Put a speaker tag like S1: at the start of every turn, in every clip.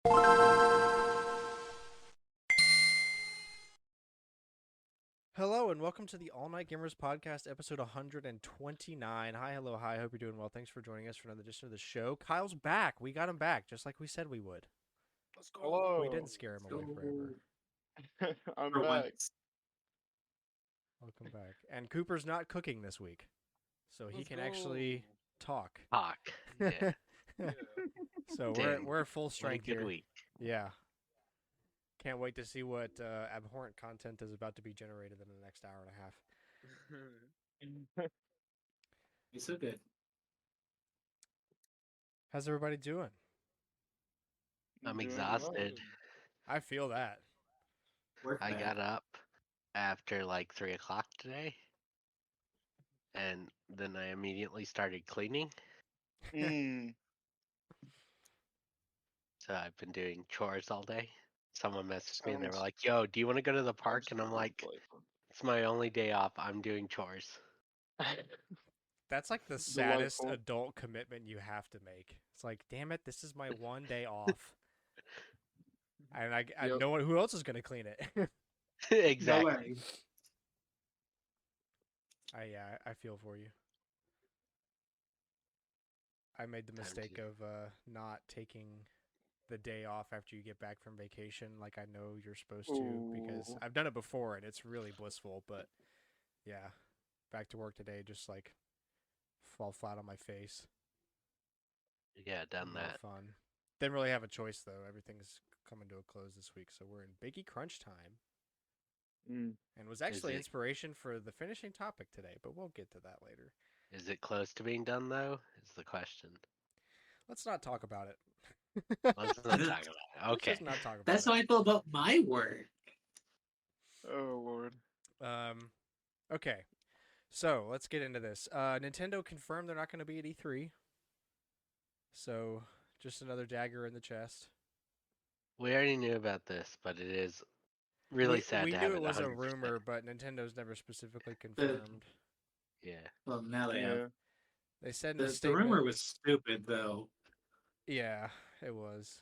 S1: Hello and welcome to the All Night Gamers Podcast, episode 129. Hi, hello, hi. Hope you're doing well. Thanks for joining us for another edition of the show. Kyle's back. We got him back, just like we said we would.
S2: Let's go.
S1: We
S3: Hello.
S1: didn't scare him away forever.
S3: I'm
S2: For
S3: back.
S2: once.
S1: Welcome back. And Cooper's not cooking this week, so he
S3: Let's
S1: can
S3: go.
S1: actually talk.
S4: Talk. Yeah.
S3: Yeah.
S1: So
S4: Dang.
S1: we're at full
S4: What a
S1: strength
S4: good
S1: here.
S4: week.
S1: Yeah. Can't wait to see what abhorrent content is about to be generated in the next hour and a half.
S2: You're so good.
S1: How's everybody doing?
S4: I'm
S3: Doing
S4: exhausted.
S1: I feel that.
S2: Work
S4: I
S2: back.
S4: got up after like 3 o'clock today, and then I immediately started cleaning.
S3: well.
S4: So I've been doing chores all day. Someone messaged me and they were
S3: Sounds-
S4: like, "Yo, do you want to go to the park?" And I'm like,
S3: Delightful.
S4: "It's my only day off. I'm doing chores."
S1: That's like the saddest
S3: Delightful.
S1: adult commitment you have to make. It's like, damn it, this is my one day off. And I
S3: Yep.
S1: no one who else is gonna clean it.
S4: Exactly.
S2: No way.
S1: I feel for you. I made the
S4: Time
S1: mistake
S4: to-
S1: of not taking the day off after you get back from vacation like I know you're supposed to, because
S3: Ooh.
S1: I've done it before and it's really blissful, but yeah. Back to work today, just like fall flat on my face.
S4: Yeah, done
S1: No
S4: that.
S1: fun. Didn't really have a choice though. Everything's coming to a close this week, so we're in Biggie Crunch time. And was actually
S4: it-
S1: inspiration for the finishing topic today, but we'll get to that later.
S4: Is it close to being done though? Is the question.
S1: Let's not talk about it.
S4: Let's not talk about it.
S1: Let's
S4: Okay.
S1: just not talk about
S2: That's
S1: it.
S2: how I feel about my work.
S3: Oh Lord.
S1: Okay. So let's get into this. Nintendo confirmed they're not going to be at E3. So just another dagger in the chest.
S4: We already knew about this, but it is really sad
S1: We
S4: to
S1: knew
S4: have
S1: it was a
S4: 100%.
S1: rumor, but Nintendo's never specifically confirmed.
S4: Yeah.
S2: Well, now they
S3: Yeah.
S2: have.
S1: They said in
S2: The,
S1: a
S2: the
S1: statement.
S2: rumor was stupid, though.
S1: Yeah, it was.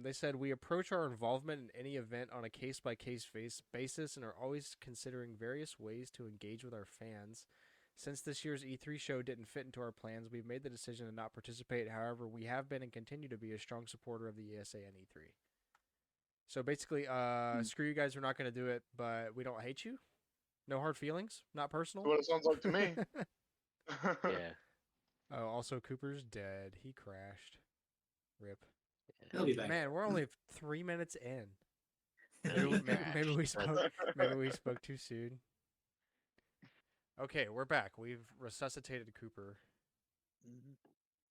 S1: They said we approach our involvement in any event on a case-by-case basis and are always considering various ways to engage with our fans. Since this year's E3 show didn't fit into our plans, we've made the decision to not participate. However, we have been and continue to be a strong supporter of the ESA and E3. So basically, screw you guys, we're not going to do it, but we don't hate you. No hard feelings, not personal.
S3: What it sounds like to me.
S4: Yeah.
S1: Oh, also Cooper's dead. He crashed. Rip.
S2: He'll be back.
S1: Man, we're only 3 minutes in.
S4: Really
S1: Maybe we
S4: crashed.
S1: spoke. Maybe we spoke too soon. Okay, we're back. We've resuscitated Cooper.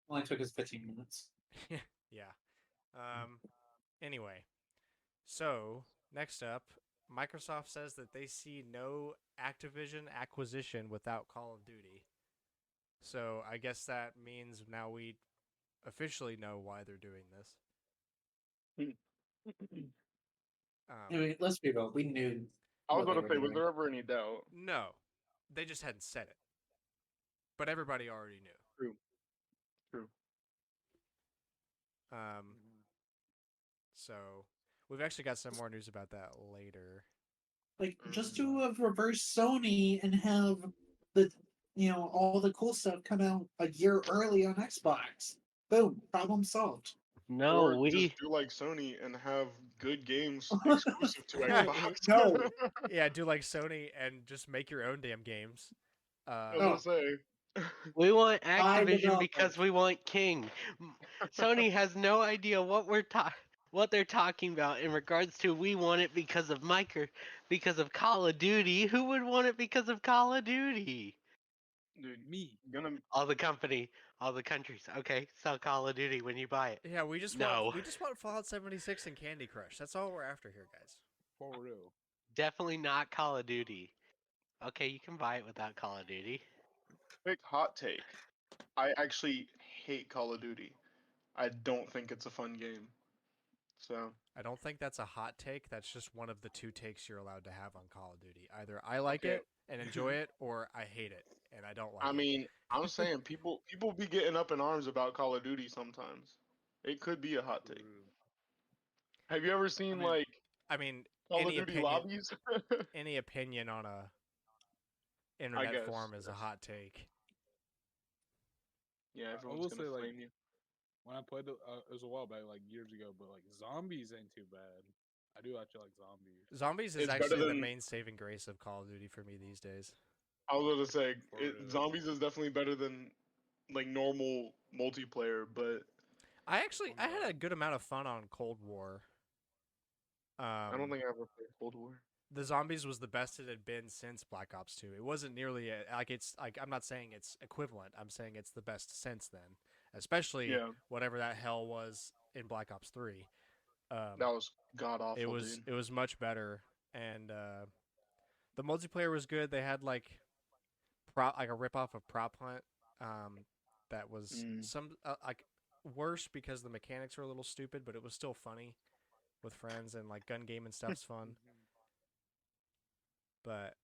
S2: Only took us 15 minutes.
S1: Yeah. Anyway, so next up, Microsoft says that they see no Activision acquisition without Call of Duty. So I guess that means now we officially know why they're doing this.
S2: I mean, let's be real. We knew.
S3: I was
S2: what
S3: about
S2: they
S3: to
S2: were
S3: say, was
S2: doing.
S3: there ever any doubt?
S1: No, they just hadn't said it. But everybody already knew.
S3: True.
S1: So we've actually got some more news about that later.
S2: Like, just do a reverse Sony and have the, all the cool stuff come out a year early on Xbox. Boom, problem solved.
S4: No,
S3: Or
S4: we
S3: just do like Sony and have good games exclusive to Xbox.
S2: No.
S1: Yeah, do like Sony and just make your own damn games.
S3: I was gonna say.
S4: we want
S2: I
S4: Activision
S2: develop
S4: because we want King. Sony has no idea what what they're talking about in regards to we want it because of because of Call of Duty. Who would want it because of Call of Duty?
S3: Dude,
S5: Me.
S3: gonna
S4: All the countries. Okay, sell Call of Duty when you buy it.
S1: Yeah, we just
S4: No.
S1: want Fallout 76 and Candy Crush. That's all we're after here, guys.
S5: For real.
S4: Definitely not Call of Duty. Okay, you can buy it without Call of Duty.
S3: quick hot take. I actually hate Call of Duty. I don't think it's a fun game. So
S1: I don't think that's a hot take. That's just one of the two takes you're allowed to have on Call of Duty. Either I like
S3: Okay.
S1: it and enjoy it, or I hate it and I don't like
S3: I
S1: it.
S3: mean, I'm saying people be getting up in arms about Call of Duty sometimes. It could be a hot take. Have you ever seen
S5: mean-
S3: like
S1: I mean,
S3: Call of
S1: any
S3: Duty
S1: opinion,
S3: lobbies?
S1: any opinion on a
S3: I
S1: internet
S3: guess.
S1: forum is a
S3: yes.
S1: hot take.
S3: Yeah,
S5: I
S3: everyone's
S5: will
S3: gonna
S5: say, like,
S3: flame you.
S5: when I played it was a while back, like years ago, but like zombies ain't too bad. I do actually like zombies.
S1: Zombies is
S3: It's better
S1: actually the
S3: than-
S1: main saving grace of Call of Duty for me these days.
S3: I was gonna say
S5: For real.
S3: zombies is definitely better than like normal multiplayer, but
S1: I
S5: Oh,
S1: had
S5: God.
S1: a good amount of fun on Cold War.
S3: I don't think I ever played Cold War.
S1: The zombies was the best it had been since Black Ops 2. It wasn't nearly like it's like I'm not saying it's equivalent. I'm saying it's the best since then, especially
S3: Yeah,
S1: whatever that hell was in Black Ops 3.
S3: that was god awful, dude.
S1: It was much better, and the multiplayer was good. They had like a rip off of Prop Hunt, that was
S3: Mm.
S1: some like worse because the mechanics were a little stupid, but it was still funny with friends, and like gun game and stuff's fun. But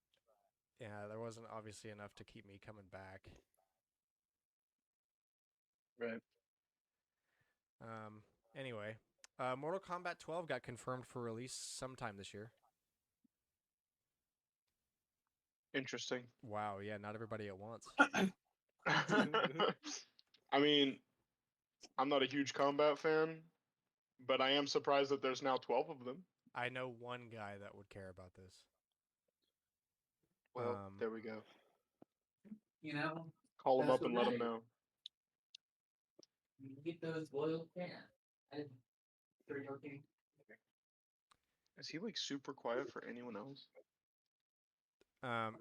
S1: yeah, there wasn't obviously enough to keep me coming back.
S3: Right.
S1: Anyway, Mortal Kombat 12 got confirmed for release sometime this year.
S3: Interesting.
S1: Wow, yeah, not everybody at once.
S3: I mean, I'm not a huge combat fan, but I am surprised that there's now 12 of them.
S1: I know one guy that would care about this.
S3: Well, there we go.
S2: You know,
S3: Call him
S2: that's
S3: up and let him
S2: right.
S3: know.
S2: you get those loyal fans. And they're okay.
S3: Is he like super quiet for anyone else?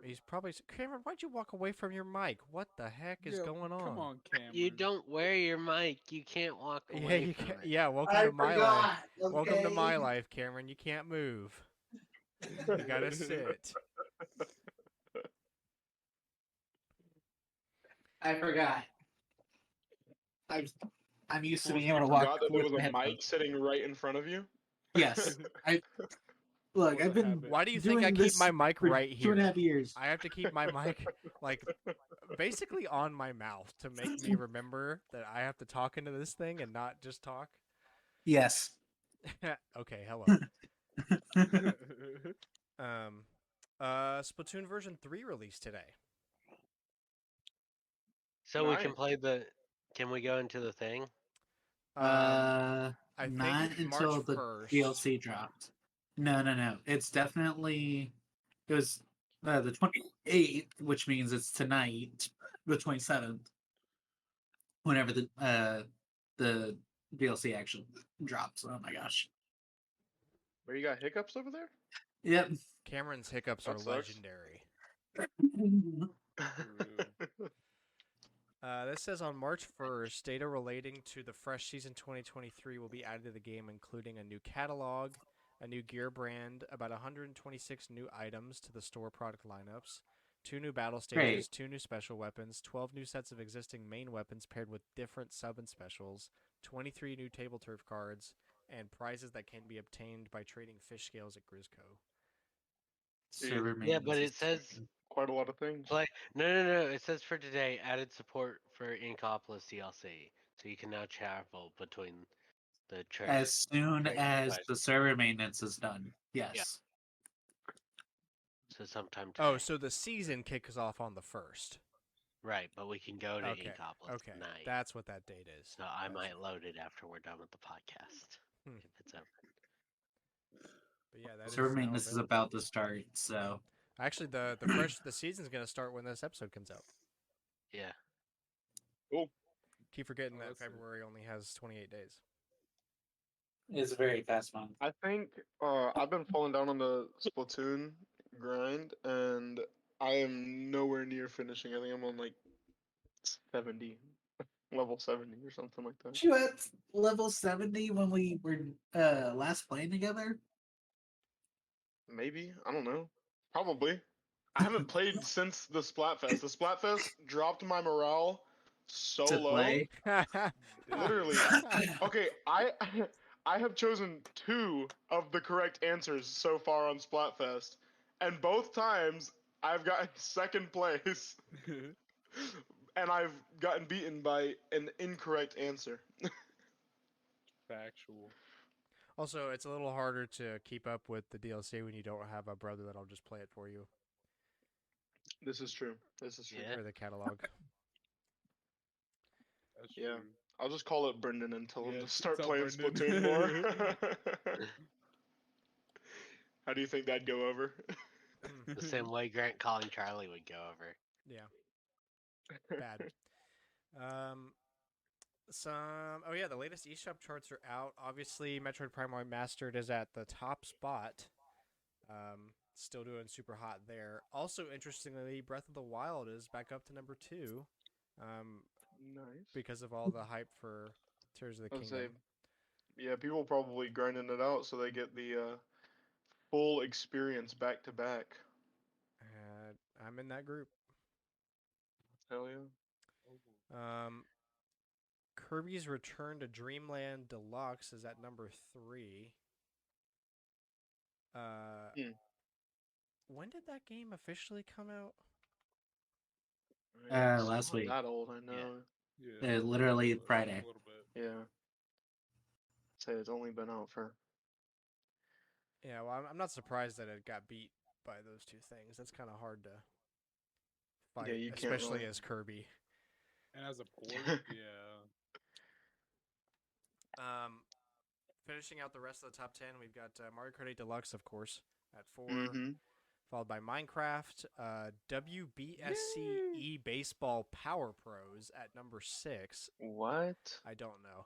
S1: He's probably Cameron. Why'd you walk away from your mic? What the heck is
S5: Yeah,
S1: going on?
S5: Come on, Cameron.
S4: You don't wear your mic. You can't walk
S1: Yeah,
S4: away
S1: you
S4: from
S1: can't.
S4: it.
S1: Yeah, welcome
S2: I
S1: to my life.
S2: forgot.
S1: Welcome to my
S2: okay?
S1: life, Cameron. You can't move. You gotta sit.
S2: I forgot. I'm used to
S3: Well,
S2: being
S3: you
S2: able to walk
S3: forgot that there
S2: with
S3: was
S2: my
S3: a mic
S2: headphones.
S3: sitting right in front of you?
S2: Yes, I look.
S5: Was
S2: I've
S5: a
S2: been
S5: habit.
S1: Why do you think I
S2: doing
S1: keep
S2: this
S1: my mic
S2: for
S1: right here?
S2: 2.5 years.
S1: I have to keep my mic like basically on my mouth to make me remember that I have to talk into this thing and not just talk.
S2: Yes.
S1: Okay, hello. Splatoon version 3 released today.
S4: So we can
S3: Nice.
S4: play the. Can we go into the thing?
S1: I
S2: Not
S1: think
S2: until
S1: March
S2: the
S1: 1st.
S2: DLC dropped. No. It's definitely it was the 28th, which means it's tonight, the 27th. Whenever the DLC actually drops. Oh my gosh.
S3: Where you got hiccups over there?
S2: Yep.
S1: Cameron's hiccups
S3: That
S1: are
S3: sucks.
S1: legendary. This says on March 1st, data relating to the fresh season 2023 will be added to the game, including a new catalog, a new gear brand, about 126 new items to the store product lineups, 2 new battle stages,
S2: Great.
S1: 2 new special weapons, 12 new sets of existing main weapons paired with different sub and specials, 23 new table turf cards, and prizes that can be obtained by trading fish scales at Grisco.
S2: Server
S4: Yeah, but
S2: maintenance
S4: it says
S3: Quite a lot of things.
S4: play. No. It says for today added support for Inkopolis DLC, so you can now travel between the trade.
S2: as soon
S4: trade
S2: as
S4: devices.
S2: the server maintenance is done. Yes.
S4: So sometime today.
S1: Oh, so the season kicks off on the 1st.
S4: Right, but we can go to
S1: Okay.
S4: Inkopolis
S1: Okay.
S4: tonight.
S1: That's what that date is.
S4: So I
S1: Gotcha.
S4: might load it after we're done with the podcast
S1: Hmm.
S4: if it's open.
S1: But yeah, that
S2: Server
S1: is now
S2: maintenance is
S1: available.
S2: about to start, so
S1: Actually, the season's gonna start when this episode comes out.
S4: Yeah.
S3: Cool.
S1: Keep forgetting
S5: Oh,
S1: that
S5: that's it.
S1: February only has 28 days.
S2: it's a very fast month.
S3: I think I've been falling down on the Splatoon grind, and I am nowhere near finishing. I think I'm on like 70, level 70 or something like that.
S2: Was you at level 70 when we were last playing together?
S3: Maybe, I don't know. Probably. I haven't played since the Splatfest. The Splatfest dropped my morale so
S2: To
S3: low.
S2: play?
S3: Literally. Okay, I have chosen 2 of the correct answers so far on Splatfest, and both times I've gotten second place, and I've gotten beaten by an incorrect answer.
S5: Factual.
S1: Also, it's a little harder to keep up with the DLC when you don't have a brother that'll just play it for you,
S3: This is true. This is true.
S4: Yeah.
S1: or the catalog.
S5: That's
S3: Yeah.
S5: true.
S3: I'll just call it Brendan and tell him
S5: Yeah,
S3: to start
S5: tell
S3: playing
S5: Brendan.
S3: Splatoon more. How do you think that'd go over?
S4: The same way Grant calling Charlie would go over.
S1: Yeah, bad. Um, Oh yeah, the latest eShop charts are out. Obviously, Metroid Prime Remastered is at the top spot. Still doing super hot there. Also, interestingly, Breath of the Wild is back up to number 2.
S3: Nice.
S1: Because of all the hype for Tears of the
S3: I would say,
S1: Kingdom.
S3: yeah, people probably grinding it out so they get the full experience back to back.
S1: I'm in that group.
S3: Hell yeah.
S1: Kirby's Return to Dreamland Deluxe is at number 3. When did that game officially come out?
S3: It's
S2: Last
S3: not
S2: week.
S3: that old, I know.
S5: Yeah.
S2: Literally Friday.
S5: A little bit.
S3: Yeah. Say it's only been out for.
S1: Yeah, well, I'm not surprised that it got beat by those two things. That's kind of hard to fight,
S3: Yeah, you can't
S1: especially
S3: really-
S1: as Kirby.
S5: And as a port, yeah.
S1: Finishing out the rest of the top 10, we've got Mario Kart 8 Deluxe, of course, at 4.
S3: Mm-hmm.
S1: Followed by Minecraft, WBSC Baseball Power Pros at number 6.
S3: What?
S1: I don't know.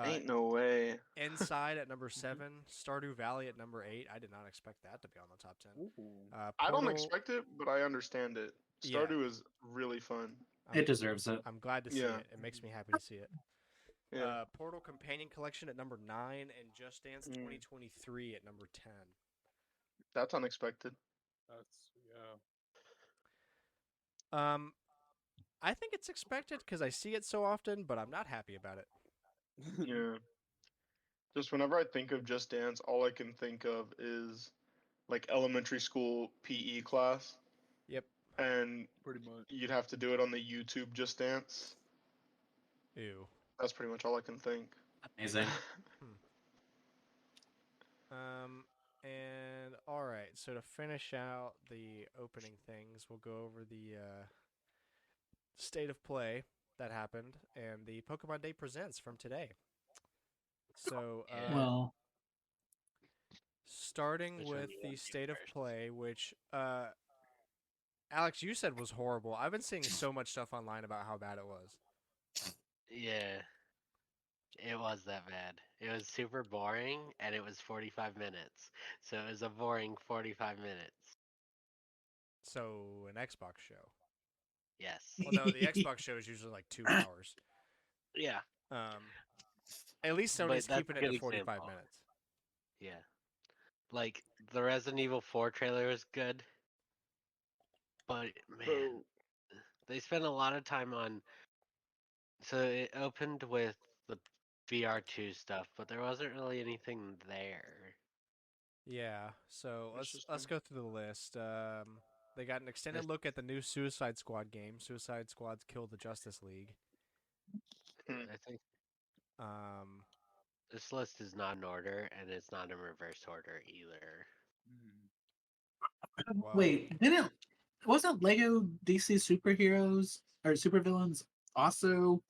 S3: Ain't no way.
S1: Inside at number 7. Stardew Valley at number 8. I did not expect that to be on the top 10.
S3: I don't
S1: Portal-
S3: expect it, but I understand it.
S1: Yeah.
S3: Stardew is really fun.
S2: It deserves it.
S1: I'm glad to see
S3: Yeah.
S1: it. It makes me happy to see it.
S3: Yeah.
S1: Portal Companion Collection at number 9 and Just Dance 2023 at number 10.
S3: That's unexpected.
S5: That's yeah.
S1: I think it's expected because I see it so often, but I'm not happy about it.
S3: Yeah. Just whenever I think of Just Dance, all I can think of is like elementary school PE class,
S1: Yep.
S3: and
S5: Pretty much.
S3: you'd have to do it on the YouTube Just Dance.
S1: Ew.
S3: That's pretty much all I can think.
S2: Amazing.
S1: And all right, so to finish out the opening things, we'll go over the state of play that happened and the Pokemon Day Presents from today. So,
S2: Well,
S1: starting
S4: Which one
S1: with
S4: do you
S1: the
S4: want to do
S1: state of
S4: first?
S1: play, which Alex, you said was horrible. I've been seeing so much stuff online about how bad it was.
S4: Yeah. It was that bad. It was super boring, and it was 45 minutes. So it was a boring 45 minutes.
S1: So, an Xbox show.
S4: Yes.
S1: Well, no, the Xbox show is usually like 2 hours.
S4: Yeah.
S1: At least
S4: But
S1: Sony's
S4: that's
S1: keeping
S4: a
S1: it
S4: good
S1: to 45
S4: example.
S1: minutes.
S4: Yeah. Like, the Resident Evil 4 trailer was good. But, man,
S3: So,
S4: they spent a lot of time on. So it opened with the VR2 stuff, but there wasn't really anything there.
S1: Yeah, so let's
S3: Interesting.
S1: go through the list. They got an extended look at the new Suicide Squad game, Suicide Squad's Kill the Justice League.
S4: I think
S1: Um,
S4: this list is not in order, and it's not in reverse order either.
S1: well,
S2: wait, wasn't Lego DC superheroes or supervillains also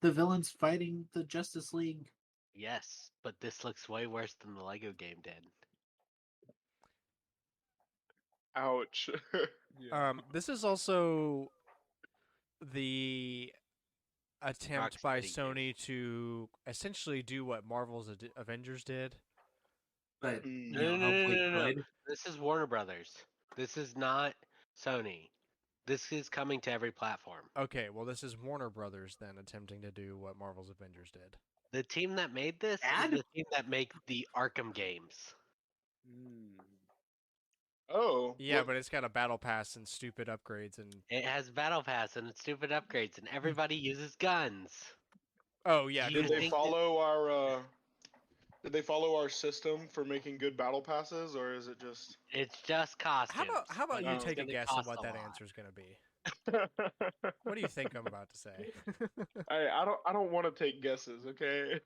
S2: the villains fighting the Justice League?
S4: Yes, but this looks way worse than the Lego game did.
S3: ouch.
S5: Yeah.
S1: this is also the attempt by
S4: Rocksteady
S1: Sony to essentially do what Marvel's Avengers did.
S2: But
S3: Mm.
S2: you know, hopefully good.
S4: This is Warner Brothers. This is not Sony. This is coming to every platform.
S1: Okay, well, this is Warner Brothers then attempting to do what Marvel's Avengers did.
S4: The team that made this
S2: Bad?
S4: is the team that make the Arkham games.
S3: Oh.
S1: Yeah,
S3: what-
S1: but it's got a battle pass and stupid upgrades and
S4: It has battle pass and stupid upgrades, and everybody uses guns.
S1: oh yeah,
S4: You
S3: Did
S1: cool.
S3: they
S4: think that-
S3: follow our Did they follow our system for making good battle passes, or is it just?
S4: It's just costumes.
S1: How about
S4: but
S1: you
S4: it's
S1: take a
S4: gonna
S1: guess at
S4: cost
S1: what
S4: a
S1: that
S4: lot.
S1: answer is going to be? What do you think I'm about to say?
S3: I don't want to take guesses, okay?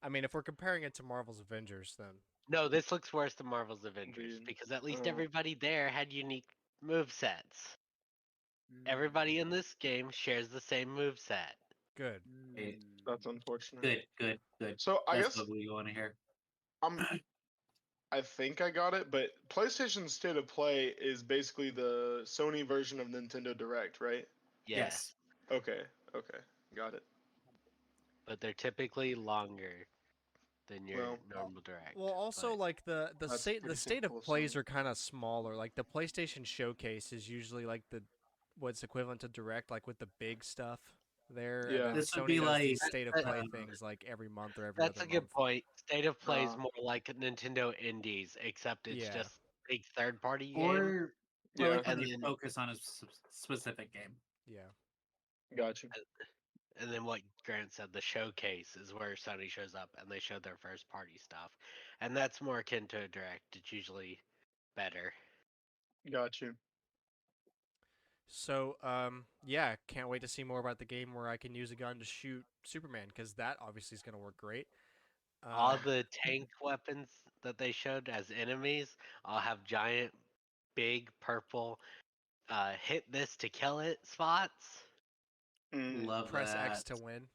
S1: I mean, if we're comparing it to Marvel's Avengers, then
S4: No, this looks worse than Marvel's Avengers
S3: Indeed.
S4: because at least
S3: Oh.
S4: everybody there had unique move sets.
S5: Mm,
S4: Everybody in this game shares the same move set.
S1: good.
S5: mm.
S3: That's unfortunate.
S2: Good.
S3: So I
S2: That's
S3: guess
S2: what we want to hear.
S3: I think I got it, but PlayStation State of Play is basically the Sony version of Nintendo Direct, right?
S4: Yes,
S3: Okay, got it.
S4: but they're typically longer than your
S3: Well,
S4: normal direct.
S1: Well, also
S4: but
S1: like the
S3: That's
S1: state
S3: pretty
S1: of
S3: typical of
S1: plays
S3: Sony.
S1: are kind of smaller. Like the PlayStation Showcase is usually like the what's equivalent to Direct, like with the big stuff there, and
S3: Yeah.
S1: then
S2: This would
S1: Sony
S2: be
S1: does
S2: like
S1: these state of play
S2: uh,
S1: things like every month or every
S4: that's
S1: other
S4: a good
S1: month.
S4: point. State of Play is
S3: Ah.
S4: more like Nintendo Indies, except it's
S1: Yeah.
S4: just big third-party game.
S2: or
S3: Yeah,
S2: like when
S4: And
S2: they
S4: then-
S2: focus on a specific game.
S1: Yeah.
S3: got you.
S4: And then what Grant said, the showcase is where Sony shows up and they show their first party stuff. And that's more akin to a direct. It's usually better.
S3: Got you.
S1: So, yeah, can't wait to see more about the game where I can use a gun to shoot Superman because that obviously is going to work great.
S4: All the tank weapons that they showed as enemies all have giant, big, purple, hit this to kill it spots.
S3: Mm.
S2: Love
S1: press
S2: that.
S1: X to win.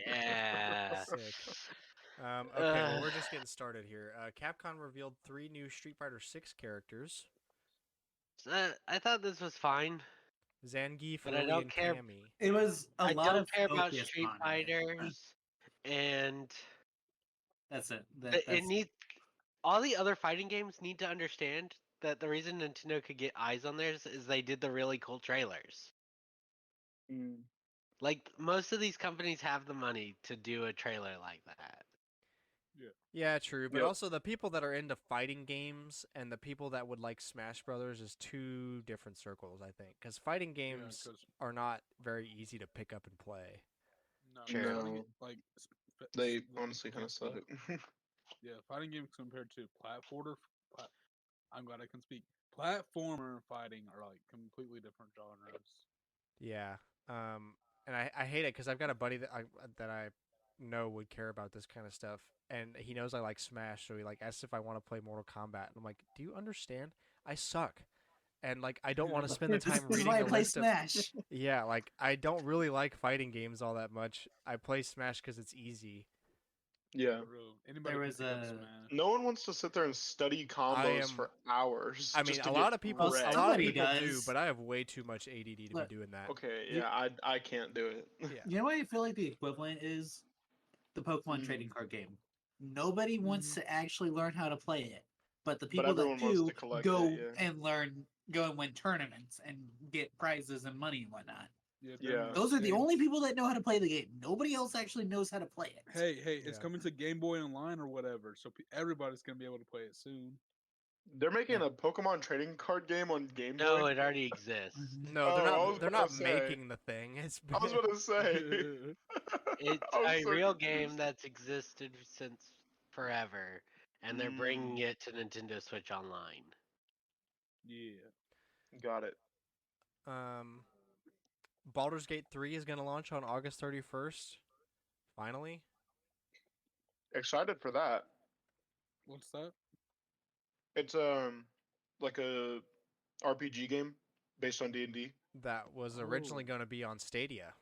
S4: Yeah.
S1: Sick. Okay, well, we're just getting started here. Capcom revealed 3 new Street Fighter 6 characters:
S4: I thought this was fine,
S1: Zangief,
S4: but I
S1: Lily,
S4: don't
S1: and
S4: care.
S1: Cammy.
S2: It was a
S4: I
S2: lot
S4: don't
S2: of
S4: care about
S2: focus
S4: Street
S2: on it.
S4: Fighters, and
S2: That's it.
S4: it
S2: That's
S4: needs all the other fighting games need to understand that the reason Nintendo could get eyes on theirs is they did the really cool trailers.
S3: Mm.
S4: Like most of these companies have the money to do a trailer like that.
S1: Yeah, true. But
S3: Yep.
S1: also, the people that are into fighting games and the people that would like Smash Brothers is 2 different circles, I think. Because fighting
S5: Yeah,
S1: games
S5: 'cause-
S1: are not very easy to pick up and play.
S5: no,
S4: Sure.
S5: fighting
S3: No.
S5: like
S3: They
S5: like,
S3: honestly kind
S5: yeah,
S3: of suck.
S5: yeah, fighting games compared to I'm glad I can speak. Platformer and fighting are like completely different genres.
S1: Yeah. And I hate it because I've got a buddy that I know would care about this kind of stuff, and he knows I like Smash, so he like asks if I want to play Mortal Kombat, and I'm like, do you understand? I suck, and like I don't want to spend the time
S2: this is
S1: reading
S2: why I
S1: a
S2: play
S1: list of.
S2: Smash.
S1: Yeah, like I don't really like fighting games all that much. I play Smash because it's easy.
S3: Yeah.
S5: Bro, anybody
S2: There
S5: can
S2: was
S5: pick up
S2: a-
S5: Smash.
S3: No one wants to sit there and study combos
S1: am-
S3: for hours.
S1: I mean,
S3: just to
S1: a
S3: get
S1: lot of people,
S3: wrecked.
S1: a lot of
S2: Somebody
S1: people do,
S2: does.
S1: but I have way too much ADD to
S2: Look,
S1: be doing that.
S3: Okay,
S2: You-
S3: yeah, I can't do it.
S1: Yeah.
S2: You know what I feel like the equivalent is? The Pokemon
S3: Mm.
S2: trading card game. Nobody wants to actually learn how to play it, but the
S3: But
S2: people that
S3: everyone wants
S2: do
S3: to collect
S2: go
S3: it, yeah.
S2: and go and win tournaments and get prizes and money and whatnot.
S5: Yeah,
S3: Yeah.
S2: Those are the
S5: hey,
S2: only people that know how to play the game. Nobody else actually knows how to play it.
S5: Hey, it's
S1: Yeah.
S5: coming to Game Boy Online or whatever, so everybody's gonna be able to play it soon.
S3: They're making
S2: Yeah.
S3: a Pokemon trading card game on Game Boy.
S4: No, it already exists.
S1: No, they're
S3: Oh, I
S1: not.
S3: was
S1: They're
S3: about
S1: not
S3: to say.
S1: making the thing. It's.
S3: I was about to say.
S4: It's
S3: I was
S4: a
S3: so
S4: real
S3: confused.
S4: game that's existed since forever, and they're bringing it to Nintendo Switch Online.
S5: Yeah.
S3: Got it.
S1: Baldur's Gate 3 is going to launch on August 31st. Finally.
S3: Excited for that.
S5: What's that?
S3: It's like a RPG game based on D&D.
S1: That was originally
S5: Oh.
S1: going to be on Stadia.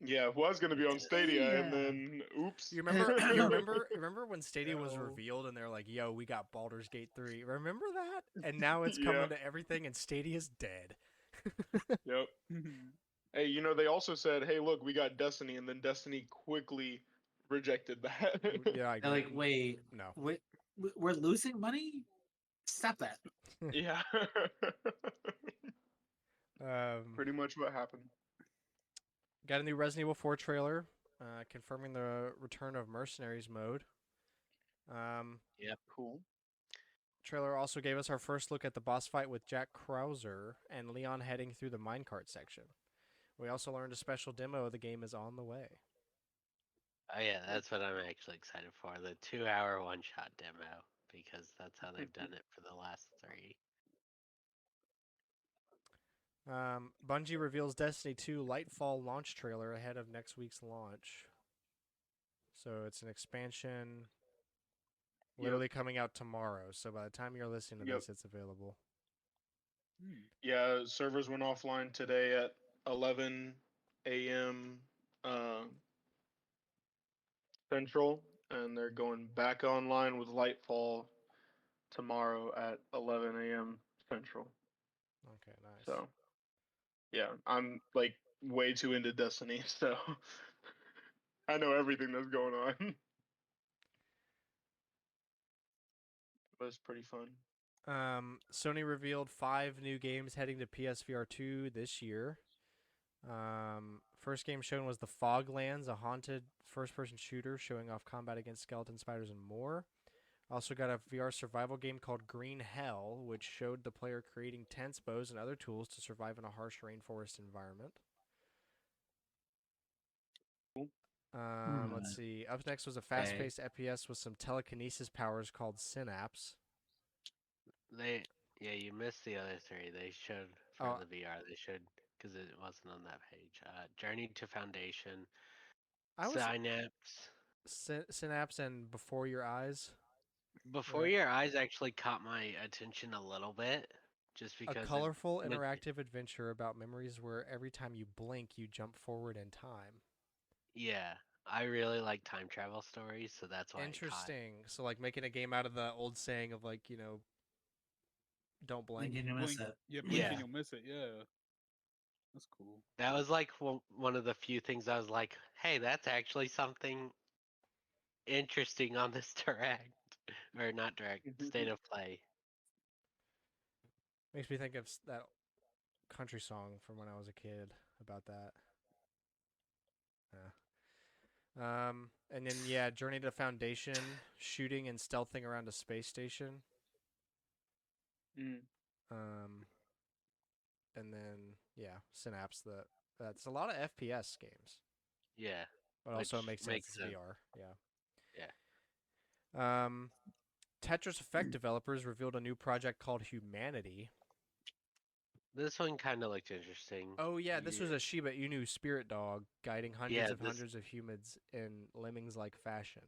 S3: Yeah, it was gonna be on Stadia, and
S2: Stadia.
S3: then oops.
S1: You remember?
S2: You
S1: remember when Stadia was
S5: No.
S1: revealed and they're like, "Yo, we got Baldur's Gate 3." Remember that? And now it's
S3: Yeah.
S1: coming to everything, and Stadia's dead.
S3: Yep. Hey, you know they also said, "Hey, look, we got Destiny," and then Destiny quickly rejected that.
S1: Yeah, I
S2: They're like, wait,
S1: no.
S2: we're losing money? Stop that.
S3: Yeah.
S1: Um,
S3: Pretty much what happened.
S1: got a new Resident Evil 4 trailer, confirming the return of Mercenaries mode.
S3: Cool.
S1: Trailer also gave us our first look at the boss fight with Jack Krauser and Leon heading through the minecart section. We also learned a special demo of the game is on the way.
S4: Oh yeah, that's what I'm actually excited for. The 2-hour one-shot demo, because that's how they've done it for the last 3.
S1: Bungie reveals Destiny 2 Lightfall launch trailer ahead of next week's launch. So it's an expansion
S3: Yep.
S1: literally coming out tomorrow. So by the time you're listening to
S3: Yep.
S1: this, it's available.
S5: Hmm.
S3: Yeah, servers went offline today at 11 a.m. Central, and they're going back online with Lightfall tomorrow at 11 a.m. Central.
S1: Okay, nice.
S3: So, yeah, I'm like way too into Destiny, so I know everything that's going on. But it's pretty fun.
S1: Sony revealed 5 new games heading to PSVR 2 this year. First game shown was The Foglands, a haunted first-person shooter showing off combat against skeleton spiders and more. Also got a VR survival game called Green Hell, which showed the player creating tents, bows, and other tools to survive in a harsh rainforest environment. Let's see. Up next was a fast-paced FPS with some telekinesis powers called Synapse.
S4: You missed the other three. They showed for
S1: Oh,
S4: the VR. They showed because it wasn't on that page. Journey to Foundation,
S1: I was
S4: Synapse.
S1: Synapse and Before Your Eyes.
S4: Before
S1: Right.
S4: Your Eyes actually caught my attention a little bit, just
S1: A
S4: because
S1: colorful,
S4: with
S1: interactive adventure about memories where every time you blink, you jump forward in time.
S4: yeah, I really like time travel stories, so that's why it caught.
S1: Interesting. So, like, making a game out of the old saying of, like, don't blink.
S2: Thinking you miss
S5: Blink.
S2: it.
S5: Yeah, blink
S4: Yeah.
S5: and you'll miss it. Yeah, that's cool.
S4: That was like one of the few things I was like, hey, that's actually something interesting on this direct, or not direct, state of play.
S1: Makes me think of that country song from when I was a kid about that. And then, yeah, Journey to Foundation, shooting and stealthing around a space station.
S3: Mm.
S1: Um, and then, yeah, Synapse. That's a lot of FPS games.
S4: Yeah,
S1: But
S4: which
S1: also it makes sense.
S4: makes
S1: It's
S4: sense.
S1: VR. Yeah.
S4: Yeah.
S1: Tetris Effect developers revealed a new project called Humanity.
S4: This one kind of looked interesting.
S1: Oh yeah, this was a Shiba Inu spirit dog guiding
S4: Yeah,
S1: hundreds of humans in lemmings-like fashion.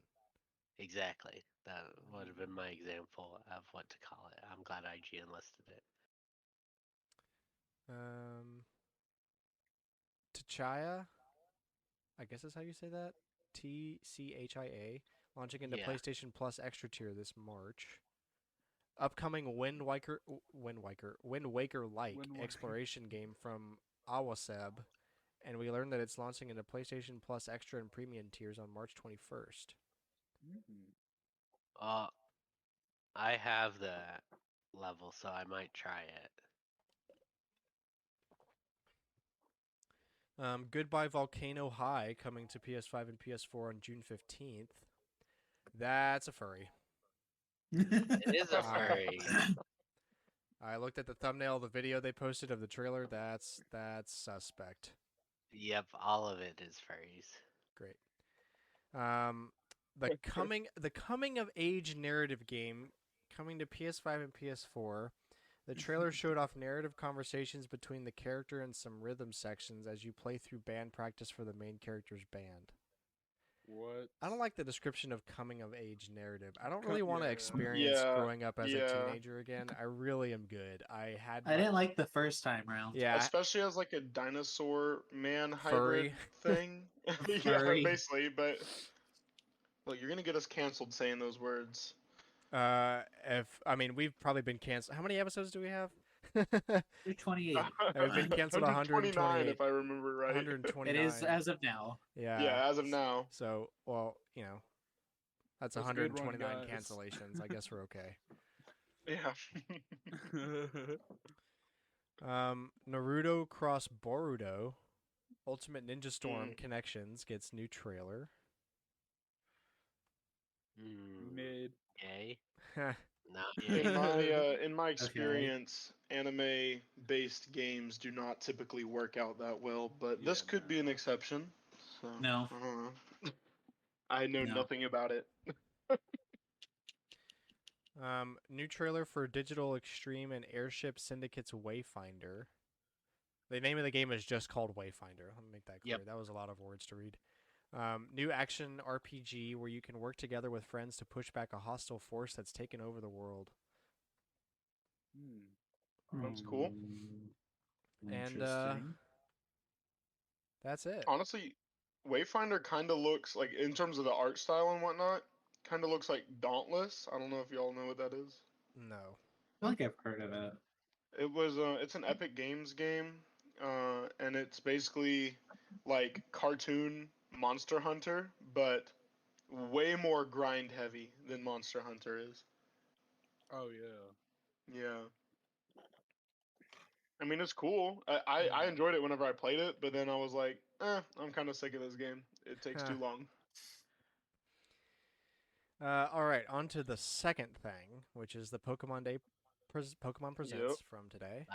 S4: Exactly. That would have been my example of what to call it. I'm glad IGN listed it.
S1: Tchia, I guess is how you say that. TCHIA, launching into
S4: Yeah.
S1: PlayStation Plus Extra Tier this March. Upcoming Wind Waker like
S5: Wind Waker.
S1: exploration game from Awaseb, and we learned that it's launching into PlayStation Plus Extra and Premium tiers on March 21st.
S5: Mm.
S4: Uh, I have the level, so I might try it.
S1: Goodbye Volcano High coming to PS5 and PS4 on June 15th. That's a furry.
S4: It is a furry.
S1: I looked at the thumbnail of the video they posted of the trailer. That's suspect.
S4: Yep, all of it is furries.
S1: Great. The coming of age narrative game coming to PS5 and PS4. The trailer showed off narrative conversations between the character and some rhythm sections as you play through band practice for the main character's band.
S5: What?
S1: I don't like the description of coming of age narrative. I don't really want to
S5: Yeah.
S1: experience
S3: Yeah,
S1: growing up as a
S3: yeah.
S1: teenager again. I really am good. I
S2: didn't like the first time round.
S1: Yeah,
S3: Especially as like a dinosaur man
S1: Furry.
S3: hybrid thing. Yeah,
S2: Furry.
S3: basically. But look, you're gonna get us canceled saying those words.
S1: we've probably been canceled. How many episodes do we have?
S2: 228.
S1: We've been canceled
S3: 129 if I remember right.
S1: 129.
S2: It is as of now.
S1: Yeah.
S3: Yeah, as of now.
S1: So, well, that's
S5: That's a good
S1: 129
S5: run, guys.
S1: cancellations. I guess we're okay.
S3: Yeah.
S1: Naruto Cross Boruto, Ultimate Ninja Storm
S3: Mm.
S1: Connections gets new trailer.
S5: Mid.
S4: Yay. Not
S3: In my
S4: yay.
S3: in my experience, anime-based games do not typically work out that well, but this
S5: Yeah,
S3: could be an exception. So
S2: No.
S3: I know
S2: No.
S3: nothing about it.
S1: New trailer for Digital Extreme and Airship Syndicate's Wayfinder. The name of the game is just called Wayfinder. Let me make that clear.
S4: Yep.
S1: That was a lot of words to read. New action RPG where you can work together with friends to push back a hostile force that's taken over the world.
S3: Sounds cool.
S1: And
S2: Interesting.
S1: that's it.
S3: Honestly, Wayfinder kind of looks like, in terms of the art style and whatnot, kind of looks like Dauntless. I don't know if y'all know what that is.
S1: No.
S2: I feel like I've heard of it.
S3: It's an Epic Games game, and it's basically like cartoon Monster Hunter, but way more grind heavy than Monster Hunter is.
S5: Oh yeah.
S3: Yeah. I mean, it's cool. I enjoyed it whenever I played it, but then I was like, I'm kind of sick of this game. It takes
S1: Huh.
S3: too long.
S1: All right, on to the second thing, which is the Pokemon Day, Pokemon Presents
S3: Yep.
S1: from today.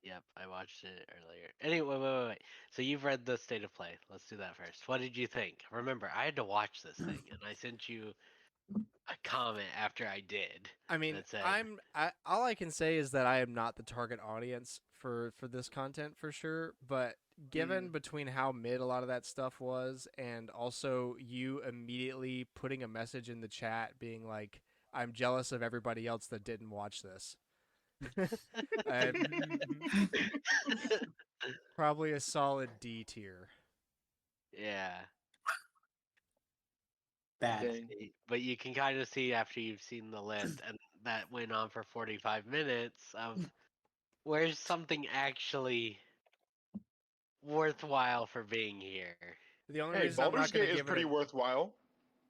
S4: Yep, I watched it earlier. Anyway, wait. So you've read the state of play. Let's do that first. What did you think? Remember, I had to watch this thing, and I sent you a comment after I did
S1: I mean,
S4: that said,
S1: all I can say is that I am not the target audience for this content for sure, but given between how mid a lot of that stuff was and also you immediately putting a message in the chat being like, I'm jealous of everybody else that didn't watch this. Probably a solid D tier.
S4: yeah.
S2: Bad.
S3: Dang.
S4: But you can kind of see after you've seen the list, and that went on for 45 minutes of where's something actually worthwhile for being here.
S1: The only
S3: Hey,
S1: reason I'm
S3: Baldur's
S1: not going
S3: Gate
S1: to
S3: is
S1: give it
S3: pretty
S1: a
S3: worthwhile.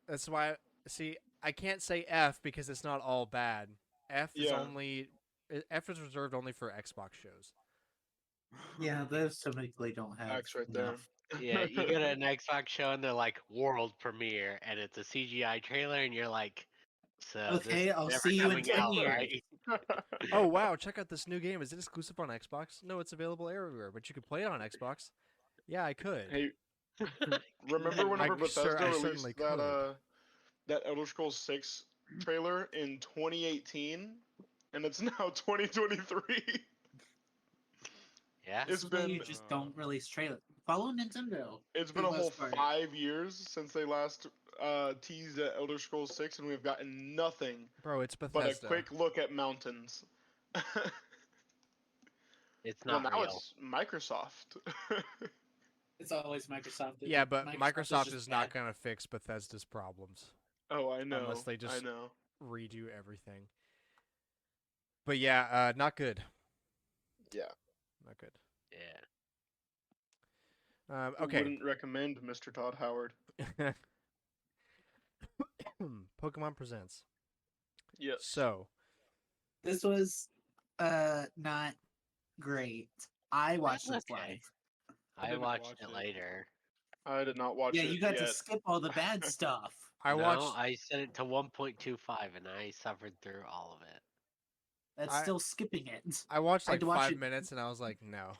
S1: that's why see I can't say F because it's not all bad. F is
S3: Yeah.
S1: only F is reserved only for Xbox shows.
S2: Yeah, those typically don't have
S3: X right there.
S2: enough.
S4: Yeah, you go to an Xbox show and they're like world premiere, and it's a CGI trailer, and you're like, so this
S2: Okay,
S4: is
S2: I'll
S4: never
S2: see you in
S4: coming
S2: 10
S4: out,
S2: years.
S4: right?
S1: Oh wow, check out this new game. Is it exclusive on Xbox? No, it's available everywhere, but you could play it on Xbox. Yeah, I could.
S3: Hey, remember whenever Bethesda
S1: I certainly
S3: released that
S1: could.
S3: that Elder Scrolls 6 trailer in 2018, and it's now 2023.
S4: Yeah.
S3: It's
S2: This is why you
S3: been
S2: just don't release trailers. Follow Nintendo.
S3: it's
S2: For
S3: been
S2: the
S3: a whole
S2: most part.
S3: 5 years since they last teased at Elder Scrolls 6, and we've gotten nothing
S1: Bro, it's
S3: but a
S1: Bethesda.
S3: quick look at mountains.
S4: It's
S3: Well,
S4: not
S3: now
S4: real.
S3: it's Microsoft.
S2: It's always Microsoft.
S1: Yeah, but Microsoft
S2: just
S1: is not
S2: bad.
S1: going to fix Bethesda's problems
S3: Oh, I know.
S1: unless they just
S3: I know.
S1: redo everything. But yeah, not good.
S3: Yeah.
S1: Not good.
S4: Yeah.
S1: Okay.
S3: Wouldn't recommend Mr. Todd Howard.
S1: Pokemon Presents.
S3: Yes.
S1: So,
S2: This was not great. I watched this
S4: okay.
S2: live.
S5: I
S4: I
S5: didn't
S4: watched
S5: watch
S4: it
S5: it.
S4: later.
S3: I did not watch
S2: Yeah,
S3: it
S2: you got to
S3: yet.
S2: skip all the bad stuff.
S1: I
S4: No,
S1: watched
S4: I set it to 1.25, and I suffered through all of it.
S2: That's
S1: I-
S2: still skipping it.
S1: I watched
S2: I had
S1: like
S2: to watch
S1: 5
S2: it.
S1: minutes and I was like, no.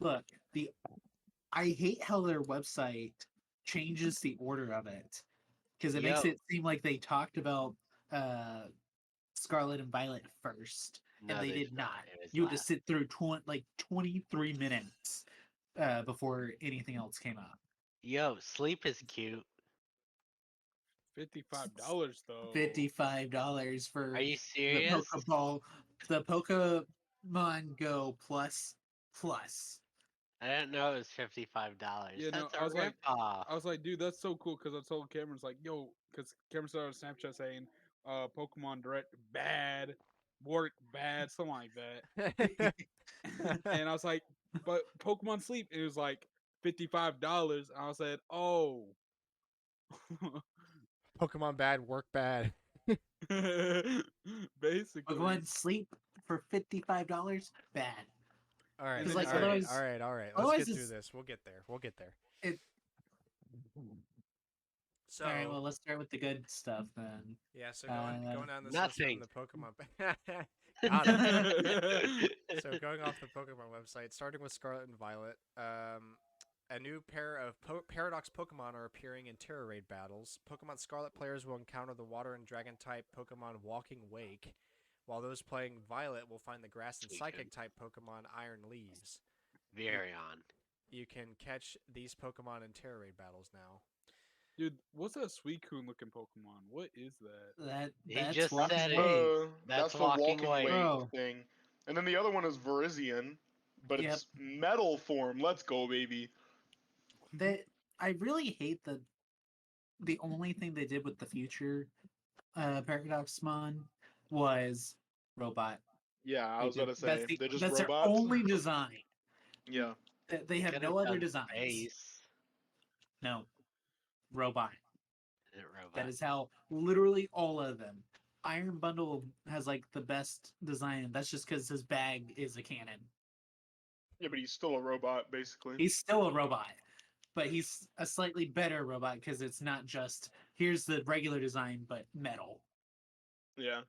S2: Look, I hate how their website changes the order of it because it makes
S4: Yo.
S2: it seem like they talked about Scarlet and Violet first,
S4: No,
S2: and they
S4: they
S2: did not.
S4: It was
S2: You had to
S4: last.
S2: sit through 23 minutes before anything else came up.
S4: Yo, sleep is cute.
S5: $55 though.
S2: $55 for
S4: Are you
S2: the
S4: serious?
S2: Pokeball, the Pokemon Go Plus.
S4: I didn't know it was $55.
S5: Yeah, no,
S4: That's a ripoff.
S5: I was like, dude, that's so cool because I told Cameron, like, yo, because Cameron started on Snapchat saying, Pokemon Direct bad, work bad, something like that. And I was like, but Pokemon Sleep, it was like $55. I said, oh.
S1: Pokemon bad, work bad.
S5: Basically.
S2: Pokemon Sleep for $55? Bad.
S1: All right.
S5: Because,
S2: like,
S1: all right.
S2: otherwise-
S1: All right. All right. Let's
S2: otherwise
S1: get through
S2: it's-
S1: this. We'll get there. We'll get there.
S2: It,
S1: So,
S2: all right, well, let's start with the good stuff then.
S1: yeah, so going down this
S4: nothing.
S1: list from the Pokemon Got it. So going off the Pokemon website, starting with Scarlet and Violet, a new pair of Paradox Pokemon are appearing in Terra Raid battles. Pokemon Scarlet players will encounter the Water and Dragon type Pokemon Walking Wake, while those playing Violet will find the Grass and
S4: Suicune.
S1: Psychic type Pokemon Iron Leaves.
S4: Virion.
S1: you can catch these Pokemon in Terra Raid battles now.
S5: Dude, what's that Suicune looking Pokemon? What is that?
S4: He
S2: That's
S4: just
S2: walking
S4: said it.
S2: away.
S4: That's
S3: That's the
S4: walking
S3: walking
S4: away.
S3: weight
S2: Bro.
S3: thing. And then the other one is Virizion, but
S2: Yep.
S3: it's metal form. Let's go, baby.
S2: I really hate the only thing they did with the future Paradoxmon was robot.
S3: Yeah, I was about to
S2: That's
S3: say they're just
S2: that's their
S3: robots.
S2: only design.
S3: Yeah.
S2: They have
S4: Could
S2: no
S4: have
S2: other
S4: done
S2: designs.
S4: space.
S2: No, robot.
S4: Robot.
S2: That is how literally all of them. Iron Bundle has like the best design. That's just because his bag is a cannon.
S3: Yeah, but he's still a robot, basically.
S2: He's still a robot, but he's a slightly better robot because it's not just here's the regular design, but metal.
S3: Yeah.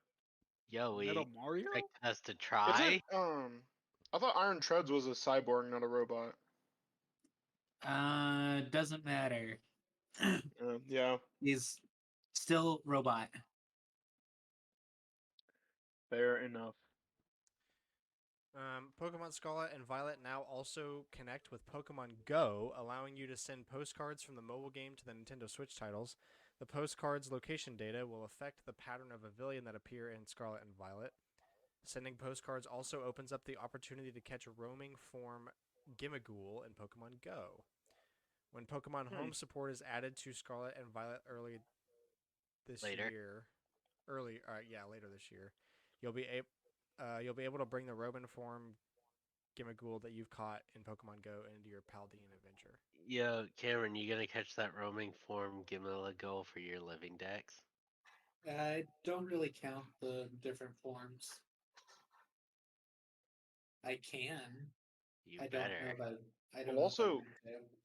S4: Yo, we
S5: Metal Mario?
S4: expect us to
S3: Is
S4: try.
S3: it I thought Iron Treads was a cyborg, not a robot.
S2: Doesn't matter.
S3: Yeah,
S2: He's still robot.
S3: fair enough.
S1: Pokemon Scarlet and Violet now also connect with Pokemon Go, allowing you to send postcards from the mobile game to the Nintendo Switch titles. The postcards' location data will affect the pattern of pavilion that appear in Scarlet and Violet. Sending postcards also opens up the opportunity to catch a roaming form Gimmighoul in Pokemon Go. When Pokemon Home support is added to Scarlet and Violet later this year, you'll be able to bring the Roman form Gimmighoul that you've caught in Pokemon Go into your Paldean adventure.
S4: Yo, Cameron, you gonna catch that roaming form Gimmighoul for your living dex?
S2: I don't really count the different forms. I can.
S4: You
S2: I
S4: better.
S2: don't know about. I don't
S3: Well,
S2: know.
S3: also,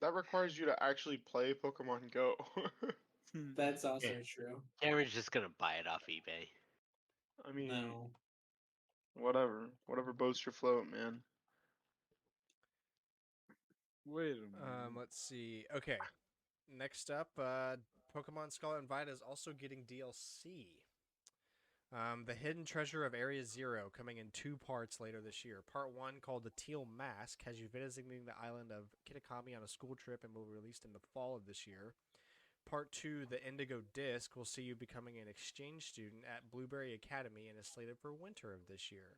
S3: that requires you to actually play Pokemon Go.
S2: That's also
S4: Yeah.
S2: true.
S4: Cameron's just gonna buy it off eBay.
S3: I mean,
S2: No.
S3: whatever boats your float, man.
S5: Wait a minute.
S1: Let's see. Okay, next up, Pokemon Scarlet and Violet is also getting DLC. The Hidden Treasure of Area Zero coming in 2 parts later this year. Part 1, called The Teal Mask, has you visiting the island of Kitakami on a school trip and will be released in the fall of this year. Part 2, The Indigo Disc, will see you becoming an exchange student at Blueberry Academy and is slated for winter of this year.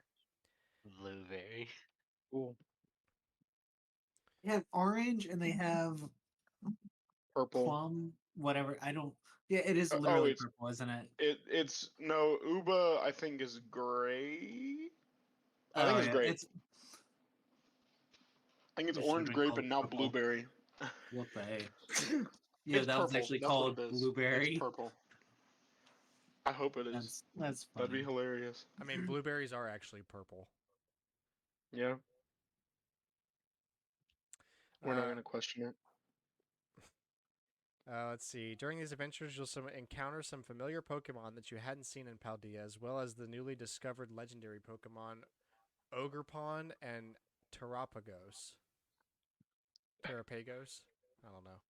S4: Blueberry.
S3: Cool.
S2: They have orange and they have
S3: Purple.
S2: plum, whatever. I don't. Yeah, it is
S3: Oh,
S2: literally
S3: it's
S2: purple, isn't it?
S3: it's no Uba. I think is gray. I think
S2: Oh
S3: it's
S2: yeah,
S3: grape.
S2: it's.
S3: I think it's
S2: It should've
S3: orange
S2: been
S3: grape
S2: called
S3: and not
S2: purple.
S3: blueberry.
S2: What the heck? Yeah,
S3: It's
S2: that was
S3: purple.
S2: actually
S3: That's what
S2: called
S3: it is.
S2: blueberry.
S3: It's purple. I hope it is.
S2: That's
S3: That'd be
S2: funny.
S3: hilarious.
S1: I mean, blueberries are actually purple.
S3: Yeah, we're not
S1: Uh,
S3: gonna question it.
S1: let's see. During these adventures, you'll encounter some familiar Pokemon that you hadn't seen in Paldea, as well as the newly discovered legendary Pokemon Ogerpon and Terapagos. Terapagos? I don't know.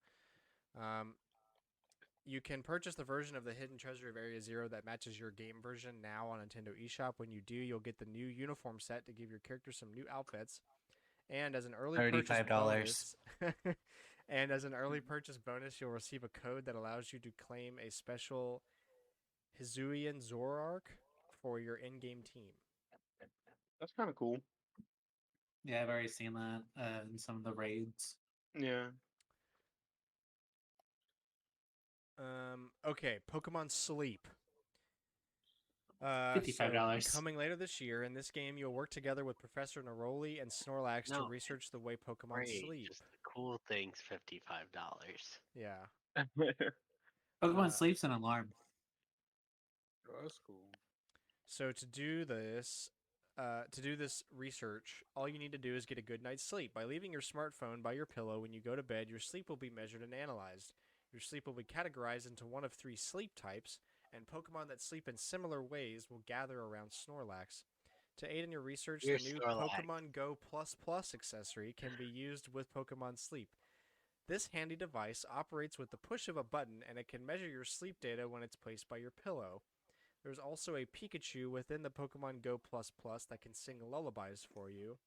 S1: You can purchase the version of the Hidden Treasure of Area Zero that matches your game version now on Nintendo eShop. When you do, you'll get the new uniform set to give your character some new outfits. And as an early purchase
S6: $35.
S1: bonus, you'll receive a code that allows you to claim a special Hisuian Zoroark for your in-game team.
S3: That's kind of cool.
S2: Yeah, I've already seen that in some of the raids.
S3: Yeah.
S1: Okay, Pokemon Sleep.
S2: $55.
S1: So coming later this year, in this game, you'll work together with Professor Neroli and Snorlax to
S4: No,
S1: research the way Pokemon
S4: Great.
S1: sleep.
S4: Just the cool things, $55.
S1: Yeah.
S2: Pokemon Sleep's an alarm.
S5: Oh, that's cool.
S1: So to do this research, all you need to do is get a good night's sleep. By leaving your smartphone by your pillow when you go to bed, your sleep will be measured and analyzed. Your sleep will be categorized into one of 3 sleep types, and Pokemon that sleep in similar ways will gather around Snorlax. To aid in your research,
S4: You're
S1: the new
S4: Snorlax.
S1: Pokemon Go Plus Plus accessory can be used with Pokemon Sleep. This handy device operates with the push of a button, and it can measure your sleep data when it's placed by your pillow. There's also a Pikachu within the Pokemon Go Plus Plus that can sing lullabies for you.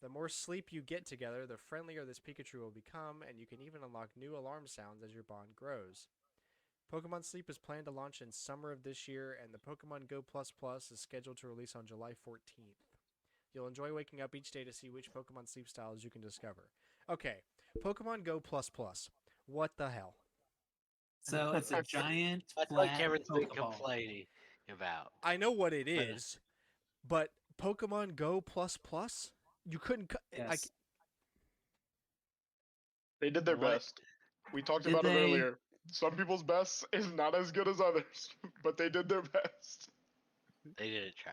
S1: The more sleep you get together, the friendlier this Pikachu will become, and you can even unlock new alarm sounds as your bond grows. Pokemon Sleep is planned to launch in summer of this year, and the Pokemon Go Plus Plus is scheduled to release on July 14th. You'll enjoy waking up each day to see which Pokemon sleep styles you can discover. Okay, Pokemon Go Plus Plus. What the hell?
S2: So it's a giant
S4: That's what
S2: flat
S4: Cameron's been
S2: Pokeball.
S4: complaining about.
S1: I know what it
S2: But,
S1: is, but Pokemon Go Plus Plus? You couldn't.
S2: Yes.
S3: They did their
S4: What?
S3: best. We talked
S2: Did
S3: about it
S2: they?
S3: earlier. Some people's best is not as good as others, but they did their best.
S4: They didn't try.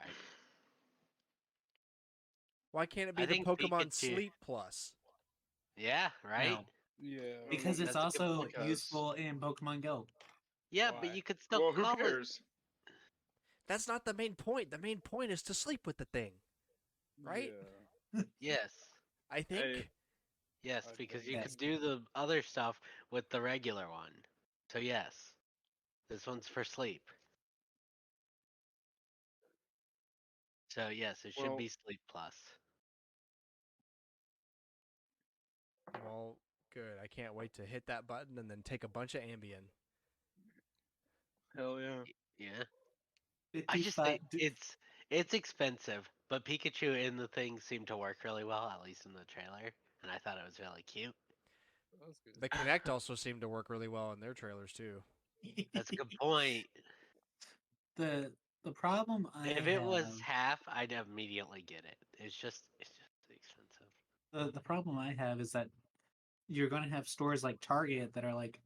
S1: Why can't it be
S4: I
S1: the
S4: think
S1: Pokemon
S4: Pikachu-
S1: Sleep Plus?
S4: Yeah, right?
S2: No,
S5: Yeah.
S2: because it's
S4: That's a good
S2: also
S4: point.
S3: Because-
S2: useful in Pokemon Go.
S4: Yeah,
S5: Why?
S4: but you could still
S3: Well, who
S4: call it.
S3: cares?
S1: That's not the main point. The main point is to sleep with the thing, right?
S5: Yeah.
S4: Yes.
S1: I think.
S3: Hey.
S4: Yes,
S5: I
S4: because
S5: think-
S4: you
S2: Yes.
S4: could do the other stuff with the regular one. So yes, this one's for sleep. So yes, it should
S3: Well-
S4: be Sleep Plus.
S1: Well, good. I can't wait to hit that button and then take a bunch of Ambien.
S3: Hell yeah.
S4: Yeah.
S2: 55.
S4: I just think it's expensive, but Pikachu in the thing seemed to work really well, at least in the trailer, and I thought it was really cute.
S5: That was good.
S1: The Kinect also seemed to work really well in their trailers too.
S4: That's a good point.
S2: the problem I
S4: If it was
S2: have,
S4: half, I'd immediately get it. It's just expensive.
S2: the problem I have is that you're going to have stores like Target that are like,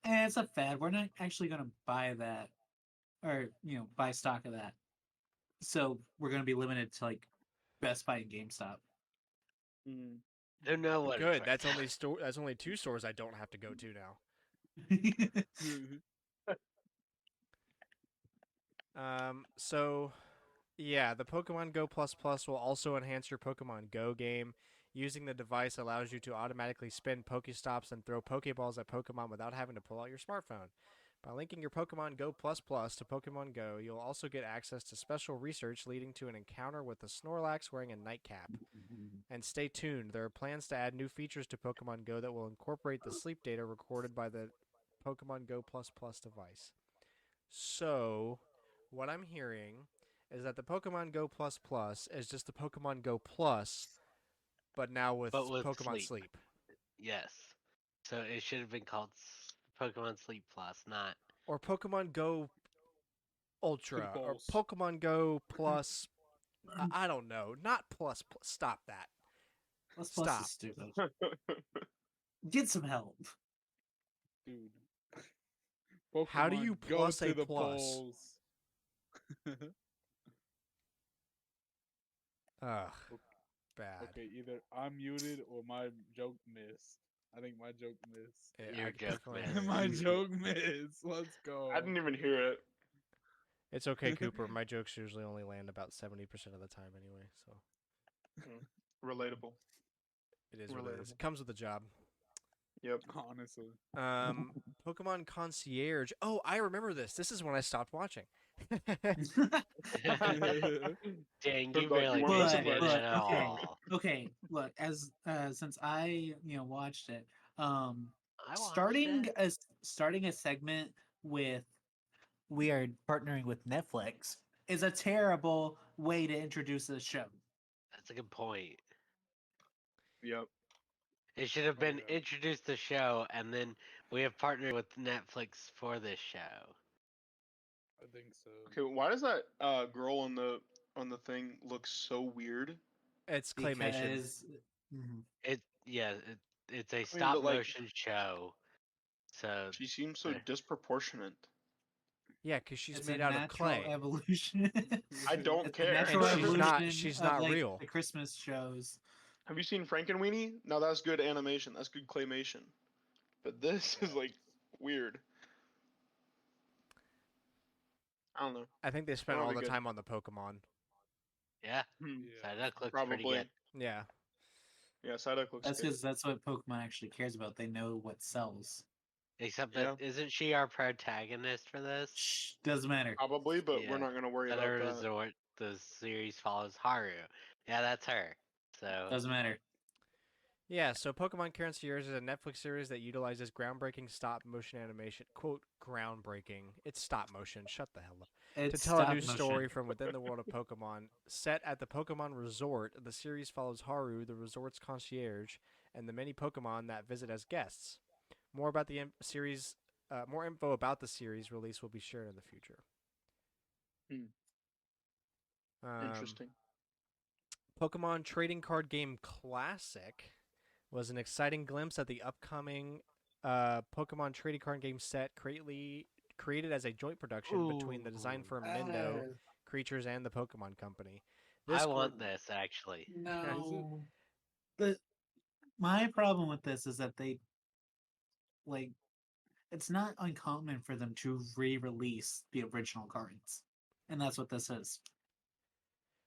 S2: it's a fad. We're not actually going to buy that, or buy stock of that. So we're going to be limited to like Best Buy and GameStop.
S3: Mm.
S4: Don't know what.
S1: Good.
S4: It's
S1: That's
S4: right
S1: only That's only two stores I don't have to go to now. So, yeah, the Pokemon Go Plus Plus will also enhance your Pokemon Go game. Using the device allows you to automatically spin Pokestops and throw Pokeballs at Pokemon without having to pull out your smartphone. By linking your Pokemon Go Plus Plus to Pokemon Go, you'll also get access to special research leading to an encounter with a Snorlax wearing a nightcap. And stay tuned, there are plans to add new features to Pokemon Go that will incorporate the sleep data recorded by the Pokemon Go Plus Plus device. So, what I'm hearing is that the Pokemon Go Plus Plus is just the Pokemon Go Plus, but now with,
S4: But with
S1: Pokemon
S4: sleep.
S1: Sleep.
S4: Yes. So it should have been called Pokemon Sleep Plus, not.
S1: Or Pokemon Go Ultra. Or
S5: Pulse.
S1: Pokemon Go Plus. I don't know. Not plus. Stop that.
S2: Plus
S1: Stop.
S2: is stupid. Get some help.
S5: Dude.
S1: How do you
S5: Pokemon, go
S1: plus
S5: to
S1: a
S5: the
S1: plus?
S5: polls.
S1: Ugh. Bad.
S5: Okay, either I'm muted or my joke missed. I think my joke missed.
S4: Your joke,
S1: definitely
S4: man.
S1: heard it.
S5: My joke missed. Let's go.
S3: I didn't even hear it.
S1: It's okay, Cooper. My jokes usually only land about 70% of the time anyway, so
S3: Relatable.
S1: it is what it is.
S3: Relatable.
S1: It comes with the job.
S3: Yep.
S5: Honestly.
S1: Pokemon Concierge. Oh, I remember this. This is when I stopped watching.
S4: Dang,
S3: Good
S4: you
S3: luck,
S4: barely
S3: you
S2: But,
S3: weren't
S4: mentioned
S3: missing
S4: it
S3: much.
S4: at all.
S2: okay. Look, as since I watched it,
S4: I watched
S2: starting
S4: it.
S2: starting a segment with we are partnering with Netflix is a terrible way to introduce a show.
S4: That's a good point.
S3: Yep.
S4: It should have
S5: Oh,
S4: been
S5: yeah.
S4: introduced the show, and then we have partnered with Netflix for this show.
S5: I think so.
S3: Okay, why does that girl on the thing look so weird?
S1: It's claymation.
S2: Because Mhm.
S4: It's a
S3: but,
S4: stop
S3: like-
S4: motion show. So
S3: She seems so
S4: there.
S3: disproportionate.
S1: Yeah, because she's
S2: it's
S1: made
S2: a
S1: out of
S2: natural
S1: clay.
S2: evolution.
S3: I don't
S2: It's a
S3: care.
S2: natural
S1: And she's not-
S2: evolution
S1: she's
S2: of,
S1: not
S2: like,
S1: real.
S2: the Christmas shows.
S3: Have you seen Frankenweenie? Now that's good animation. That's good claymation. But this is like weird. I don't know.
S1: I think they spent
S3: That'll
S1: all
S3: be
S1: the
S3: good.
S1: time on the Pokemon.
S4: Yeah,
S3: Hmm.
S5: Yeah.
S4: Psyduck looks
S3: Probably.
S4: pretty good.
S1: Yeah.
S3: Yeah, Psyduck looks
S2: That's
S3: good.
S2: because that's what Pokemon actually cares about. They know what sells.
S4: Except
S3: Yeah.
S4: that isn't she our protagonist for this?
S2: Shh, doesn't matter.
S3: Probably, but
S4: Yeah.
S3: we're not gonna worry
S4: At
S3: about
S4: a
S3: that.
S4: resort, the series follows Haru. Yeah, that's her. so
S2: Doesn't matter.
S1: Yeah, so Pokemon Concierge is a Netflix series that utilizes groundbreaking stop motion animation. Quote, groundbreaking. It's stop motion. Shut the hell up. To
S2: It's
S1: tell a new
S2: stop
S1: story
S2: motion.
S1: from within the world of Pokemon. Set at the Pokemon Resort, the series follows Haru, the resort's concierge, and the many Pokemon that visit as guests. More about the series, more info about the series release will be shared in the future.
S3: Interesting.
S1: Pokemon Trading Card Game Classic was an exciting glimpse at the upcoming Pokemon Trading Card Game set created as a joint production between the design firm Nindo Creatures and the Pokemon Company.
S4: I want this actually.
S2: No. But my problem with this is that they like it's not uncommon for them to re-release the original cards. And that's what this is.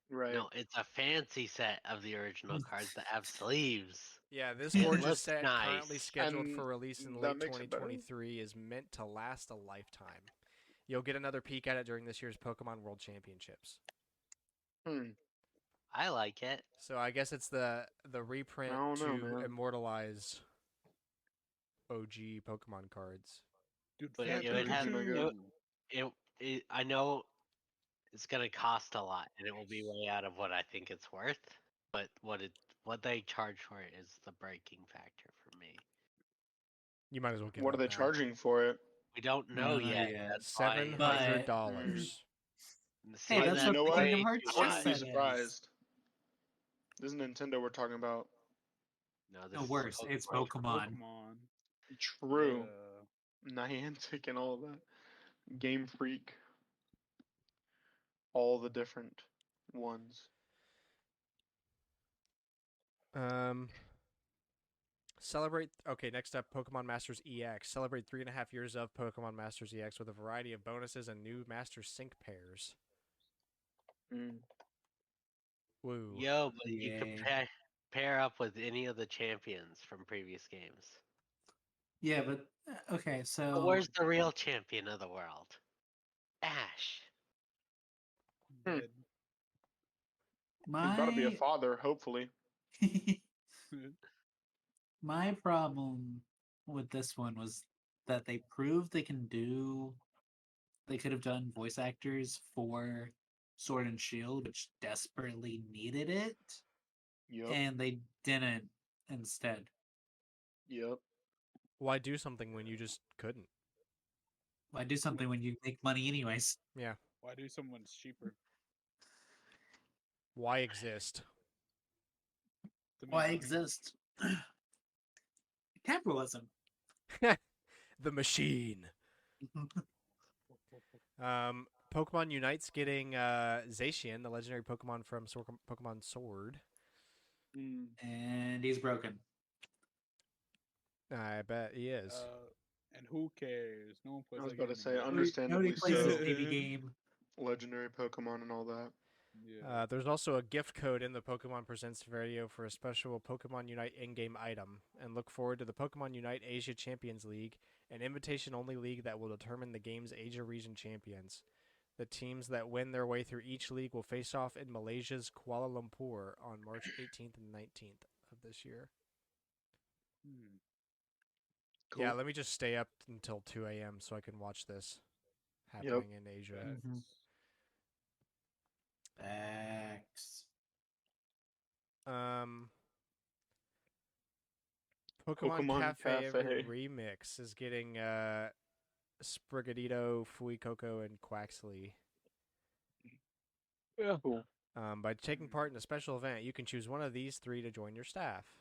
S3: Right.
S4: No, it's a fancy set of the original cards that have sleeves.
S1: Yeah, this
S4: It
S1: gorgeous
S4: looks
S1: set, currently
S4: nice.
S1: scheduled
S3: And
S1: for release in
S3: that
S1: late
S3: makes it better?
S1: 2023, is meant to last a lifetime. You'll get another peek at it during this year's Pokemon World Championships.
S4: I like it.
S1: So I guess it's the reprint
S3: I don't know,
S1: to
S3: man.
S1: immortalize OG Pokemon cards.
S5: Dude,
S4: But
S5: Fat
S4: it has
S5: Pikachu.
S4: I know it's gonna cost a lot, and it will be way out of what I think it's worth. But what they charge for it is the breaking factor for me.
S1: You might as well give
S3: What
S1: up
S3: are they
S1: now.
S3: charging for it?
S4: We don't
S2: We
S4: know
S2: don't know
S4: yet.
S2: yet.
S4: That's why.
S1: $700.
S2: Hey, that's
S3: you
S2: what
S3: know
S2: the
S3: what?
S2: Kingdom Hearts
S3: I
S2: chess
S3: wouldn't be
S2: set is.
S3: surprised. This is Nintendo we're talking about.
S4: No, this
S2: No,
S4: is
S2: worse. It's Pokemon.
S5: Pokemon.
S3: True.
S5: Yeah.
S3: Niantic and all of that. Game Freak. All the different ones.
S1: Celebrate. Okay, next up, Pokemon Masters EX. Celebrate 3.5 years of Pokemon Masters EX with a variety of bonuses and new Master Sync pairs. Woo.
S4: Yo, but you can
S2: Yay.
S4: pair up with any of the champions from previous games.
S2: Yeah, but okay,
S4: But
S2: so
S4: where's the real champion of the world? Ash.
S5: Dead.
S3: He's about to be a
S2: my
S3: father, hopefully.
S2: my problem with this one was that they proved they could have done voice actors for Sword and Shield, which desperately needed it,
S3: Yep.
S2: and they didn't instead.
S3: Yep.
S1: Why do something when you just couldn't?
S2: Why do something when you make money anyways?
S1: Yeah.
S5: Why do someone's cheaper?
S1: Why exist?
S5: To make
S2: Why
S5: money?
S2: exist? Capitalism.
S1: The machine. Pokemon Unite's getting Zacian, the legendary Pokemon from Pokemon Sword.
S2: And he's broken.
S1: I bet he is.
S5: And who cares? No one plays.
S3: I was
S5: that
S3: about
S5: game
S3: to say,
S5: anymore.
S3: understandably
S2: Nobody plays this
S3: so.
S2: baby game.
S3: Legendary Pokemon and all that.
S5: Yeah.
S1: There's also a gift code in the Pokemon Presents video for a special Pokemon Unite in-game item, and look forward to the Pokemon Unite Asia Champions League, an invitation-only league that will determine the game's Asia region champions. The teams that win their way through each league will face off in Malaysia's Kuala Lumpur on March 18th and 19th of this year.
S3: Cool.
S1: Yeah, let me just stay up until 2 a.m. so I can watch this happening in Asia.
S2: Mhm. Facts.
S1: Pokemon Cafe
S3: Cafe.
S1: Remix is getting Sprigatito, Fuecoco, and Quaxley.
S5: Yeah.
S3: Cool.
S1: By taking part in a special event, you can choose one of these 3 to join your staff.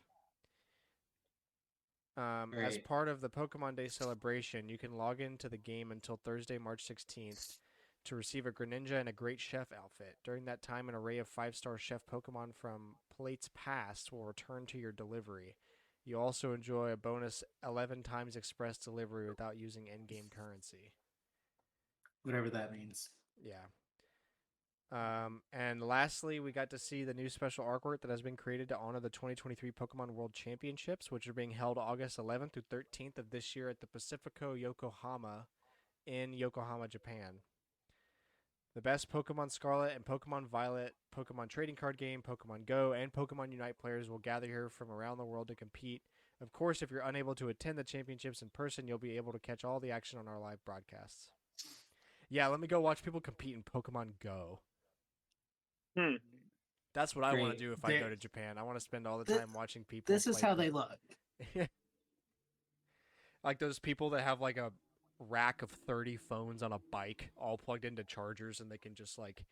S1: As
S2: Great.
S1: part of the Pokemon Day celebration, you can log into the game until Thursday, March 16th to receive a Greninja and a Great Chef outfit. During that time, an array of 5-star chef Pokemon from Plates Past will return to your delivery. You also enjoy a bonus 11 times express delivery without using in-game currency.
S2: Whatever that means.
S1: Yeah. And lastly, we got to see the new special artwork that has been created to honor the 2023 Pokemon World Championships, which are being held August 11th through 13th of this year at the Pacifico Yokohama in Yokohama, Japan. The best Pokemon Scarlet and Pokemon Violet, Pokemon trading card game, Pokemon Go, and Pokemon Unite players will gather here from around the world to compete. Of course, if you're unable to attend the championships in person, you'll be able to catch all the action on our live broadcasts. Yeah, let me go watch people compete in Pokemon Go.
S3: Hmm.
S1: That's what I want to
S2: Great.
S1: do if I go to Japan. I want to spend all the
S2: Th-
S1: time watching people
S2: This is
S1: play
S2: how they look.
S1: like those people that have like a rack of 30 phones on a bike all plugged into chargers and they can just like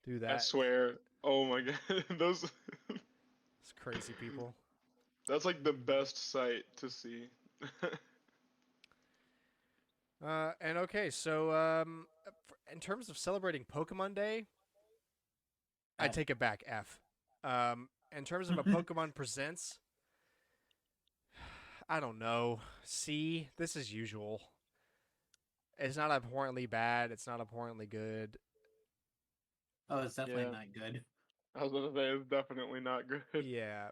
S1: do
S3: I
S1: that.
S3: swear. Oh my god, those.
S1: It's crazy people.
S3: That's like the best sight to see.
S1: And okay, so in terms of celebrating Pokemon Day, I
S2: F.
S1: take it back. F. In terms of a Pokemon Presents, I don't know. C. This is usual. It's not abhorrently bad. It's not abhorrently good.
S2: Oh, it's definitely
S3: Yeah.
S2: not good.
S3: I was gonna say it's definitely not good.
S1: Yeah.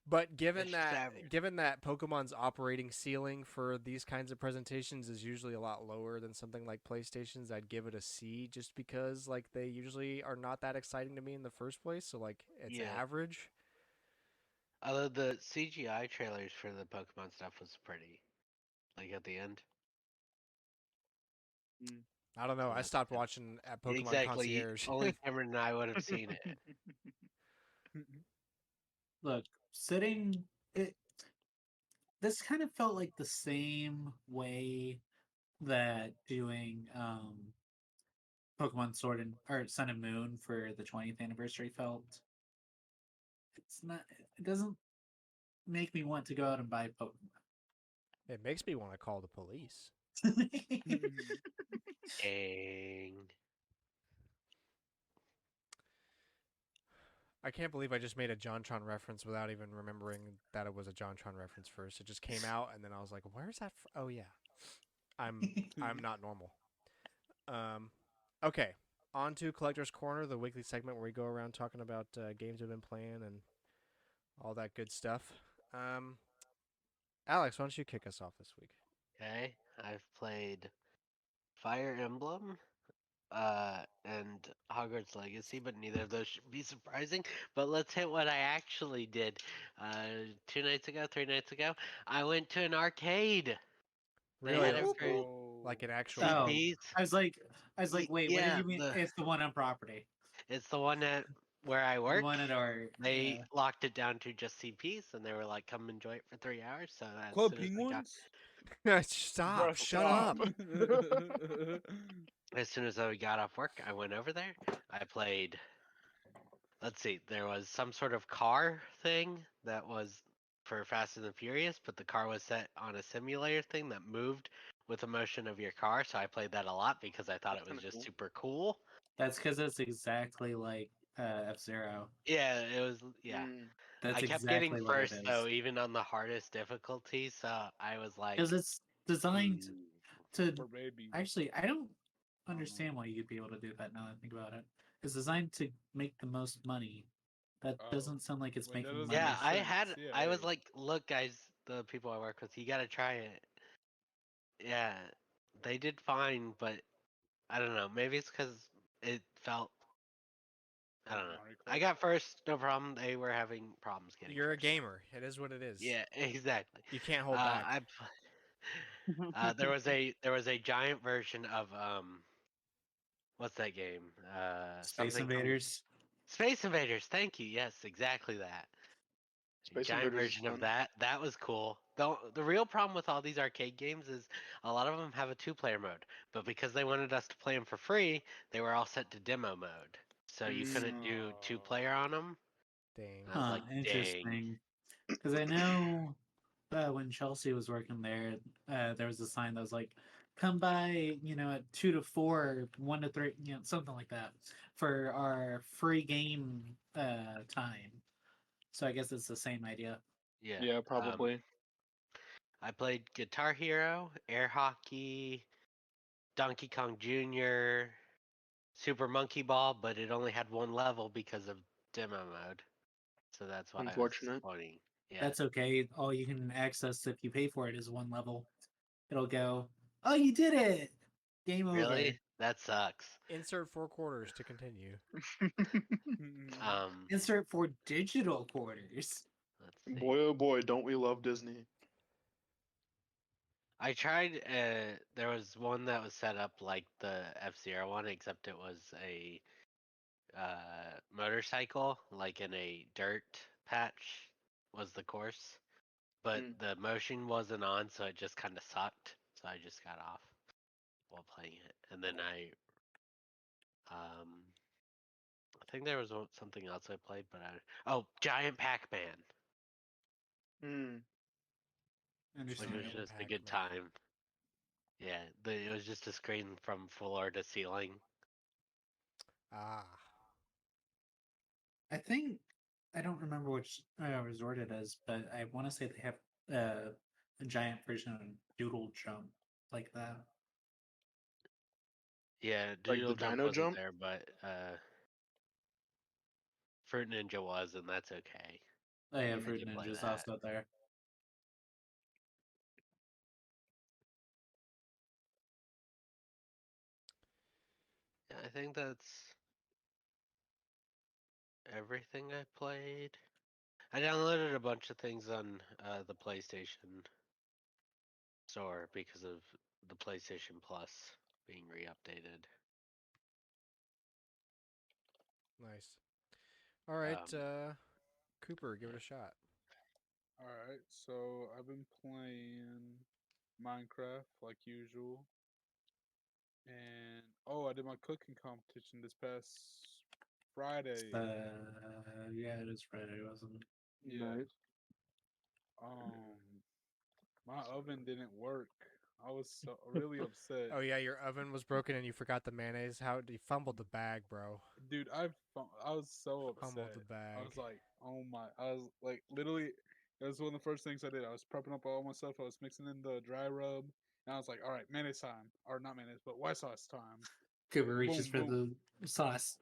S1: But given
S4: It's
S1: that
S4: average.
S1: given that Pokemon's operating ceiling for these kinds of presentations is usually a lot lower than something like PlayStation's, I'd give it a C just because like they usually are not that exciting to me in the first place, so like it's
S4: Yeah.
S1: average.
S4: Although the CGI trailers for the Pokemon stuff was pretty, like at the end.
S1: I don't know.
S4: So
S1: I
S4: that's
S1: stopped
S4: good.
S1: watching at Pokemon
S4: Exactly.
S1: Concierge.
S4: Only Cameron and I would have seen it.
S2: Look, sitting it. This kind of felt like the same way that doing Pokemon Sword and or Sun and Moon for the 20th anniversary felt. It's not. It doesn't make me want to go out and buy
S1: It makes me want to call the police.
S2: Pokemon.
S4: Dang.
S1: I can't believe I just made a JonTron reference without even remembering that it was a JonTron reference first. It just came out and then I was like, "Where's that?" Oh yeah, I'm not normal. Okay, on to Collector's Corner, the weekly segment where we go around talking about games we've been playing and all that good stuff. Alex, why don't you kick us off this week?
S4: Okay. I've played Fire Emblem, and Hogwarts Legacy, but neither of those should be surprising. But let's hit what I actually did. 2 nights ago, 3 nights ago, I went to an arcade. They
S1: Really,
S4: had it for
S1: like an actual
S2: Oh,
S1: one?
S4: CPs.
S2: I was like, wait, what did
S4: Yeah,
S2: you mean? It's the one on property.
S4: it's the one at where I
S2: The
S4: work.
S2: one at our.
S4: They locked it down to just CPs, and they were like, "Come enjoy it for 3 hours." So as
S5: Club
S4: soon as I got,
S5: Penguins?
S1: Stop!
S3: Bruh,
S1: Shut
S3: stop.
S1: up!
S4: as soon as I got off work, I went over there. I played. Let's see, there was some sort of car thing that was for Fast and the Furious, but the car was set on a simulator thing that moved with the motion of your car. So I played that a lot because I thought
S3: That's
S4: it was
S3: kinda
S4: just
S3: cool.
S4: super cool.
S2: That's because it's exactly like F-Zero.
S4: Yeah, it was. Yeah,
S2: That's
S4: I kept getting
S2: exactly what it
S4: first
S2: is.
S4: though, even on the hardest difficulty. So I was like,
S2: Because it's designed
S4: "Ooh."
S2: to.
S5: Poor baby.
S2: Actually, I don't
S5: I don't know.
S2: understand why you'd be able to do that now that I think about it. It's designed to make the most money. That
S5: Oh.
S2: doesn't sound like it's
S5: Wait, that
S2: making
S5: doesn't
S2: money.
S4: Yeah,
S5: make
S4: I
S5: sense.
S4: had.
S5: Yeah,
S4: I was
S5: wait.
S4: like, look, guys, the people I work with, you gotta try it. Yeah, they did fine, but I don't know. Maybe it's because it felt. I don't know.
S5: Mario
S4: I
S5: Kart?
S4: got first, no problem. They were having problems getting
S1: You're a
S4: first.
S1: gamer. It is what it is.
S4: Yeah, exactly.
S1: You can't hold back.
S4: There was a giant version of what's that game?
S2: Space
S4: Something from
S2: Invaders.
S4: Space Invaders. Thank you. Yes, exactly that. A
S3: Space
S4: giant
S3: Invaders is
S4: version of
S3: fun.
S4: that. That was cool. The real problem with all these arcade games is a lot of them have a two-player mode, but because they wanted us to play them for free, they were all set to demo mode. So you couldn't do two-player on them.
S1: Dang.
S4: I was
S2: Huh,
S4: like, dang.
S2: interesting. Because I know when Chelsea was working there was a sign that was like, "Come by, at 2 to 4, 1 to 3, something like that, for our free game time." So I guess it's the same idea.
S4: Yeah.
S3: Yeah, probably.
S4: I played Guitar Hero, Air Hockey, Donkey Kong Jr., Super Monkey Ball, but it only had one level because of demo mode. So that's why it was
S3: Unfortunate.
S4: disappointing. Yeah.
S2: That's okay. All you can access if you pay for it is one level. It'll go, "Oh, you did it!" Game over.
S4: Really? That sucks.
S1: Insert 4 quarters to continue.
S2: Insert 4 digital quarters.
S4: Let's see.
S3: Boy, oh boy, don't we love Disney?
S4: I tried. There was one that was set up like the F-Zero one, except it was a motorcycle, like in a dirt patch, was the course. But
S3: Mm.
S4: the motion wasn't on, so it just kind of sucked. So I just got off while playing it, and then I think there was something else I played, but Giant Pac-Man,
S3: Mm.
S4: which was
S2: Understandable.
S1: Giant
S4: just a good
S1: Pac-Man.
S4: time. Yeah, it was just a screen from floor to ceiling.
S1: Ah.
S2: I think I don't remember which resort it is, but I want to say they have a giant version of Doodle Jump like that.
S4: Yeah,
S3: Like the
S4: Doodle Jump
S3: Dino
S4: wasn't
S3: Jump?
S4: there, but Fruit Ninja was, and that's okay.
S2: Oh yeah,
S3: Mm.
S4: I
S2: Fruit
S4: did play
S2: Ninja's
S4: that.
S2: also there.
S4: Yeah, I think that's everything I played. I downloaded a bunch of things on the PlayStation Store because of the PlayStation Plus being re-updated.
S1: Nice. All right,
S4: Um,
S1: Cooper, give it a shot.
S5: Alright, so I've been playing Minecraft like usual. And I did my cooking competition this past Friday.
S2: Yeah, it is Friday, wasn't it?
S5: Yeah.
S3: Nice.
S5: My oven didn't work. I was so really upset.
S1: Oh yeah, your oven was broken and you forgot the mayonnaise. How you fumbled the bag, bro?
S5: Dude, I was so
S1: Fumbled
S5: upset.
S1: the
S5: I
S1: bag.
S5: was like, oh my! I was like, literally, it was one of the first things I did. I was prepping up all my stuff. I was mixing in the dry rub, and I was like, all right, mayonnaise time, or not mayonnaise, but white sauce time.
S2: Cooper reaches
S5: Boom,
S2: for
S5: boom.
S2: the sauce.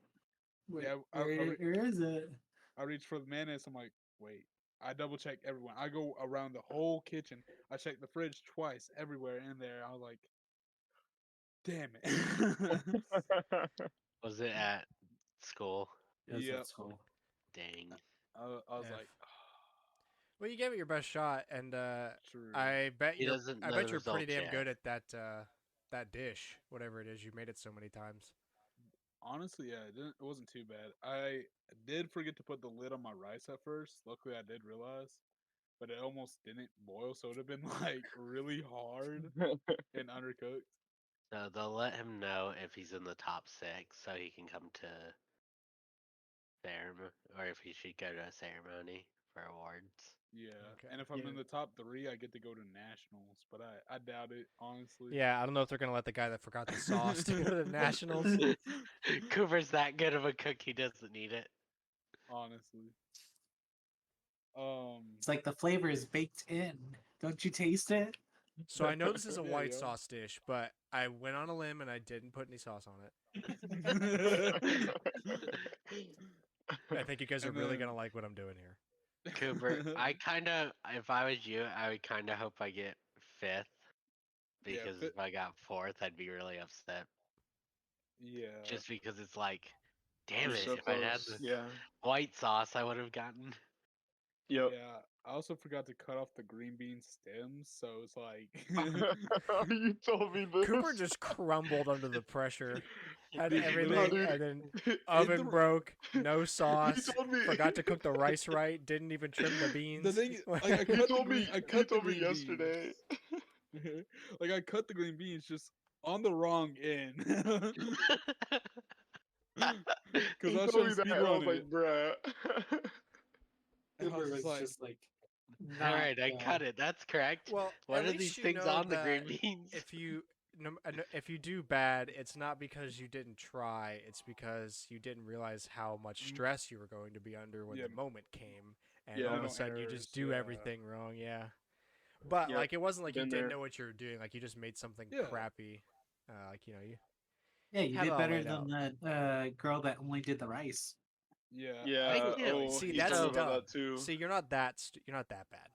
S2: Wait,
S5: Yeah,
S2: where is it?
S5: I reached for the mayonnaise. I'm like, wait. I double check everyone. I go around the whole kitchen. I check the fridge twice, everywhere in there. I was like, damn it.
S4: was it at school?
S2: It was
S5: Yep.
S2: at school.
S4: Dang.
S5: I was
S1: F.
S5: like,
S1: Well, you gave it your best shot, and
S5: true.
S1: I bet
S4: He doesn't
S1: I
S4: know the
S1: bet you're pretty
S4: results
S1: damn
S4: yet.
S1: good at that dish, whatever it is. You made it so many times.
S5: Honestly, yeah, it wasn't too bad. I did forget to put the lid on my rice at first. Luckily, I did realize, but it almost didn't boil, so it would have been like really hard and undercooked.
S4: So they'll let him know if he's in the top 6, so he can come to ceremony, or if he should go to a ceremony for awards.
S5: Yeah,
S1: Okay.
S5: and if I'm
S3: Yeah.
S5: in the top 3, I get to go to nationals, but I doubt it, honestly.
S1: Yeah, I don't know if they're gonna let the guy that forgot the sauce to go to the nationals.
S4: Cooper's that good of a cook, he doesn't need it.
S5: Honestly.
S2: It's like the flavor is baked in. Don't you taste it?
S1: So I know this is a
S5: Yeah,
S1: white
S5: yo.
S1: sauce dish, but I went on a limb and I didn't put any sauce on it. I think you guys are
S5: And
S1: really
S5: then
S1: gonna like what I'm doing here.
S4: Cooper, if I was you, I would kind of hope I get 5th,
S5: Yeah,
S4: because if I got 4th, I'd be really upset.
S5: yeah.
S4: Just because it's like, damn
S3: You're
S4: it,
S3: so
S4: if I'd had
S3: close.
S4: the
S3: Yeah.
S4: white sauce, I would have gotten.
S3: Yep.
S5: Yeah, I also forgot to cut off the green bean stems, so it's like
S3: You told me this.
S1: Cooper just crumbled under the pressure. Had
S5: Dude,
S1: everything,
S5: literally,
S1: and then
S5: it
S1: oven
S5: the-
S1: broke. No
S3: You
S1: sauce.
S3: told me.
S1: Forgot to cook the rice right. Didn't even trim the beans.
S5: the thing, like I
S3: You
S5: cut the
S3: told me.
S5: green, I
S3: You
S5: cut the
S3: told me
S5: green
S3: yesterday.
S5: beans. Like I cut the green beans just on the wrong end, because
S3: You
S5: I was
S3: told
S5: trying
S3: me
S5: to
S3: that,
S5: speed
S3: and I
S5: run
S3: was like,
S5: it,
S3: bruh.
S5: and I was
S2: Cooper
S5: just
S2: was
S5: like,
S2: just like
S4: All
S2: not.
S4: right, I cut it. That's correct.
S1: Well,
S4: What
S1: at
S4: are
S1: least
S4: these
S1: you
S4: things
S1: know
S4: on the green
S1: that
S4: beans?
S1: if you if you do bad, it's not because you didn't try. It's because you didn't realize how much
S5: Mm,
S1: stress you were going to be under when
S5: yeah,
S1: the moment came, and all of
S3: Yeah.
S1: a
S5: mental
S1: sudden you
S5: errors,
S1: just do
S5: yeah,
S1: everything wrong. Yeah, but
S3: Yep.
S1: like it wasn't like you
S3: Been
S1: didn't
S3: there.
S1: know what you were doing. Like you just made something
S5: yeah.
S1: crappy. Like you
S2: Yeah, you
S1: had it
S2: did
S1: all
S2: better
S1: laid
S2: than
S1: out.
S2: that girl that only did the rice.
S5: Yeah, I
S3: Yeah.
S4: Thank
S5: put
S4: you.
S3: Oh,
S1: See,
S3: he
S1: that's
S3: told me
S4: So
S3: about
S1: dumb.
S3: that too.
S1: See, you're not that bad.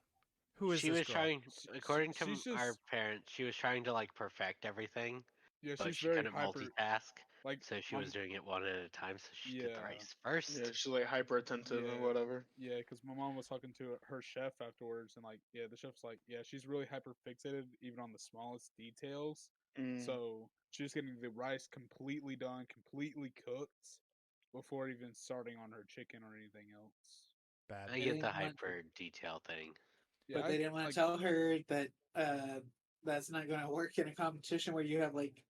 S1: Who is
S4: she
S1: this
S4: was
S1: girl?
S4: trying, according to
S5: she's
S4: our
S5: just
S4: parents, she was trying to like perfect everything.
S5: Yeah,
S4: but
S5: she's
S4: she
S5: very
S4: couldn't
S5: hyper.
S4: multitask,
S5: Like,
S4: so she was doing it one at a time. So she did the
S5: yeah,
S4: rice first.
S3: Yeah, she's like hyper attentive or whatever.
S5: yeah, because my mom was talking to her chef afterwards, and like, yeah, the chef's like, yeah, she's really hyper fixated even on the smallest details.
S3: Mm.
S5: So she's getting the rice completely done, completely cooked, before even starting on her chicken or anything else.
S1: Bad.
S4: I
S2: They
S4: get the
S2: didn't want,
S4: hyper detail thing.
S5: Yeah,
S2: but they didn't want to tell her that that's not going to work in a competition where you have like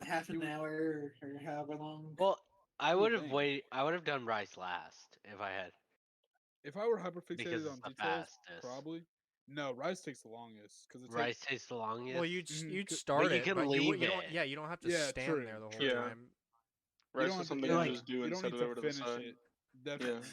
S2: half
S5: You
S2: an
S5: would-
S2: hour or however long.
S4: Well, I
S5: You would
S4: would have
S5: think.
S4: waited. I would have done rice last if I had,
S5: If I were hyper
S4: because
S5: fixated
S4: it's
S5: on
S4: the
S5: details,
S4: fastest.
S5: probably. No, rice takes the longest because it takes.
S4: Rice tastes the longest.
S1: Well, you'd
S5: Mhm,
S1: you'd
S5: c-
S1: start
S4: you
S1: it,
S4: can
S1: but
S4: leave
S1: you don't.
S4: it.
S1: Yeah, you don't have to
S5: Yeah,
S1: stand
S5: true,
S1: there the whole
S3: Yeah.
S1: time.
S5: You
S3: Rice
S5: don't
S3: is
S5: have to.
S3: something
S2: Yeah,
S3: you
S2: like-
S3: just do
S5: You
S3: and
S5: don't
S3: set
S5: need
S3: it
S5: to
S3: over to the
S5: finish
S3: side.
S5: it. Definitely.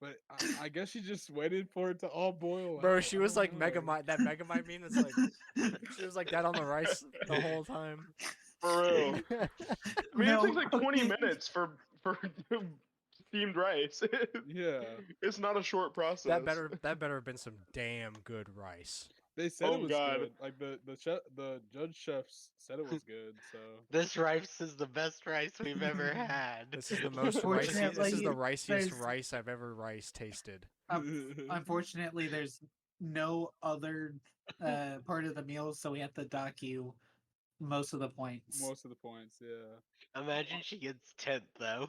S5: But I guess she just waited for it to all boil
S1: Bro,
S5: out.
S1: she
S5: I
S1: was
S5: don't
S1: like
S5: know.
S1: Megamind. That Megamind meme. It's like she was like that on the rice the whole time.
S3: For real. I mean, it
S2: No,
S3: takes like 20
S2: okay.
S3: minutes for steamed rice.
S5: Yeah,
S3: It's not a short process.
S1: that better have been some damn good rice.
S5: they said it
S3: Oh,
S5: was
S3: God.
S5: good. Like the judge chefs said it was good. So
S4: This rice is the best rice we've ever had.
S1: This is the most ricey. This is the riciest
S2: there's-
S1: rice I've ever rice tasted.
S2: Unfortunately, there's no other part of the meal, so we have to dock you most of the points.
S5: most of the points, yeah.
S4: Imagine she gets 10th though.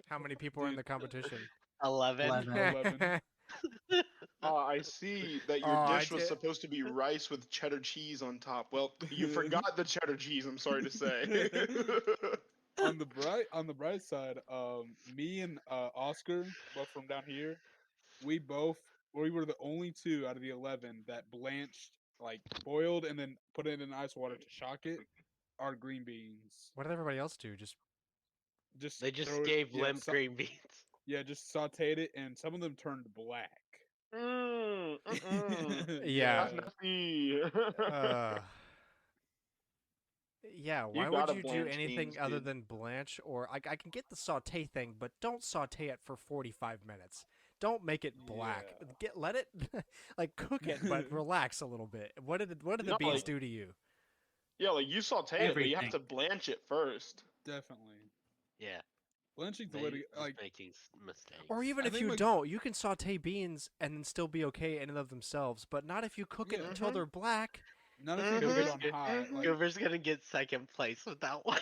S1: How many people are in
S5: Dude,
S1: the competition?
S4: 11.
S5: 11.
S3: I see that your
S1: I
S3: dish was
S1: did.
S3: supposed to be rice with cheddar cheese on top. Well, you forgot the cheddar cheese, I'm sorry to say.
S5: On the bright side, me and Oscar, both from down here, we were the only two out of the 11 that blanched, like boiled and then put it in ice water to shock it. Our green beans,
S1: What did everybody else do? Just
S5: just
S4: They just
S5: throw it,
S4: gave limp green beans.
S5: yeah, just sautéed it, and some of them turned black.
S1: Yeah.
S3: That's nasty.
S1: uh yeah,
S3: You
S1: why would
S3: gotta
S1: you do
S3: blanch
S1: anything
S3: beans,
S1: other
S3: dude.
S1: than blanch? Or I can get the saute thing, but don't saute it for 45 minutes. Don't make it black.
S5: Yeah.
S1: Let it like cook it, but relax a little bit. What did the
S3: No,
S1: beans
S3: like-
S1: do to you?
S3: Yeah, like you saute it, but you have
S2: Everything.
S3: to blanch it first.
S5: Definitely,
S4: Yeah,
S5: blanching's the
S4: they
S5: way to
S4: just
S5: like.
S4: making mistakes.
S1: Or even
S5: I
S1: if
S5: think,
S1: you
S5: like-
S1: don't, you can saute beans and then still be okay in and of themselves, but not if you cook it
S5: Yeah.
S1: until they're black.
S5: Not if you cook it on
S3: Mhm.
S5: high. Like,
S4: Goober's gonna get second place without one.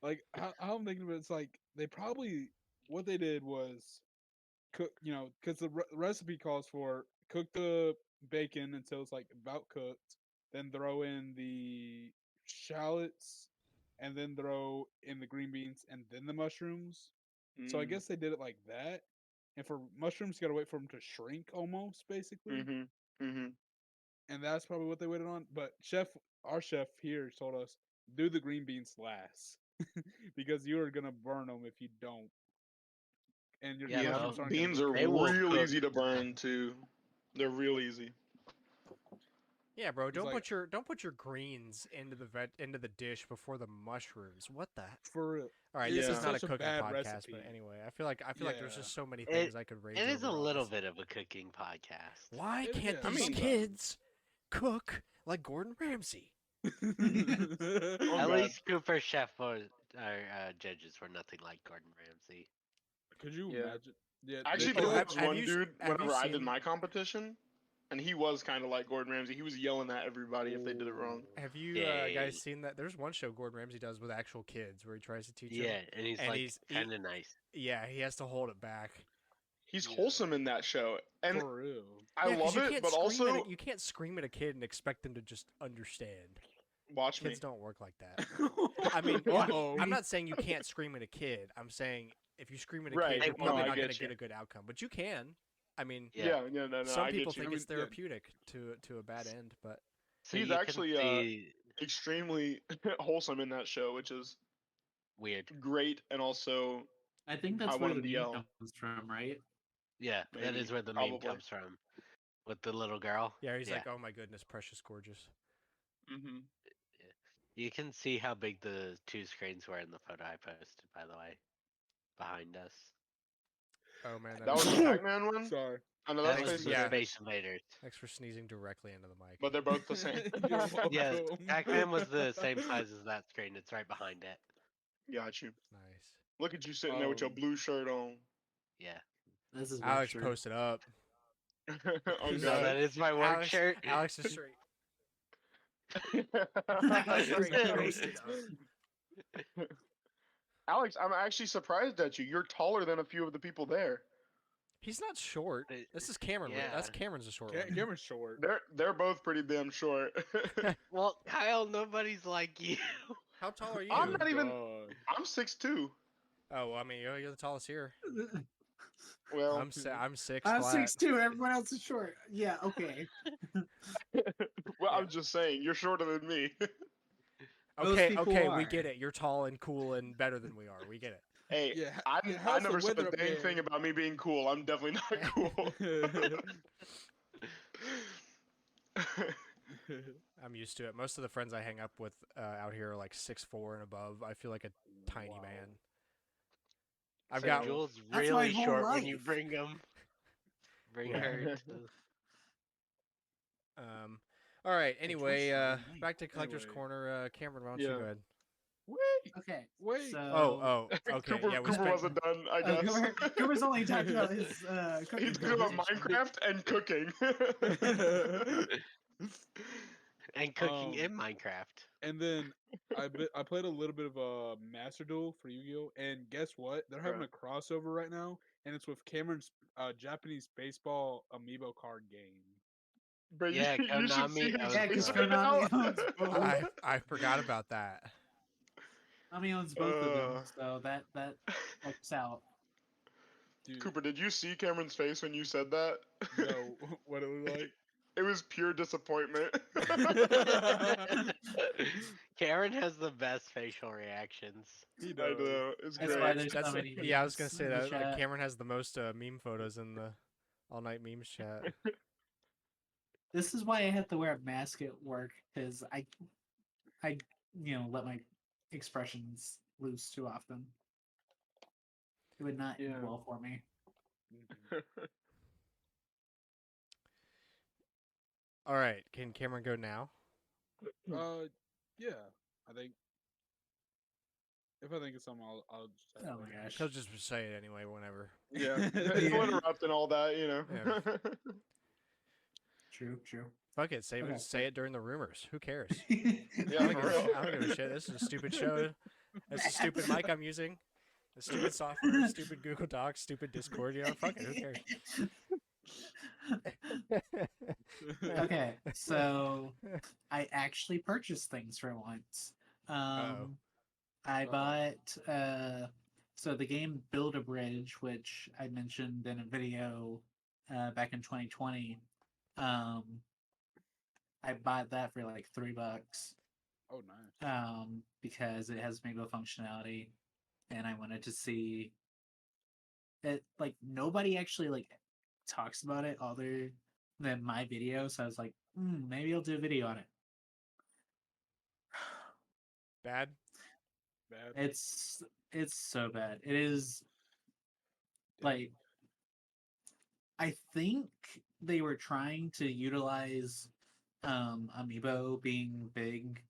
S5: like how I'm thinking of it, it's like they probably what they did was cook, because the recipe calls for cook the bacon until it's like about cooked, then throw in the shallots, and then throw in the green beans and then the mushrooms. So I
S3: Mm.
S5: guess they did it like that. And for mushrooms, you gotta wait for them to shrink almost, basically.
S3: Mhm. Mhm.
S5: And that's probably what they waited on. But our chef here told us do the green beans last because you are gonna burn them if you don't. And your
S4: Yeah,
S3: Yeah,
S5: mushrooms
S4: well,
S5: aren't gonna
S3: beans
S5: be
S3: are
S4: they
S5: cooked.
S4: will
S3: real
S4: cook.
S3: easy to burn too. They're real easy.
S1: Yeah, bro,
S5: It's like-
S1: don't put your greens into the dish before the mushrooms. What the?
S5: For real.
S1: All right,
S5: Yeah,
S1: this is
S3: it's
S1: not a
S5: such a
S1: cooking
S5: bad
S1: podcast,
S5: recipe.
S1: but anyway, I feel like there's
S5: Yeah.
S1: just so many
S4: It-
S1: things I could raise.
S4: It is a
S1: over on
S4: little
S1: this.
S4: bit of a cooking podcast.
S1: Why
S5: It-
S1: can't
S5: yeah,
S1: these
S3: sometimes.
S1: kids cook like Gordon Ramsay?
S3: Oh,
S4: At
S3: God.
S4: least Cooper Chef or our judges were nothing like Gordon Ramsay.
S5: Could you
S3: Yeah.
S5: imagine? Yeah,
S3: Actually,
S5: they-
S1: Oh,
S3: there was
S1: have
S3: one
S1: you s-
S3: dude
S1: have you
S3: whenever I did
S1: seen-
S3: my competition, and he was kind of like Gordon Ramsay. He was yelling at everybody if they did it wrong.
S1: Have you
S4: Yay.
S1: guys seen that? There's one show Gordon Ramsay does with actual kids where he tries to teach them.
S4: Yeah, and he's
S1: And
S4: like
S1: he's- he-
S4: kind of nice.
S1: Yeah, he has to hold it back.
S3: He's
S5: Yeah.
S3: wholesome in that show, and
S5: for real.
S3: I
S1: Yeah, 'cause
S3: love
S1: you
S3: it.
S1: can't
S3: But
S1: scream
S3: also,
S1: at you can't scream at a kid and expect them to just understand.
S3: watch me.
S1: Kids don't work like that. I mean,
S5: Uh-oh.
S1: I'm not saying you can't scream at a kid. I'm saying if you scream at a
S3: Right,
S1: kid,
S4: Hey,
S1: you're
S4: no,
S1: probably
S3: I
S1: not going to
S3: get
S1: get
S3: you.
S1: a good outcome. But you can. I mean,
S4: Yeah.
S3: No.
S1: some
S3: I
S1: people
S3: get you.
S1: think
S5: I
S1: it's
S5: mean, yeah.
S1: therapeutic to a bad end, but
S4: So
S3: He's
S4: you can
S3: actually,
S4: see
S3: Extremely wholesome in that show, which is
S4: weird.
S3: great, and also
S2: I think
S3: I
S2: that's
S3: want
S2: where the
S3: him to
S2: meme
S3: yell.
S2: comes from, right?
S4: Yeah, that
S3: Maybe,
S4: is where the meme
S3: probably.
S4: comes from. With the little girl.
S1: yeah, he's like, "Oh my goodness, precious, gorgeous."
S3: Mm-hmm.
S4: You can see how big the two screens were in the photo I posted, by the way, behind us.
S1: Oh man,
S3: That was the Pac-Man one.
S5: Sorry.
S3: I know
S4: That
S3: that's
S4: was
S1: Thanks-
S3: Space
S4: for
S1: yeah.
S3: Invaders,
S4: Space Invaders.
S1: Thanks for sneezing directly into the mic.
S3: but they're both the same.
S5: You're welcome.
S4: Yeah, Pac-Man was the same size as that screen. It's right behind it.
S3: Got you.
S1: Nice.
S3: Look at you sitting there with your blue shirt on.
S4: Yeah.
S2: This is
S1: Alex
S2: shirt.
S1: posted up.
S3: Oh
S1: He's
S4: No,
S3: god.
S4: that is my work
S1: Alex,
S4: shirt.
S1: Alex is straight.
S3: Alex, I'm actually surprised at you. You're taller than a few of the people there.
S1: He's not short. This is Cameron. That's
S4: Yeah.
S1: Cameron's a short one.
S5: Cameron's short.
S3: They're both pretty damn short.
S4: Well, Kyle, nobody's like you.
S1: How tall are you?
S3: I'm not even.
S5: God.
S3: I'm 6'2".
S1: Oh, well, I mean, you're the tallest here.
S3: Well,
S1: I'm 6
S2: I'm
S1: flat.
S2: 6'2". Everyone else is short. Yeah, okay.
S3: well, I'm just saying you're shorter than me.
S2: Most
S1: Okay,
S2: people
S1: okay, we
S2: are.
S1: get it. You're tall and cool and better than we are. We get it.
S3: Hey,
S5: Yeah,
S3: I
S5: how's the
S3: never said
S5: weather
S3: a
S5: up
S3: dang
S5: there?
S3: thing about me being cool. I'm definitely not cool.
S1: I'm used to it. Most of the friends I hang up with out here are like 6'4" and above. I feel like a tiny
S5: Wow.
S1: man. I've
S3: So
S1: got
S4: Jules
S2: That's my
S4: really
S2: whole
S4: short when you
S2: life.
S4: bring him. Bring
S3: Yeah.
S4: her.
S1: all right.
S2: Jules
S1: Anyway,
S2: Friday night.
S1: back to Collector's
S5: Anyway.
S1: Corner. Cameron, why don't you
S3: Yeah.
S1: go ahead?
S3: Wait.
S2: Okay.
S5: Wait.
S2: So,
S1: Oh, okay.
S3: Cooper,
S1: Yeah, we
S3: Cooper
S1: spent.
S3: wasn't done, I guess.
S2: Cooper's only talked about his cooking.
S3: He's talking about
S2: competition.
S3: Minecraft and cooking.
S4: And cooking
S5: Um,
S4: in Minecraft.
S5: And then I played a little bit of Master Duel for Yu-Gi-Oh! And guess what? They're having a crossover right now, and it's with Cameron's Japanese baseball amiibo card game.
S3: Bro,
S4: Yeah,
S3: you should see
S4: Konami
S3: his
S4: owns
S2: Yeah, because
S3: face
S4: both.
S3: right now.
S2: Konami owns both.
S1: I forgot about that.
S2: Konami owns both of them, so that checks out.
S5: Dude,
S3: Cooper, did you see Cameron's face when you said that?
S5: no, what it was like?
S3: It was pure disappointment.
S4: Karen has the best facial reactions.
S5: He
S3: I
S5: does.
S3: know. It's
S2: That's
S3: great.
S2: why there's
S1: That's
S2: so many.
S1: yeah. I was gonna
S2: memes
S1: say
S2: in the
S1: that.
S2: chat.
S1: Cameron has the most meme photos in the all night memes chat.
S2: This is why I have to wear a mask at work, because I let my expressions loose too often. It would not end
S3: Yeah.
S2: well for me.
S1: All right, can Cameron go now?
S5: Yeah, I think. If I think of something, I'll just say it
S2: Oh my
S5: later.
S2: gosh.
S1: He'll just say it anyway. Whenever.
S3: Yeah.
S2: Yeah.
S3: He'll interrupt and all that, you know.
S1: Yeah.
S2: True.
S1: Fuck it. Say
S2: Okay.
S1: it. Say it during the rumors. Who cares?
S3: Yeah,
S1: I don't,
S3: for
S1: give a,
S3: real.
S1: I don't give a shit. This is a stupid show. It's a stupid mic I'm using. The stupid software, stupid Google Docs, stupid Discord. You know, fuck it. Who cares?
S2: Okay, so I actually purchased things for once.
S1: Uh-oh.
S2: I
S5: Uh-oh.
S2: bought so the game Build a Bridge, which I mentioned in a video back in 2020. I bought that for like $3
S5: Oh, nice.
S2: because it has Amiibo functionality, and I wanted to see it. Like, nobody actually like talks about it other than my video, so I was like, maybe I'll do a video on it.
S1: Bad.
S5: Bad.
S2: It's so bad. It is like, I think they were trying to utilize Amiibo being big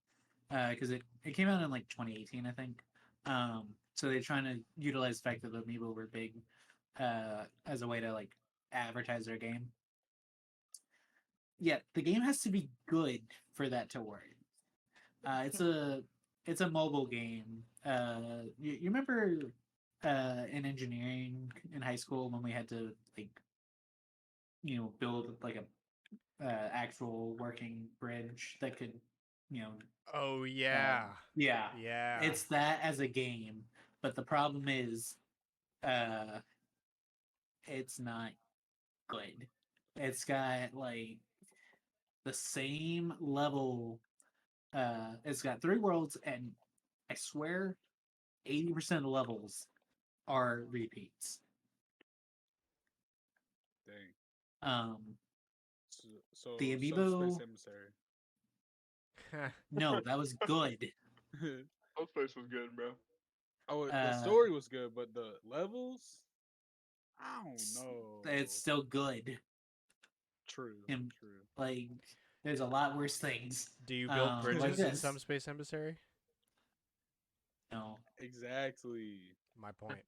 S2: because it came out in like 2018, I think. So they're trying to utilize the fact that Amiibo were big as a way to like advertise their game. Yeah, the game has to be good for that to work. It's a mobile game. You remember in engineering in high school when we had to like build like a actual working bridge that could
S1: Oh yeah.
S2: yeah,
S1: Yeah.
S2: it's that as a game, but the problem is it's not good. It's got like the same level. It's got 3 worlds, and I swear 80% of the levels are repeats.
S5: Dang. So
S2: The
S5: Subspace
S2: Amiibo-
S5: Emissary.
S2: No, that was good.
S3: Subspace was good, bro.
S5: Oh, the
S2: Uh,
S5: story was good, but the levels. I don't know.
S2: it's still good.
S5: True.
S2: And
S5: True.
S2: like, there's a lot worse things.
S1: Do you build
S2: like
S1: bridges in
S2: this.
S1: some space emissary?
S2: No,
S5: Exactly.
S1: My point.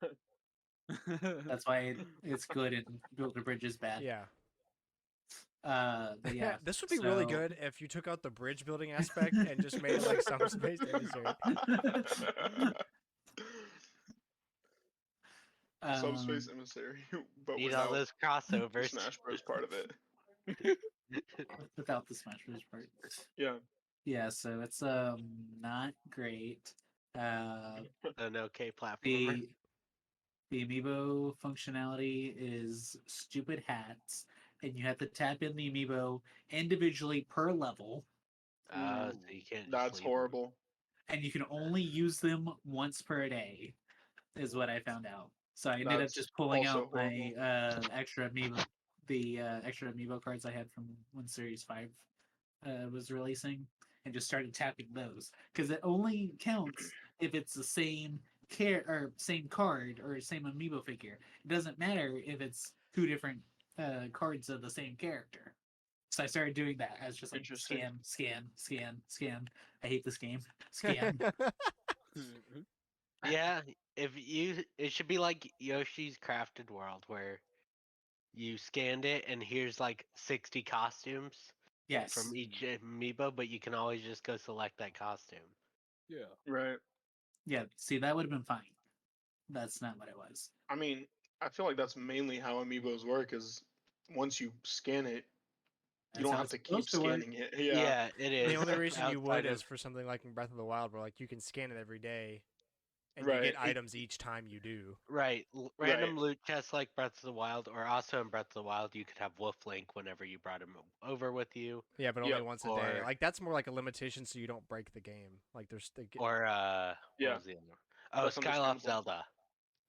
S2: that's why it's good and Build a Bridge is bad.
S1: Yeah.
S2: But yeah,
S1: This would be really
S2: so-
S1: good if you took out the bridge building aspect and just made it like some space emissary.
S3: Subspace emissary, but
S4: Need all
S3: without
S4: those
S3: the
S4: crossovers.
S3: Smash Bros. Part of it.
S2: without the Smash Bros. Part.
S3: Yeah.
S2: Yeah, so it's not great.
S4: An okay platformer.
S2: The amiibo functionality is stupid hats, and you have to tap in the amiibo individually per level,
S4: So you can't. Just
S3: That's
S4: leave 'em.
S3: horrible.
S2: and you can only use them once per day, is what I found out. So I ended up
S3: That's
S2: just pulling
S3: also
S2: out my
S3: horrible.
S2: extra amiibo, the extra amiibo cards I had from when Series 5 was releasing, and just started tapping those because it only counts if it's the same same card or same amiibo figure. It doesn't matter if it's two different cards of the same character. So I started doing that. I was just like
S3: Interesting.
S2: scan. I hate this game. Scan.
S4: Yeah, it should be like Yoshi's Crafted World, where you scanned it and here's like 60 costumes
S2: Yes.
S4: from each amiibo, but you can always just go select that costume.
S5: Yeah.
S3: Right.
S2: Yeah. See, that would have been fine. That's not what it was.
S3: I mean, I feel like that's mainly how amiibos work. Is once you scan it, you
S2: That's
S3: don't
S2: how
S3: have
S2: it's
S3: to keep
S2: supposed to work.
S3: scanning it. Yeah.
S4: Yeah, it is.
S1: The only reason you would
S4: Outside of-
S1: is for something like in Breath of the Wild, where like you can scan it every day, and you
S3: Right.
S1: get items each time you do.
S4: Right, random
S3: Right.
S4: loot chests like Breath of the Wild, or also in Breath of the Wild, you could have Wolf Link whenever you brought him over with you,
S1: Yeah, but only
S3: Yep.
S1: once a day.
S4: Or-
S1: Like that's more like a limitation, so you don't break the game. Like there's they get,
S4: or
S3: Yeah.
S4: what was the other one? Oh,
S3: That's
S4: Skyloft
S3: understandable.
S4: Zelda,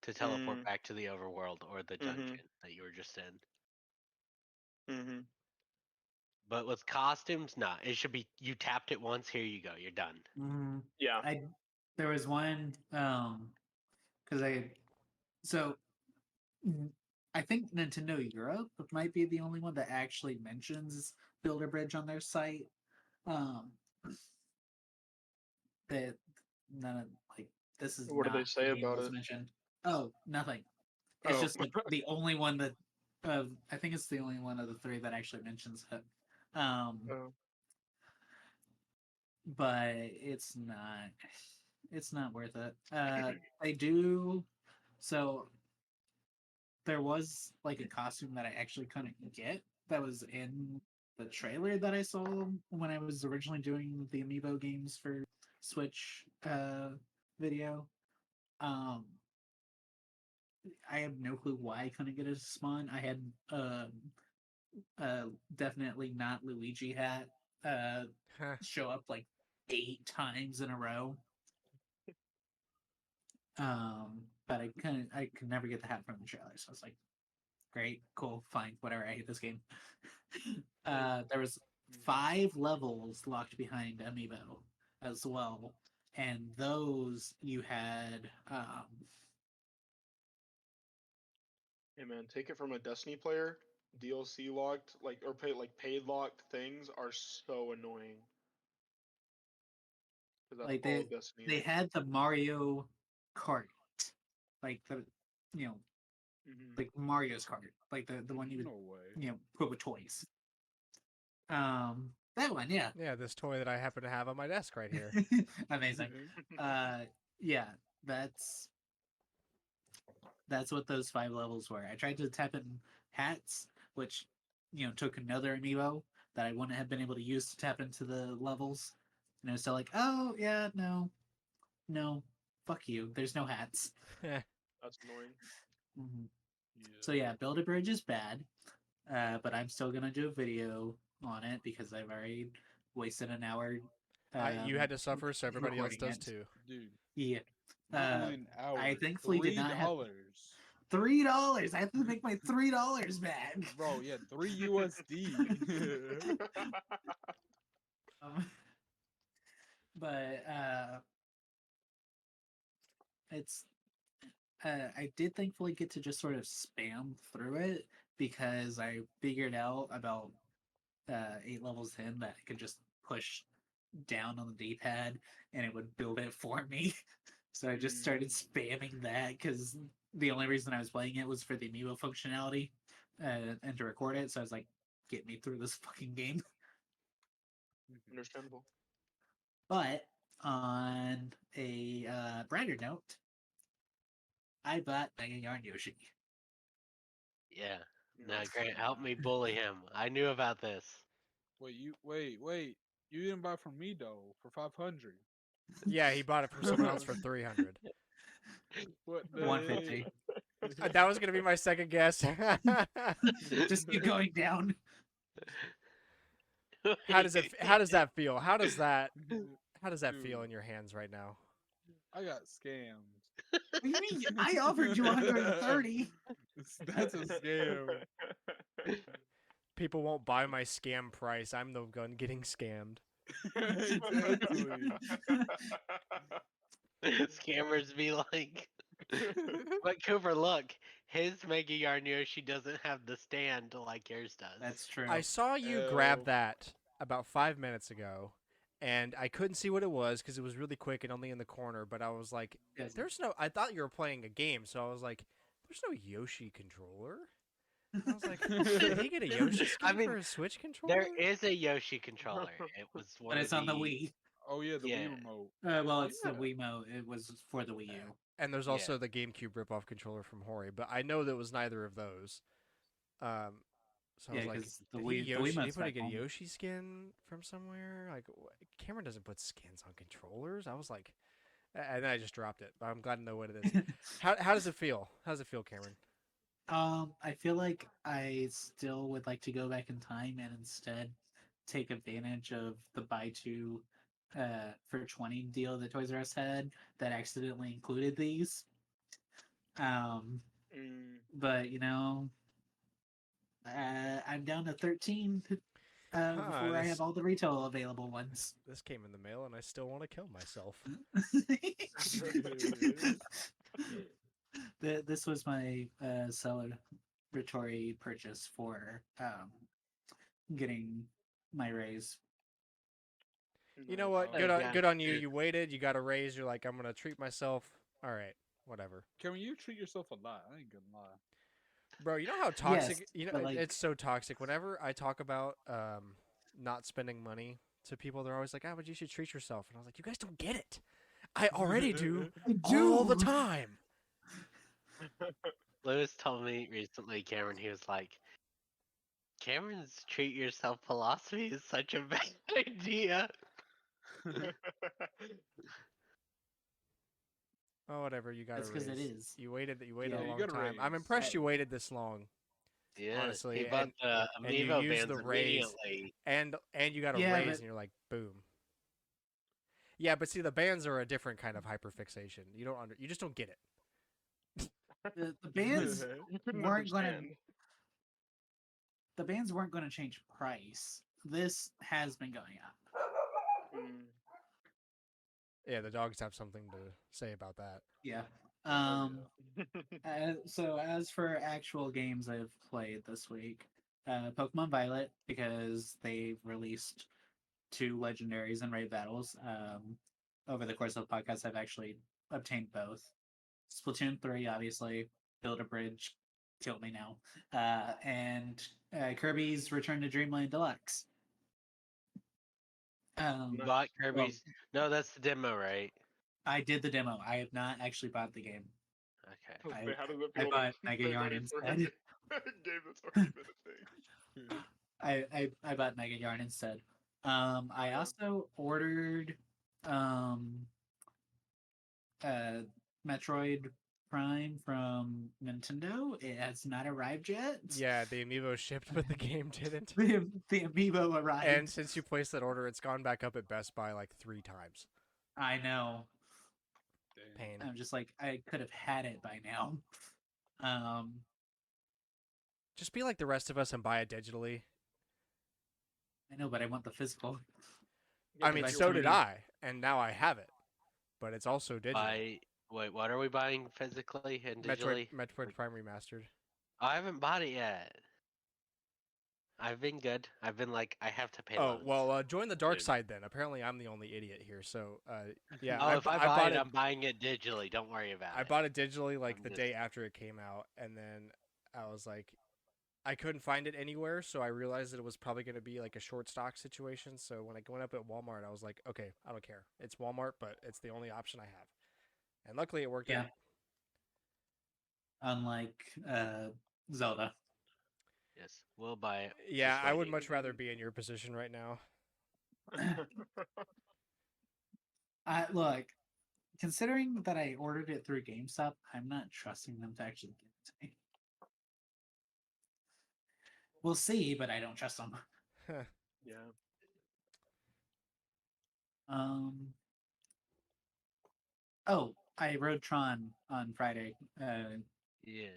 S4: to teleport
S3: Mm.
S4: back to the overworld or the
S3: Mhm.
S4: dungeon that you were just in.
S3: Mm-hmm.
S4: But with costumes, nah, it should be you tapped it once, here you go, you're done.
S3: Yeah.
S2: There was one because I think Nintendo Europe might be the only one that actually mentions Builder Bridge on their site. That none of like this is
S3: What do
S2: not
S3: they say
S2: the game
S3: about
S2: was
S3: it?
S2: mentioned. Oh, nothing. It's
S3: Oh.
S2: just like the only one that I think it's the only one of the three that actually mentions it.
S3: Oh.
S2: But it's not worth it. I do so there was like a costume that I actually couldn't get that was in the trailer that I saw when I was originally doing the amiibo games for Switch video. Um I have no clue why I couldn't get it to spawn. I had definitely not Luigi hat show up like 8 times in a row. But I could never get the hat from the trailer, so I was like, great, cool, fine, whatever. I hate this game. There was 5 levels locked behind amiibo as well, and those you had
S3: Hey man, take it from a Destiny player. DLC locked, or paid locked things are so annoying. 'Cause that's
S2: like
S3: all Destiny
S2: they
S3: is.
S2: had the Mario Kart, like the you know
S3: Mhm.
S2: like Mario's Kart, like the one you would
S5: No way.
S2: put with toys. That one, yeah.
S1: yeah, this toy that I happen to have on my desk right here.
S2: Amazing. Yeah, that's what those 5 levels were. I tried to tap in hats, which took another amiibo that I wouldn't have been able to use to tap into the levels. And it was still like, oh yeah, no, fuck you. There's no hats.
S3: That's annoying.
S2: Mhm.
S5: Yeah.
S2: So yeah, Build a Bridge is bad, but I'm still gonna do a video on it because I've already wasted an hour.
S1: You had to suffer, so everybody else
S2: recording
S1: does
S2: it.
S1: too.
S5: Dude,
S2: Yeah.
S5: not only an hour.
S2: I thankfully did not have
S5: $3.
S2: $3. I have to make my $3 back.
S5: Bro, yeah, 3 USD.
S2: Um, but it's I did thankfully get to just sort of spam through it because I figured out about 8 levels in that I could just push down on the D-pad and it would build it for me. So I just started spamming that because the only reason I was playing it was for the amiibo functionality and to record it. So I was like, get me through this fucking game.
S3: Understandable.
S2: But on a brighter note, I bought Mega Yarn Yoshi.
S4: Yeah. Now,
S3: Nice.
S4: Grant, help me bully him. I knew about this.
S5: Wait. You didn't buy from me though for 500.
S1: Yeah, he bought it from someone else for 300.
S5: What the
S2: 150.
S1: That was gonna be my second guess.
S2: Just keep going down.
S1: How does it? How does that feel? How does that
S5: Dude,
S1: feel in your hands right now?
S5: I got scammed.
S2: What do you mean? I offered you 130.
S5: That's a scam.
S1: People won't buy my scam price. I'm the one getting scammed.
S5: Exactly.
S4: Scammers be like, but Cooper, look, his Mega Yarn Yoshi doesn't have the stand like yours does.
S2: That's true.
S1: I saw you grab that about 5 minutes ago, and I couldn't see what it was because it was really quick and only in the corner. But I was like,
S2: Yes.
S1: "There's no." I thought you were playing a game, so I was like, "There's no Yoshi controller." And I was like, "Did he get a Yoshi skin
S4: I mean,
S1: for his Switch controller?"
S4: There is a Yoshi controller. It was one
S2: But
S4: of
S2: it's on the Wii.
S5: Oh yeah, the
S4: Yeah.
S5: Wii remote.
S2: Well, it's
S1: Yeah.
S2: the Wiimote. It was for the Wii U.
S1: And there's
S4: Yeah.
S1: also the GameCube ripoff controller from Hori, but I know that was neither of those. So I
S2: Yeah,
S1: was like,
S2: because the
S1: did
S2: Wii, the
S1: he
S2: Wiimote's
S1: put a
S2: back home.
S1: Yoshi skin from somewhere? Like, Cameron doesn't put skins on controllers. I was like, and then I just dropped it. But I'm glad to know what it is. How does it feel? How does it feel, Cameron?
S2: I feel like I still would like to go back in time and instead take advantage of the buy two for 20 deal that Toys R Us had that accidentally included these. But you know, I'm down to 13 before I
S1: this-
S2: have all the retail available ones.
S1: This came in the mail, and I still want to kill myself.
S2: This was my celebratory purchase for getting my raise.
S1: You know what?
S4: Nice. Yeah.
S1: Good on you. You waited. You got a raise. You're like, I'm gonna treat myself. All right, whatever.
S5: Cameron, you treat yourself a lot. I ain't gonna lie.
S1: Bro, you know how toxic?
S2: Yes,
S1: you know,
S2: but, like-
S1: it's so toxic. Whenever I talk about not spending money to people, they're always like, "Ah, but you should treat yourself." And I was like, "You guys don't get it. I already do all the time."
S4: Lewis told me recently, Cameron, he was like, Cameron's treat yourself philosophy is such a bad idea.
S1: Oh, whatever. You got
S2: That's
S1: a
S2: because
S1: raise.
S2: it is.
S1: You waited. You waited
S2: Yeah,
S1: a
S2: you
S1: long
S5: got a
S1: time. I'm
S5: raise.
S1: impressed you waited this long.
S4: Yeah,
S1: Honestly,
S4: he bought the
S1: and you
S4: Amiibo
S1: used
S4: bands
S1: the raise.
S4: immediately.
S1: And you got a
S2: Yeah,
S1: raise,
S2: but-
S1: and you're like, boom. Yeah, but see, the bands are a different kind of hyperfixation. You just don't get it.
S2: The bands
S3: You couldn't
S2: weren't gonna.
S3: understand.
S2: The bands weren't going to change price. This has been going up.
S1: Yeah, the dogs have something to say about that.
S2: Yeah.
S5: Oh,
S2: So as for actual games I've played this week, Pokemon Violet, because they released 2 legendaries and raid battles. Over the course of the podcast, I've actually obtained both. Splatoon 3, obviously. Build a bridge. Kill me now. And Kirby's Return to Dreamland Deluxe.
S4: You bought Kirby's. No, that's the demo, right?
S2: I did the demo. I have not actually bought the game.
S4: Okay.
S2: I-
S3: How does it
S2: I
S3: feel?
S2: bought
S3: to
S2: Mega
S3: pay
S2: Yarn
S3: money for a
S2: instead.
S3: game that's already been a thing?
S2: I bought Mega Yarn instead. I
S3: Yeah.
S2: also ordered Metroid Prime from Nintendo. It has not arrived yet.
S1: Yeah, the amiibo shipped, but the game didn't.
S2: The amiibo arrived.
S1: And since you placed that order, it's gone back up at Best Buy like 3 times.
S2: I know.
S5: damn.
S1: Pain.
S2: I'm just like, I could have had it by now.
S1: Just be like the rest of us and buy it digitally.
S2: I know, but I want the physical.
S1: I mean,
S2: like
S1: so did
S2: 3D.
S1: I, and now I have it. But it's also digital.
S4: Wait, what are we buying physically and digitally?
S1: Metroid Prime Remastered.
S4: I haven't bought it yet. I've been good. I've been like, I have to pay
S1: Oh
S4: loans.
S1: well, join the dark
S4: Soon.
S1: side then. Apparently, I'm the only idiot here. So yeah,
S4: Oh, if I
S1: I
S4: buy
S1: bought
S4: it,
S1: it.
S4: I'm buying it digitally. Don't worry about
S1: I
S4: it.
S1: bought it digitally like
S4: I'm
S1: the
S4: just-
S1: day after it came out, and then I was like, I couldn't find it anywhere, so I realized that it was probably going to be like a short stock situation. So when I went up at Walmart, I was like, okay, I don't care. It's Walmart, but it's the only option I have, and luckily it worked
S2: Yeah.
S1: out.
S2: Unlike Zelda.
S4: Yes, we'll buy it.
S1: Yeah,
S4: Just
S1: I would
S4: waiting.
S1: much rather be in your position right now.
S2: I look, considering that I ordered it through GameStop, I'm not trusting them to actually give it to me. We'll see, but I don't trust them.
S3: Yeah.
S2: Um. Oh, I rode Tron on Friday.
S4: Yeah.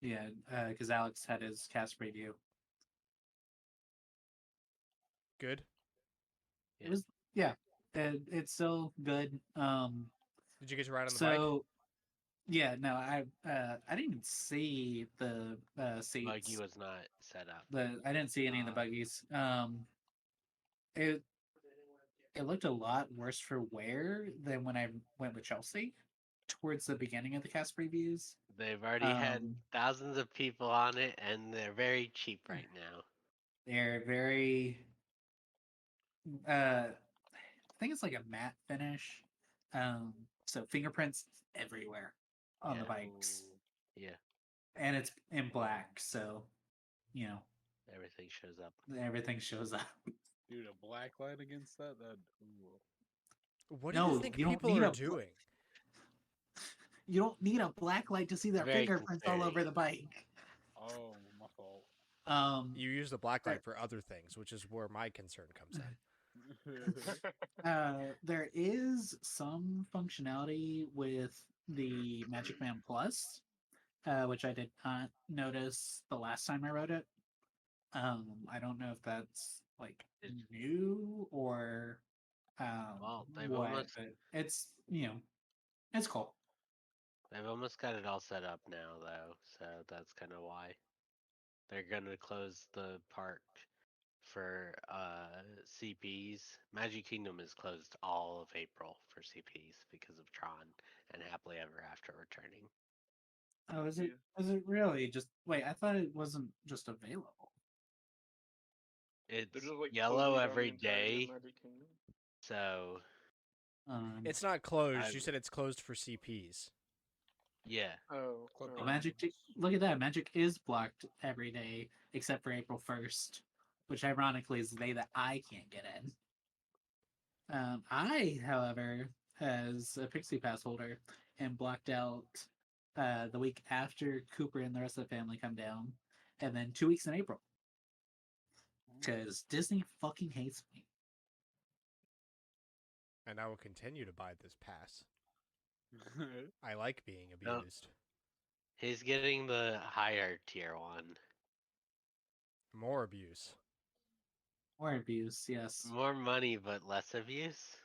S2: Yeah, because Alex had his cast preview.
S1: Good.
S2: It was yeah, it's still good.
S1: Did you get to ride on the bike?
S2: So yeah, no, I didn't even see the
S4: Buggy
S2: seats.
S4: was not set up.
S2: I didn't see any of the buggies. It it looked a lot worse for wear than when I went with Chelsea towards the beginning of the cast previews.
S4: They've already had
S2: Um,
S4: thousands of people on it, and they're very cheap right now.
S2: they're very I think it's like a matte finish. So fingerprints everywhere on the
S4: Yeah.
S2: bikes.
S4: Yeah,
S2: And it's in black, so you know,
S4: everything shows up.
S2: everything shows up.
S5: Dude, a black light against that? That. Ooh.
S1: What do you
S2: No,
S1: think
S2: you don't
S1: people
S2: need
S1: are
S2: a
S1: doing?
S2: you don't need a black light to see their
S4: Very
S2: fingerprints all over
S4: concerning.
S2: the bike.
S5: Oh, my fault.
S1: You use the black
S2: there-
S1: light for other things, which is where my concern comes in.
S2: there is some functionality with the Magic Man Plus, which I did not notice the last time I wrote it. I don't know if that's like new or
S4: Well, they've
S2: what,
S4: almost
S2: but it's it's cool.
S4: they've almost got it all set up now, though. So that's kind of why they're gonna close the park for CPs. Magic Kingdom is closed all of April for CPs because of Tron and Happily Ever After returning.
S2: Oh, is it? Is it really? Just wait. I thought it wasn't just available.
S4: It's
S3: They're just like
S4: yellow
S3: closing down the
S4: every
S3: entirety of
S4: day,
S3: Magic Kingdom.
S4: so
S1: It's not closed. You
S4: I've-
S1: said it's closed for CPs.
S4: yeah.
S3: Oh,
S5: Clip
S2: Oh,
S5: on.
S2: Magic. Look at that. Magic is blocked every day except for April 1st, which ironically is the day that I can't get in. I, however, as a Pixie Pass holder, am blocked out the week after Cooper and the rest of the family come down, and then 2 weeks in April because Disney fucking hates me.
S1: And I will continue to buy this pass. I like being
S4: No.
S1: abused.
S4: He's getting the higher tier one.
S1: More abuse.
S2: More abuse, yes.
S4: More money, but less abuse.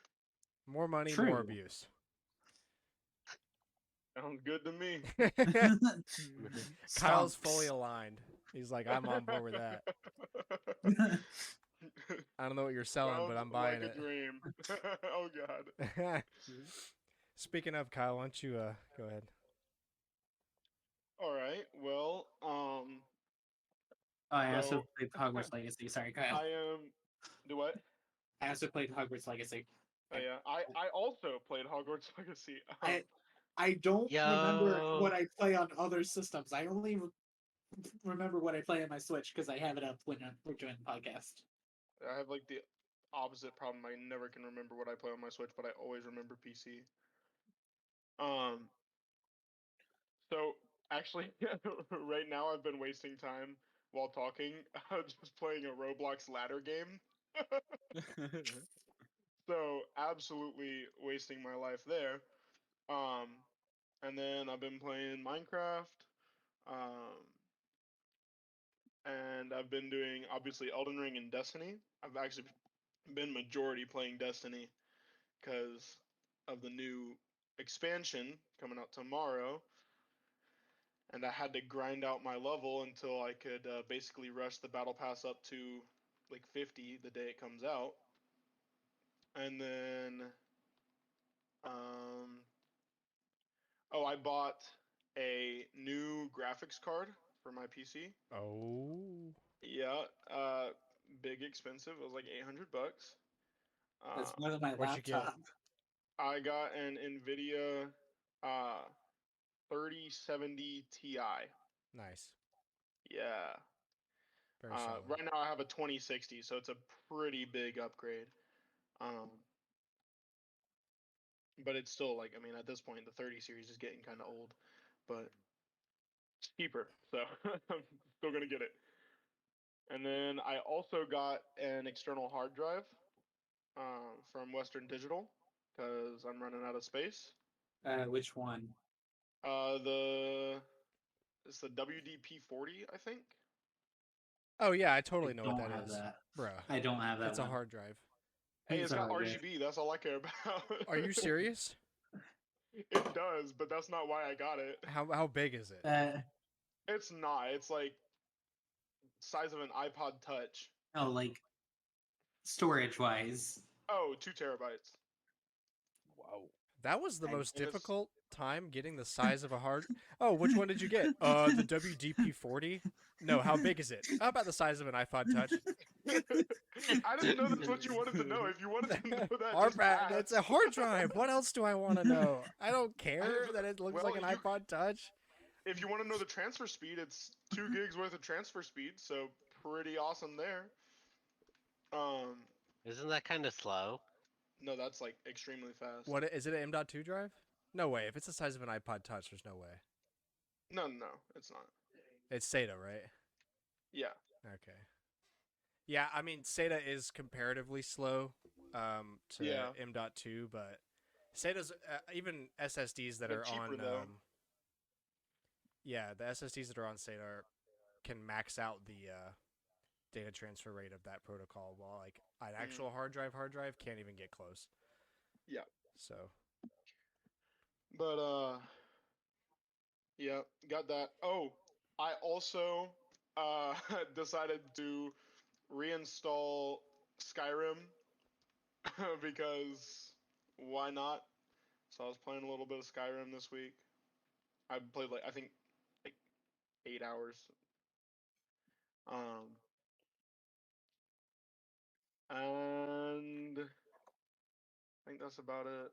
S1: More money,
S2: True.
S1: more abuse.
S3: sounds good to me.
S1: Kyle's
S2: Stonks.
S1: fully aligned. He's like, I'm on board with that. I don't know what you're selling, but
S3: Sounds
S1: I'm buying
S3: like a dream. Oh god.
S1: it. Speaking of Kyle, why don't you go ahead?
S3: All right. Well,
S2: Oh, I also
S3: So-
S2: played Hogwarts Legacy. Sorry, Kyle.
S3: I am. Do what?
S2: I also played Hogwarts Legacy.
S3: Oh yeah. I also played Hogwarts Legacy.
S2: I don't remember
S4: Yo.
S2: what I play on other systems. I only remember what I play on my Switch because I have it up when we're doing the podcast.
S3: I have like the opposite problem. I never can remember what I play on my Switch, but I always remember PC. So actually, right now I've been wasting time while talking, just playing a Roblox ladder game. So absolutely wasting my life there. And then I've been playing Minecraft. Um, and I've been doing obviously Elden Ring and Destiny. I've actually been majority playing Destiny because of the new expansion coming out tomorrow, and I had to grind out my level until I could basically rush the battle pass up to like 50 the day it comes out, and then um, oh, I bought a new graphics card for my PC.
S1: Oh.
S3: Yeah, big expensive. It was like $800.
S2: That's
S3: Uh,
S2: more than my
S1: What'd you get?
S2: laptop.
S3: I got an NVIDIA uh 3070 Ti.
S1: Nice.
S3: Yeah.
S1: Very solid.
S3: Right now I have a 2060, so it's a pretty big upgrade. Um, but it's still like, I mean, at this point, the 30 series is getting kind of old, but it's cheaper, so I'm still gonna get it. And then I also got an external hard drive from Western Digital because I'm running out of space.
S2: Which one?
S3: The it's the WDP40, I think.
S1: Oh yeah, I
S2: I
S1: totally know what
S2: don't
S1: that
S2: have
S1: is,
S2: that.
S1: bruh.
S2: I don't have that
S1: It's a
S2: one.
S1: hard drive.
S3: Hey, it's got
S2: alright.
S3: RGB. That's all I care about.
S1: Are you serious?
S3: It does, but that's not why I got it.
S1: How big is it?
S3: It's not. It's like size of an iPod Touch.
S2: No, like storage wise.
S3: Oh, 2 terabytes.
S5: Wow.
S1: That was the
S2: I-
S1: most
S3: and it's-
S1: difficult time getting the size of a hard. Oh, which one did you get? The WDP40. No, how big is it? How about the size of an iPod Touch?
S3: I didn't know that's what you wanted to know. If you wanted to know that,
S1: Hard
S3: just
S1: drive. It's a
S3: ask.
S1: hard drive. What else do I want to know? I don't care that it looks
S3: well,
S1: like an
S3: you-
S1: iPod Touch.
S3: If you want to know the transfer speed, it's 2 gigs worth of transfer speed, so pretty awesome there.
S4: Isn't that kind of slow?
S3: No, that's like extremely fast.
S1: What is it? An M.2 drive? No way. If it's the size of an iPod Touch, there's no way.
S3: No, it's not.
S1: It's SATA, right?
S3: Yeah.
S1: Okay. Yeah, I mean SATA is comparatively slow to
S3: Yeah.
S1: M.2, but SATA's even SSDs that
S3: They're
S1: are
S3: cheaper,
S1: on
S3: though.
S1: yeah, the SSDs that are on SATA can max out the data transfer rate of that protocol, while like an actual hard drive can't even get close.
S3: Yeah.
S1: So
S3: But yeah, got that. Oh, I also decided to reinstall Skyrim because why not? So I was playing a little bit of Skyrim this week. I played like I think like 8 hours. And I think that's about it.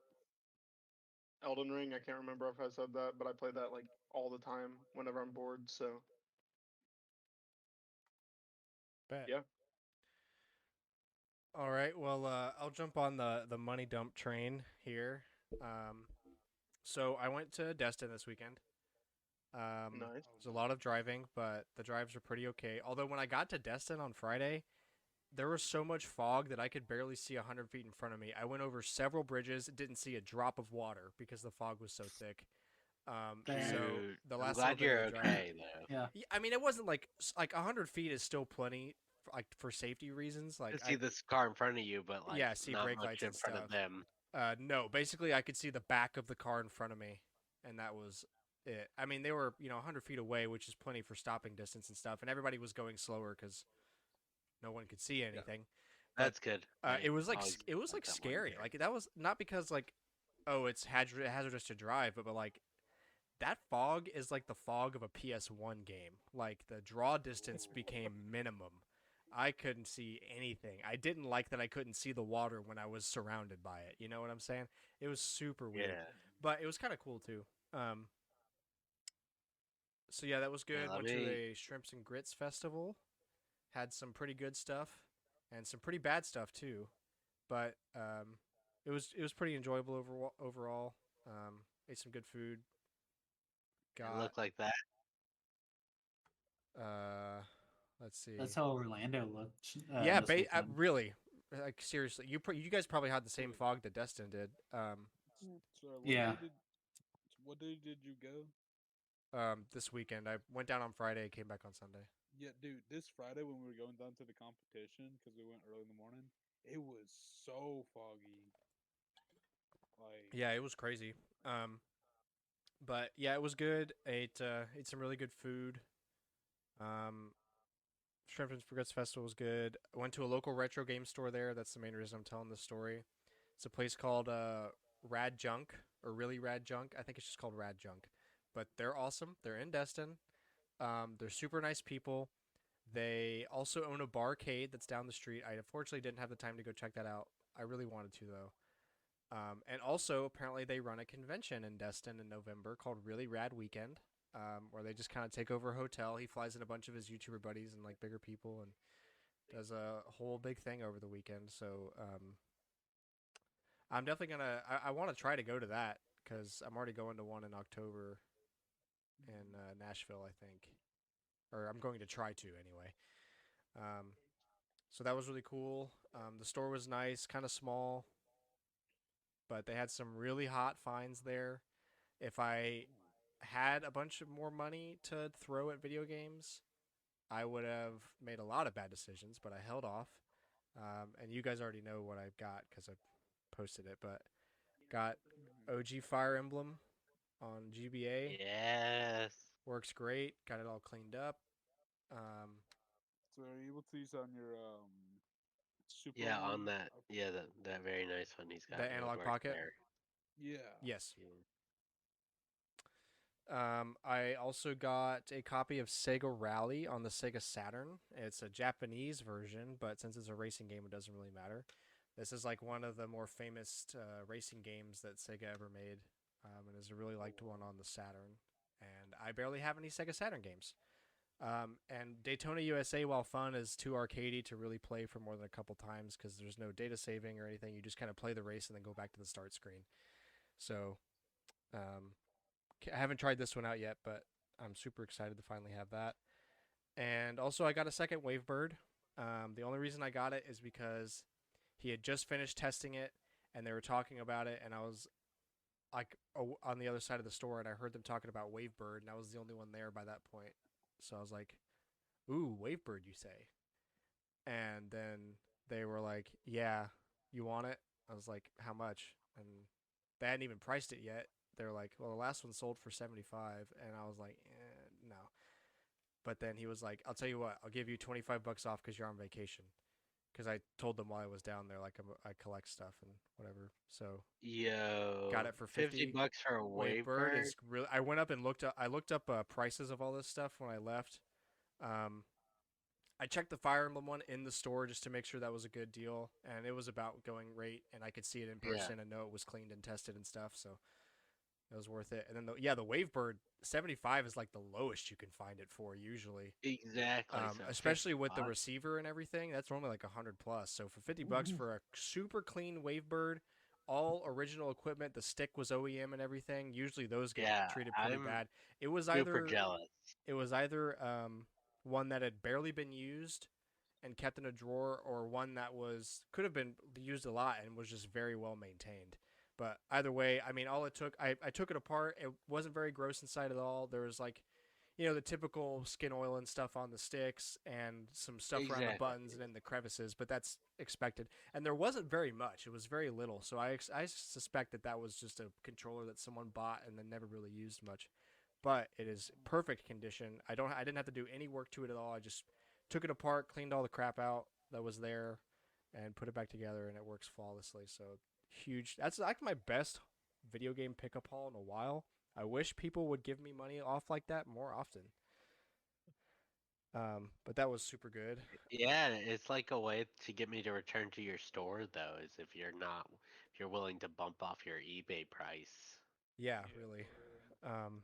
S3: Elden Ring, I can't remember if I said that, but I play that like all the time whenever I'm bored, so
S1: bet.
S3: yeah.
S1: All right, well I'll jump on the money dump train here. So I went to Destin this weekend.
S3: Nice.
S1: There's a lot of driving, but the drives are pretty okay. Although when I got to Destin on Friday, there was so much fog that I could barely see 100 feet in front of me. I went over several bridges, didn't see a drop of water because the fog was so thick. So
S4: Dude,
S1: the
S4: I'm
S1: last
S4: glad
S1: little bit
S4: you're
S1: of the drive,
S4: okay though.
S2: Yeah.
S1: yeah, I mean, it wasn't like 100 feet is still plenty, for safety reasons. Like
S4: To see this car in front of you, but like
S1: yeah, see
S4: not
S1: brake
S4: much
S1: lights
S4: in
S1: and
S4: front
S1: stuff.
S4: of them.
S1: No, basically I could see the back of the car in front of me, and that was it. I mean, they were 100 feet away, which is plenty for stopping distance and stuff, and everybody was going slower because no one could see anything.
S4: That's good.
S1: It was like
S4: always
S1: it was
S4: like
S1: like
S4: that one
S1: scary.
S4: there.
S1: Like that was not because like, oh, it's hazardous to drive, but like that fog is like the fog of a PS1 game. Like the draw distance became minimum. I couldn't see anything. I didn't like that I couldn't see the water when I was surrounded by it. You know what I'm saying? It was super weird,
S4: Yeah.
S1: but it was kind of cool too. So yeah, that was good.
S4: Yeah, let
S1: Went to
S4: me-
S1: a shrimps and grits festival. Had some pretty good stuff and some pretty bad stuff too. But it was pretty enjoyable overall. Ate some good food.
S4: It
S1: Got
S4: looked like that.
S1: let's see.
S2: That's how Orlando looked.
S1: Yeah,
S2: this weekend.
S1: really. Like seriously, you guys probably had the same fog that Destin did.
S5: So
S2: Yeah.
S5: What day did you go?
S1: This weekend I went down on Friday, came back on Sunday.
S5: Yeah, dude. This Friday when we were going down to the competition because we went early in the morning, it was so foggy. Like
S1: Yeah, it was crazy. Um, but yeah, it was good. Ate some really good food. Um, Shrimp and Spaghetti Festival was good. I went to a local retro game store there. That's the main reason I'm telling this story. It's a place called Rad Junk or Really Rad Junk. I think it's just called Rad Junk, but they're awesome. They're in Destin. They're super nice people. They also own a barcade that's down the street. I unfortunately didn't have the time to go check that out. I really wanted to though. And also, apparently, they run a convention in Destin in November called Really Rad Weekend, where they just kind of take over a hotel. He flies in a bunch of his YouTuber buddies and like bigger people, and does a whole big thing over the weekend. So I'm definitely gonna. I want to try to go to that because I'm already going to one in October in Nashville, I think, or I'm going to try to anyway. Um, so that was really cool. The store was nice, kind of small, but they had some really hot finds there. If I had a bunch of more money to throw at video games, I would have made a lot of bad decisions, but I held off. And you guys already know what I've got because I posted it, but got OG Fire Emblem on GBA.
S4: Yes.
S1: Works great. Got it all cleaned up. Um,
S5: So are you able to use on your super
S4: Yeah, on
S5: one?
S4: that. Yeah, that very nice one he's got.
S1: the
S4: It would
S1: Analog
S4: work
S1: Pocket.
S4: there.
S5: Yeah.
S1: Yes.
S4: Yeah.
S1: I also got a copy of Sega Rally on the Sega Saturn. It's a Japanese version, but since it's a racing game, it doesn't really matter. This is like one of the more famous racing games that Sega ever made, and is a really liked one on the Saturn. And I barely have any Sega Saturn games. And Daytona USA, while fun, is too arcadey to really play for more than a couple times because there's no data saving or anything. You just kind of play the race and then go back to the start screen. So um, I haven't tried this one out yet, but I'm super excited to finally have that. And also, I got a second Wavebird. The only reason I got it is because he had just finished testing it, and they were talking about it, and I was like on the other side of the store, and I heard them talking about Wavebird, and I was the only one there by that point. So I was like, "Ooh, Wavebird, you say?" And then they were like, "Yeah, you want it?" I was like, "How much?" And they hadn't even priced it yet. They were like, "Well, the last one sold for 75," and I was like, no. But then he was like, "I'll tell you what, I'll give you $25 off because you're on vacation." Because I told them while I was down there, like I collect stuff and whatever. So got
S4: Yo,
S1: it for
S4: 50
S1: 50.
S4: bucks for a
S1: Wavebird
S4: Wavebird?
S1: is really. I went up and looked up. I looked up prices of all this stuff when I left. Um, I checked the Fire Emblem one in the store just to make sure that was a good deal, and it was about going rate, and I could see it in
S4: Yeah,
S1: person and know it was cleaned and tested and stuff, so it was worth it. And then the Wavebird 75 is like the lowest you can find it for usually.
S4: exactly. So
S1: Especially
S4: 50
S1: with the
S4: bucks?
S1: receiver and everything, that's normally like 100 plus. So for $50 for a super clean Wavebird, all original equipment, the stick was OEM and everything. Usually those get
S4: Yeah,
S1: treated pretty
S4: I'm
S1: bad. It was
S4: super
S1: either
S4: jealous.
S1: it was either one that had barely been used and kept in a drawer, or one that was could have been used a lot and was just very well maintained. But either way, I mean, all it took, I took it apart. It wasn't very gross inside at all. There was like, the typical skin oil and stuff on the sticks and some stuff around the
S4: Exactly.
S1: buttons and in the crevices, but that's expected. And there wasn't very much. It was very little. So I suspect that that was just a controller that someone bought and then never really used much. But it is perfect condition. I didn't have to do any work to it at all. I just took it apart, cleaned all the crap out that was there, and put it back together, and it works flawlessly. So huge. That's like my best video game pickup haul in a while. I wish people would give me money off like that more often. But that was super good.
S4: Yeah, it's like a way to get me to return to your store, though, is if you're willing to bump off your eBay price.
S1: Yeah,
S5: Yeah.
S1: really. Um,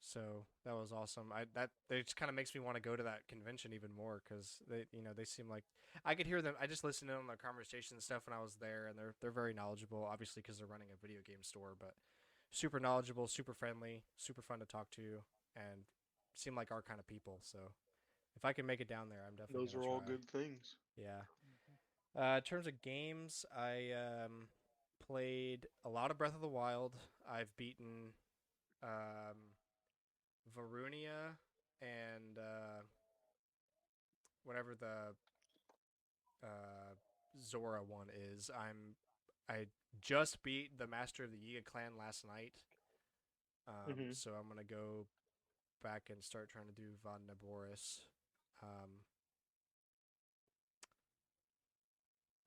S1: so that was awesome. I that it just kind of makes me want to go to that convention even more because they seem like I could hear them. I just listened in on their conversation and stuff when I was there, and they're very knowledgeable. Obviously, because they're running a video game store, but super knowledgeable, super friendly, super fun to talk to, and seem like our kind of people. So if I can make it down there, I'm definitely
S3: Those
S1: gonna
S3: are all
S1: try.
S3: good things.
S1: Yeah. In terms of games, I played a lot of Breath of the Wild. I've beaten um, Varunia and whatever the Zora one is. I'm I just beat the Master of the Yiga clan last night.
S3: Mhm.
S1: So I'm gonna go back and start trying to do Von Naboris. Um,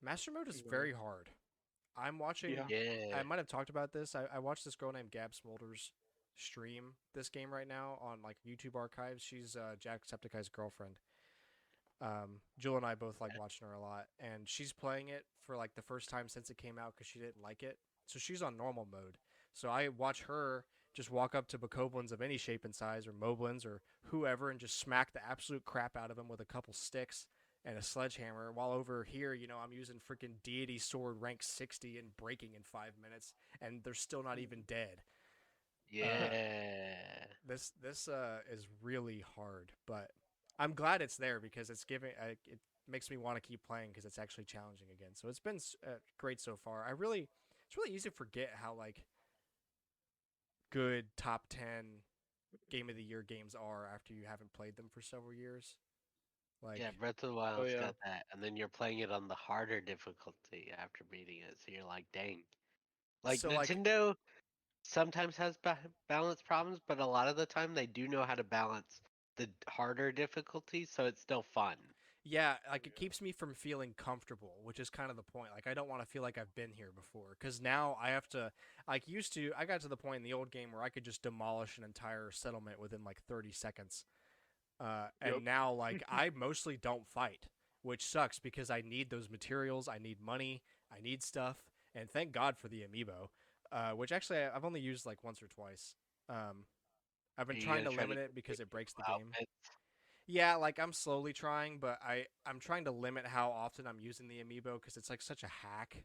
S1: Master mode is
S3: Right.
S1: very hard. I'm watching.
S3: Yeah.
S1: I
S4: Yeah.
S1: might have talked about this. I watched this girl named Gab Smolders stream this game right now on like YouTube archives. She's Jacksepticeye's girlfriend. Jewel and I both like watching her a lot, and she's playing it for like the first time since it came out because she didn't like it. So she's on normal mode. So I watch her just walk up to Bokoblins of any shape and size, or Moblins, or whoever, and just smack the absolute crap out of them with a couple sticks and a sledgehammer. While over here, I'm using freaking Deity Sword rank 60 and breaking in 5 minutes, and they're still not even dead.
S4: Yeah.
S1: This is really hard, but I'm glad it's there because it makes me want to keep playing because it's actually challenging again. So it's been great so far. It's really easy to forget how like good top 10 game of the year games are after you haven't played them for several years. Like
S4: Yeah, Breath of the
S3: Oh
S4: Wild's
S3: yeah.
S4: got that, and then you're playing it on the harder difficulty after beating it, so you're like, dang. Like
S1: so like
S4: Nintendo sometimes has balance problems, but a lot of the time they do know how to balance the harder difficulty, so it's still fun.
S1: yeah, like it
S3: Yeah.
S1: keeps me from feeling comfortable, which is kind of the point. Like I don't want to feel like I've been here before cuz now I have to I got to the point in the old game where I could just demolish an entire settlement within like 30 seconds.
S3: Yep.
S1: And now like I mostly don't fight, which sucks because I need those materials, I need money, I need stuff, and thank God for the amiibo, which actually I've only used like once or twice. Um, I've
S4: Are
S1: been
S4: you
S1: trying
S4: gonna
S1: to
S4: try to
S1: limit it
S4: get
S1: because it breaks the
S4: cool
S1: game.
S4: outfits?
S1: Yeah, like I'm slowly trying, but I'm trying to limit how often I'm using the amiibo because it's like such a hack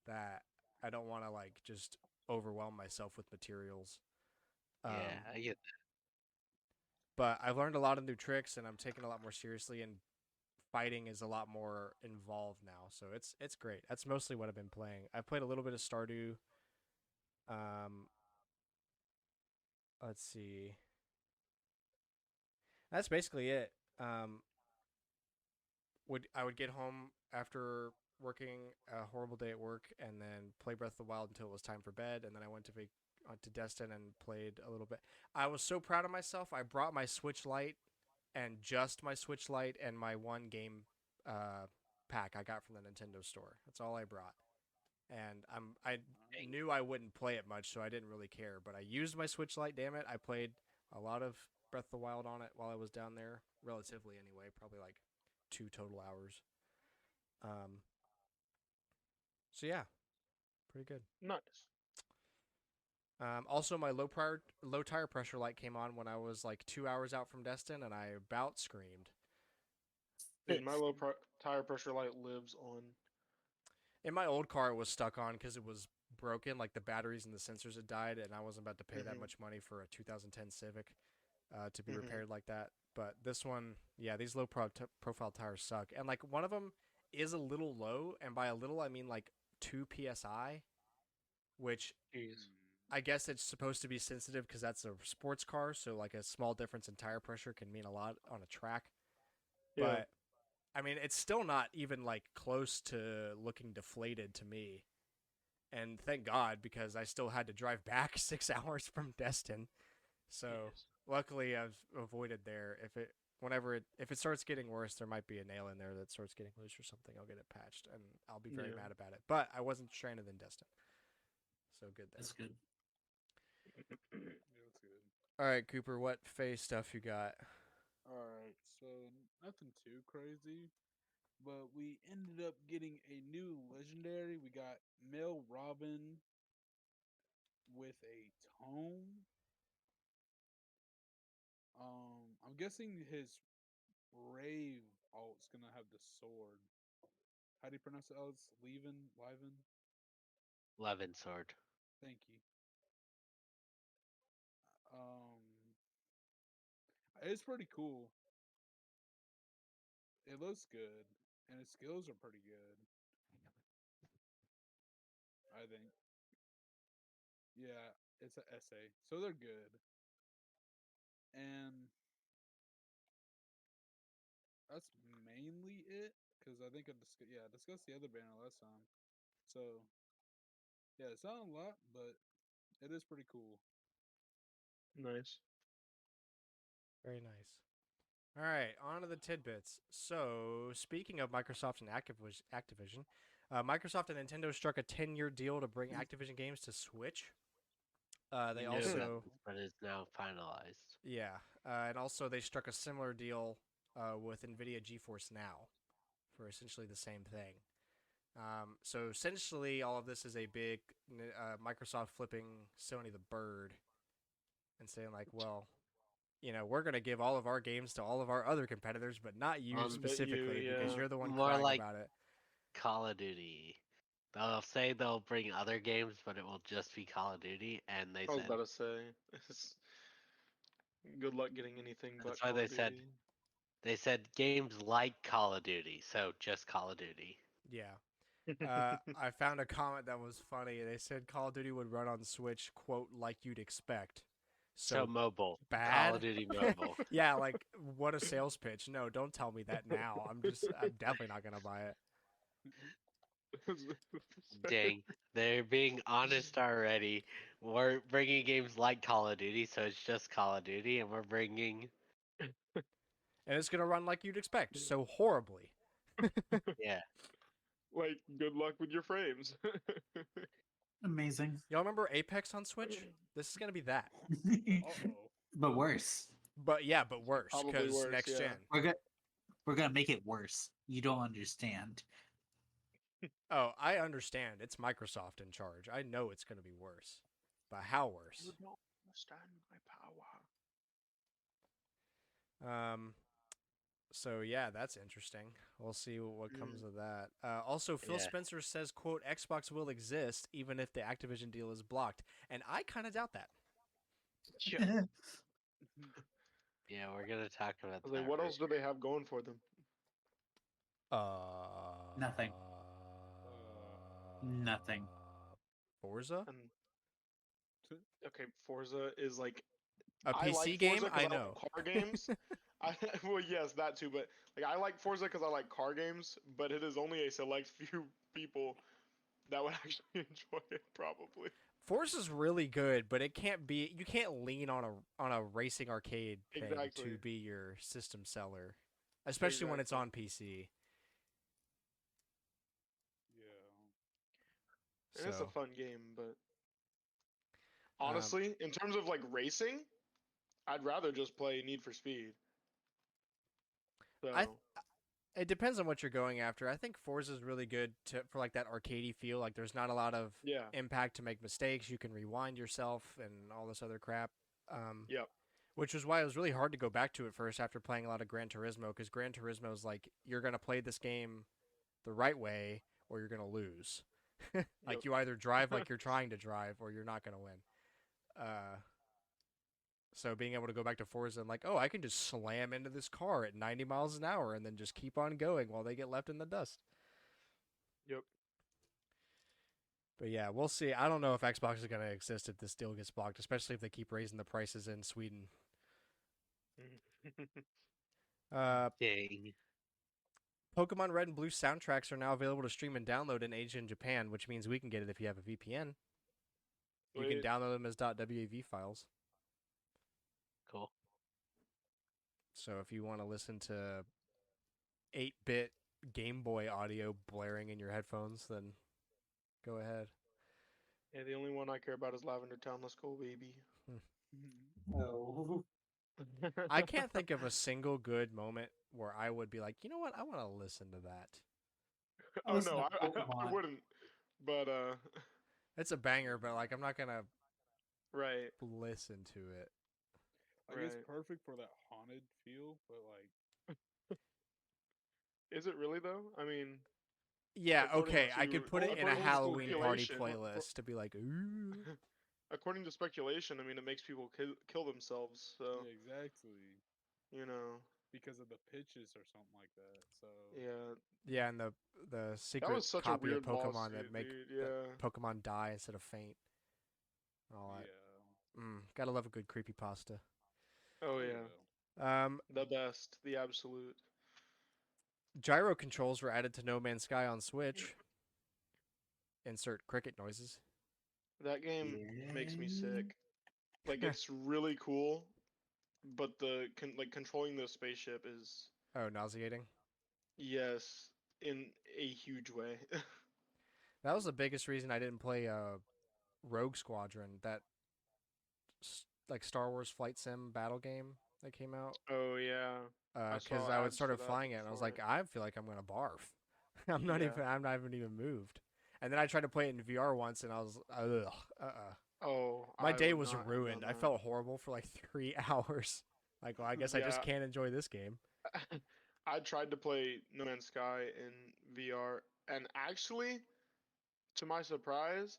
S1: that I don't want to like just overwhelm myself with materials.
S4: Yeah,
S1: Um,
S4: I get
S1: but I've learned a lot of new tricks and I'm taking it a lot more seriously and fighting is a lot more involved now. So it's great. That's mostly what I've been playing. I've played a little bit of Stardew. Um, let's see. That's basically it. Um, I would get home after working a horrible day at work and then play Breath of the Wild until it was time for bed, and then I went to Destin and played a little bit. I was so proud of myself. I brought my Switch Lite and just my Switch Lite and my one game uh, pack I got from the Nintendo store. That's all I brought. And I
S4: it.
S1: knew I wouldn't play it much, so I didn't really care. But I used my Switch Lite. Damn it, I played a lot of Breath of the Wild on it while I was down there, relatively anyway. Probably like 2 total hours. Um, so yeah, pretty good.
S3: Nice.
S1: Also, my low tire pressure light came on when I was like 2 hours out from Destin, and I about screamed.
S3: Dude, my tire pressure light lives on.
S1: In my old car, it was stuck on because it was broken. Like the batteries and the sensors had died, and I wasn't about to pay that
S3: Mhm.
S1: much money for a 2010 Civic to be
S3: Mhm.
S1: repaired like that. But this one, yeah, these profile tires suck. And like one of them is a little low, and by a little I mean like 2 psi, which
S3: Jeez.
S1: I guess it's supposed to be sensitive because that's a sports car. So like a small difference in tire pressure can mean a lot on a track.
S3: Yeah.
S1: But I mean, it's still not even like close to looking deflated to me. And thank God because I still had to drive back 6 hours from Destin. So
S3: Jeez.
S1: luckily I've avoided there. If it starts getting worse, there might be a nail in there that starts getting loose or something. I'll get it patched and I'll be very
S3: Yeah.
S1: mad about it. But I wasn't stranded in Destin, so good there.
S2: That's good.
S5: Yeah, that's good.
S1: All right, Cooper, what phase stuff you got?
S5: All right, so nothing too crazy, but we ended up getting a new legendary. We got male Robin with a tome. I'm guessing his brave alt's gonna have the sword. How do you pronounce it? Oh, it's Levin, Liven.
S4: Levin sword.
S5: Thank you. Um, it's pretty cool. It looks good, and his skills are pretty good. I think. Yeah, it's an essay, so they're good. And that's mainly it, because I think I discussed the other banner last time. So Yeah, it's not a lot, but it is pretty cool.
S3: Nice.
S1: Very nice. All right, on to the tidbits. So, speaking of Microsoft and Activision, Microsoft and Nintendo struck a 10-year deal to bring Activision games to Switch. They
S4: No,
S1: also,
S4: but it's now finalized.
S1: yeah, and also they struck a similar deal with NVIDIA GeForce Now for essentially the same thing. So essentially, all of this is a big Microsoft flipping Sony the bird and saying like, well, we're going to give all of our games to all of our other competitors, but not you
S4: Um,
S1: specifically because
S3: yeah.
S1: you're the one
S4: More
S1: crying
S4: like
S1: about it.
S4: Call of Duty. They'll say they'll bring other games, but it will just be Call of Duty. And they
S3: I was
S4: said
S3: about to say, good luck getting anything but
S4: that's why
S3: Call
S4: they
S3: of
S4: said
S3: Duty.
S4: games like Call of Duty, so just Call of Duty.
S1: Yeah. I found a comment that was funny. They said Call of Duty would run on Switch, quote, like you'd expect.
S4: So
S1: So
S4: mobile, Call of
S1: bad?
S4: Duty mobile.
S1: Yeah, like what a sales pitch. No, don't tell me that now. I'm definitely not gonna buy it.
S4: Dang, they're being honest already. We're bringing games like Call of Duty, so it's just Call of Duty, and we're bringing
S1: And it's gonna run like you'd expect, so horribly.
S4: yeah.
S3: Like, good luck with your frames.
S2: Amazing.
S1: Y'all remember Apex on Switch? This is gonna be that.
S5: Uh-oh.
S2: But worse.
S1: But yeah, but worse,
S3: Probably
S1: because
S3: worse,
S1: next
S3: yeah.
S1: gen.
S2: We're gonna make it worse. You don't understand.
S1: Oh, I understand. It's Microsoft in charge. I know it's gonna be worse. But how worse?
S3: You don't understand my power.
S1: So yeah, that's interesting. We'll see what comes
S3: Mm.
S1: of that. Also, Phil
S4: Yeah.
S1: Spencer says, "quote Xbox will exist even if the Activision deal is blocked," and I kind of doubt that.
S3: Yeah.
S4: Yeah, we're gonna talk about
S3: I was
S4: that.
S3: like, what
S4: right
S3: else do they have going for them?
S2: Nothing. Nothing.
S1: Forza,
S3: And okay, Forza is like
S1: a
S3: I
S1: PC
S3: like
S1: game.
S3: Forza
S1: I
S3: because I
S1: know.
S3: like car games. Well, yes, that too. But like, I like Forza because I like car games. But it is only a select few people that would actually enjoy it, probably.
S1: Forza's really good, but it can't be. You can't lean on a racing arcade thing
S3: Exactly.
S1: to be your system seller, especially when it's
S3: Exactly.
S1: on PC.
S5: Yeah.
S3: And it's a
S1: So
S3: fun game, but
S1: um,
S3: honestly, in terms of like racing, I'd rather just play Need for Speed.
S1: I
S3: So
S1: it depends on what you're going after. I think Forza is really good for like that arcadey feel. Like there's not a lot of
S3: yeah,
S1: impact to make mistakes. You can rewind yourself and all this other crap.
S3: yep,
S1: Which was why it was really hard to go back to it first after playing a lot of Gran Turismo, because Gran Turismo is like you're gonna play this game the right way or you're gonna lose.
S3: yep.
S1: Like you either drive like you're trying to drive or you're not gonna win. So being able to go back to Forza and like, oh, I can just slam into this car at 90 miles an hour and then just keep on going while they get left in the dust.
S3: Yep.
S1: But yeah, we'll see. I don't know if Xbox is going to exist if this deal gets blocked, especially if they keep raising the prices in Sweden. Uh,
S4: Dang.
S1: Pokemon Red and Blue soundtracks are now available to stream and download in Asia and Japan, which means we can get it if you have a VPN. You can
S3: Wait,
S1: download them as .wav files.
S4: Cool.
S1: So if you want to listen to 8-bit Game Boy audio blaring in your headphones, then go ahead.
S3: yeah, the only one I care about is Lavender Town. Let's go, baby.
S2: Oh.
S1: I can't think of a single good moment where I would be like, you know what, I want to listen to that.
S3: Oh
S2: Listen
S3: no,
S2: to
S3: I
S2: Pokemon.
S3: wouldn't. But
S1: It's a banger, but like I'm not gonna
S3: right,
S1: listen to it.
S5: Like it's
S3: Right.
S5: perfect for that haunted feel, but like
S3: is it really though? I mean,
S1: Yeah,
S3: according
S1: okay, I
S3: to
S1: could put it in a
S3: according to
S1: Halloween party
S3: speculation,
S1: playlist to be like, ooh.
S3: according to speculation, I mean, it makes people kill themselves. So
S5: yeah, exactly.
S3: you know,
S5: Because of the pitches or something like that. So
S3: yeah,
S1: Yeah, and the
S3: that
S1: secret
S3: was such a
S1: copy of
S3: weird
S1: Pokemon that
S3: lawsuit,
S1: make
S3: dude.
S1: that
S3: Yeah.
S1: Pokemon die instead of faint. And all that.
S5: yeah.
S1: Gotta love a good creepy pasta.
S3: Oh yeah, the best, the absolute.
S1: Gyro controls were added to No Man's Sky on Switch. Insert cricket noises.
S3: That game makes me sick. Like it's really cool, but like controlling the spaceship is
S1: Oh, nauseating.
S3: yes in a huge way.
S1: That was the biggest reason I didn't play Rogue Squadron, that like Star Wars flight sim battle game that came out.
S3: Oh yeah, I
S1: Because
S3: saw
S1: I would
S3: ads for
S1: started
S3: that
S1: flying it and I was
S3: before
S1: like,
S3: it.
S1: I feel like I'm gonna barf.
S3: Yeah.
S1: I'm not even moved. And then I tried to play it in VR once and I was ugh,
S3: Oh,
S1: My
S3: I
S1: day
S3: would
S1: was
S3: not have done
S1: ruined. I felt horrible for like 3 hours. Like, well, I
S3: that.
S1: guess I just can't enjoy this game.
S3: I tried to play No Man's Sky in VR, and actually, to my surprise,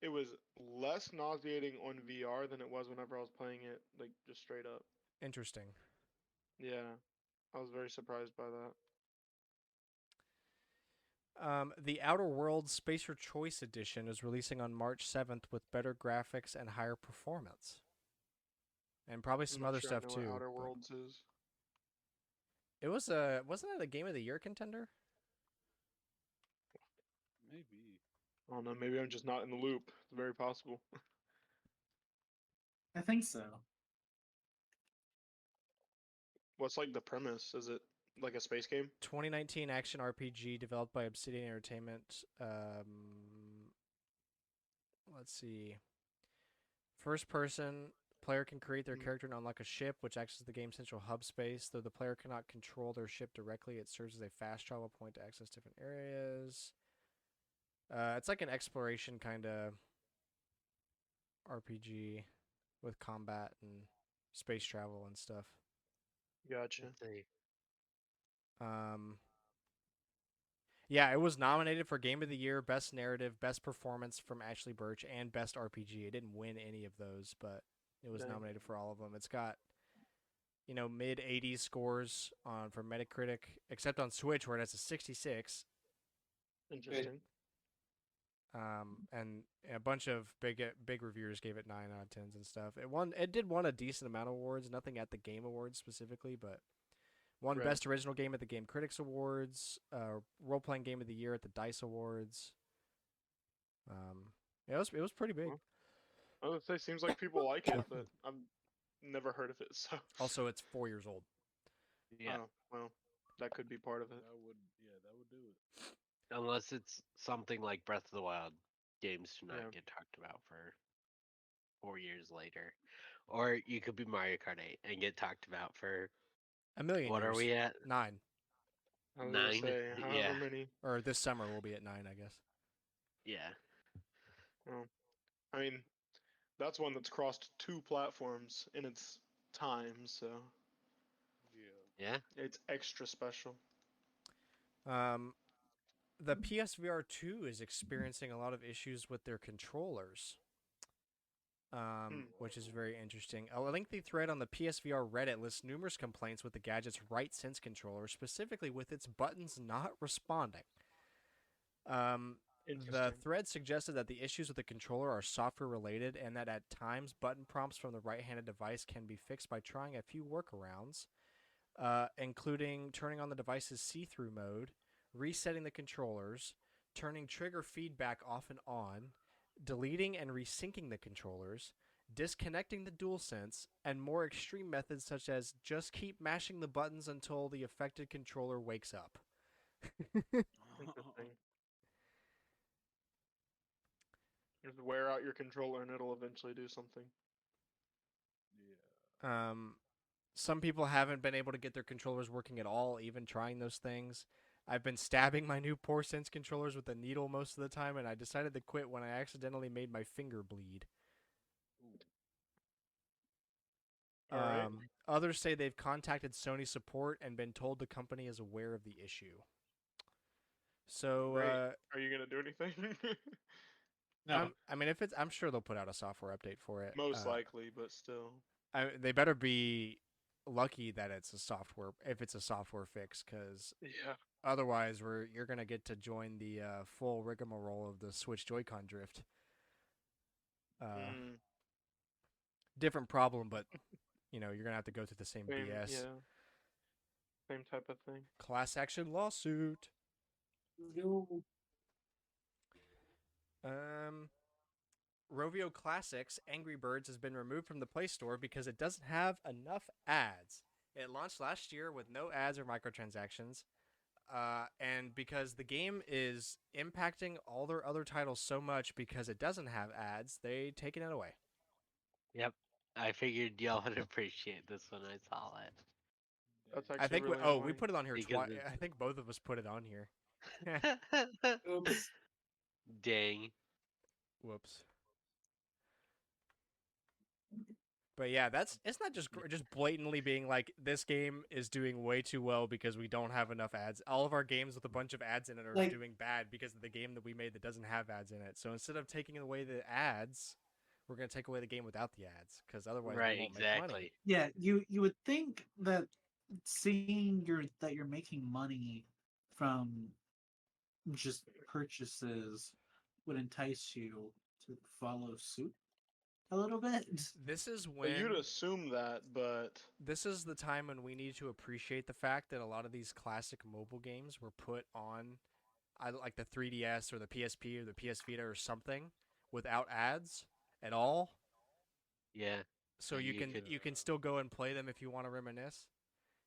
S3: it was less nauseating on VR than it was whenever I was playing it, like just straight up.
S1: Interesting.
S3: Yeah, I was very surprised by that.
S1: The Outer Worlds Space Your Choice Edition is releasing on March 7th with better graphics and higher performance. And probably
S3: I'm
S1: some
S3: not
S1: other
S3: sure I
S1: stuff
S3: know what
S1: too.
S3: Outer
S1: But
S3: Worlds is.
S1: it was wasn't it a Game of the Year contender?
S5: Maybe.
S3: I don't know. Maybe I'm just not in the loop. It's very possible.
S2: I think so.
S3: What's like the premise? Is it like a space game?
S1: 2019 action RPG developed by Obsidian Entertainment. Let's see. First person, player can create their
S3: Hmm.
S1: character and unlock a ship, which acts as the game's central hub space. Though the player cannot control their ship directly, it serves as a fast travel point to access different areas. It's like an exploration kind of RPG with combat and space travel and stuff.
S3: Gotcha.
S4: Let's see.
S1: Um, yeah, it was nominated for Game of the Year, Best Narrative, Best Performance from Ashley Birch, and Best RPG. It didn't win any of those, but it was
S3: Dang.
S1: nominated for all of them. It's got mid 80s scores on for Metacritic, except on Switch where it has a 66.
S3: Interesting.
S1: And a bunch of big reviewers gave it 9 out of 10s and stuff. It did won a decent amount of awards, nothing at the Game Awards specifically, but won
S3: Right.
S1: Best Original Game at the Game Critics Awards, Role Playing Game of the Year at the Dice Awards. It was pretty big.
S3: Well, I would say seems like people like it, but I've never heard of it. So.
S1: Also, it's 4 years old.
S4: Yeah.
S3: Oh, well, that could be part of it.
S5: That would do it.
S4: Unless it's something like Breath of the Wild, games do not
S3: Yeah.
S4: get talked about for 4 years later. Or you could be Mario Kart 8 and get talked about for
S1: A million
S4: what
S1: years.
S4: are we at?
S1: 9.
S3: I was gonna
S4: 9?
S3: say however
S4: Yeah.
S3: many.
S1: Or this summer we'll be at 9, I guess.
S4: Yeah.
S3: Well, I mean, that's one that's crossed 2 platforms in its time, so
S5: Yeah.
S4: Yeah.
S3: it's extra special.
S1: The PSVR 2 is experiencing a lot of issues with their controllers. Which is very interesting. A lengthy thread on the PSVR Reddit lists numerous complaints with the gadget's right sense controller, specifically with its buttons not responding. The
S3: Interesting.
S1: thread suggested that the issues with the controller are software related and that at times button prompts from the right-handed device can be fixed by trying a few workarounds, including turning on the device's see-through mode, resetting the controllers, turning trigger feedback off and on, deleting and resyncing the controllers, disconnecting the DualSense, and more extreme methods such as just keep mashing the buttons until the affected controller wakes up.
S3: Interesting. Just wear out your controller and it'll eventually do something.
S5: Yeah.
S1: Some people haven't been able to get their controllers working at all, even trying those things. I've been stabbing my new PoreSense controllers with a needle most of the time, and I decided to quit when I accidentally made my finger bleed.
S3: All right.
S1: Others say they've contacted Sony support and been told the company is aware of the issue. So,
S3: Great. Are you gonna do anything?
S2: No.
S1: I'm sure they'll put out a software update for it.
S3: Most likely, but still.
S1: They better be lucky that it's a software, if it's a software fix, because
S3: Yeah.
S1: otherwise you're gonna get to join the full rigmarole of the Switch Joy-Con drift. Different problem, but you're gonna have to go through the same
S3: Same,
S1: BS.
S3: yeah. Same type of thing.
S1: Class action lawsuit. Rovio Classics Angry Birds has been removed from the Play Store because it doesn't have enough ads. It launched last year with no ads or microtransactions, and because the game is impacting all their other titles so much because it doesn't have ads, they taken it away.
S4: Yep. I figured y'all would appreciate this when I saw it.
S3: That's
S1: I
S3: actually
S1: think
S3: really
S1: we
S3: annoying.
S1: put it on here
S4: Because
S1: twice. I think both of us put it on here.
S2: Oops.
S4: Dang.
S1: Whoops. But yeah, it's not just blatantly being like this game is doing way too well because we don't have enough ads. All of our games with a bunch of ads in it are
S2: Like-
S1: doing bad because of the game that we made that doesn't have ads in it. So instead of taking away the ads, we're gonna take away the game without the ads because otherwise
S4: Right,
S1: we won't make money.
S4: exactly.
S2: Yeah, you would think that seeing that you're making money from just purchases would entice you to follow suit a little bit.
S1: This is
S3: You'd
S1: when
S3: assume that, but
S1: this is the time when we need to appreciate the fact that a lot of these classic mobile games were put on like the 3DS or the PSP or the PS Vita or something without ads at all.
S4: Yeah.
S1: So
S4: And
S1: you
S4: you
S1: can
S4: could-
S1: you can still go and play them if you want to reminisce.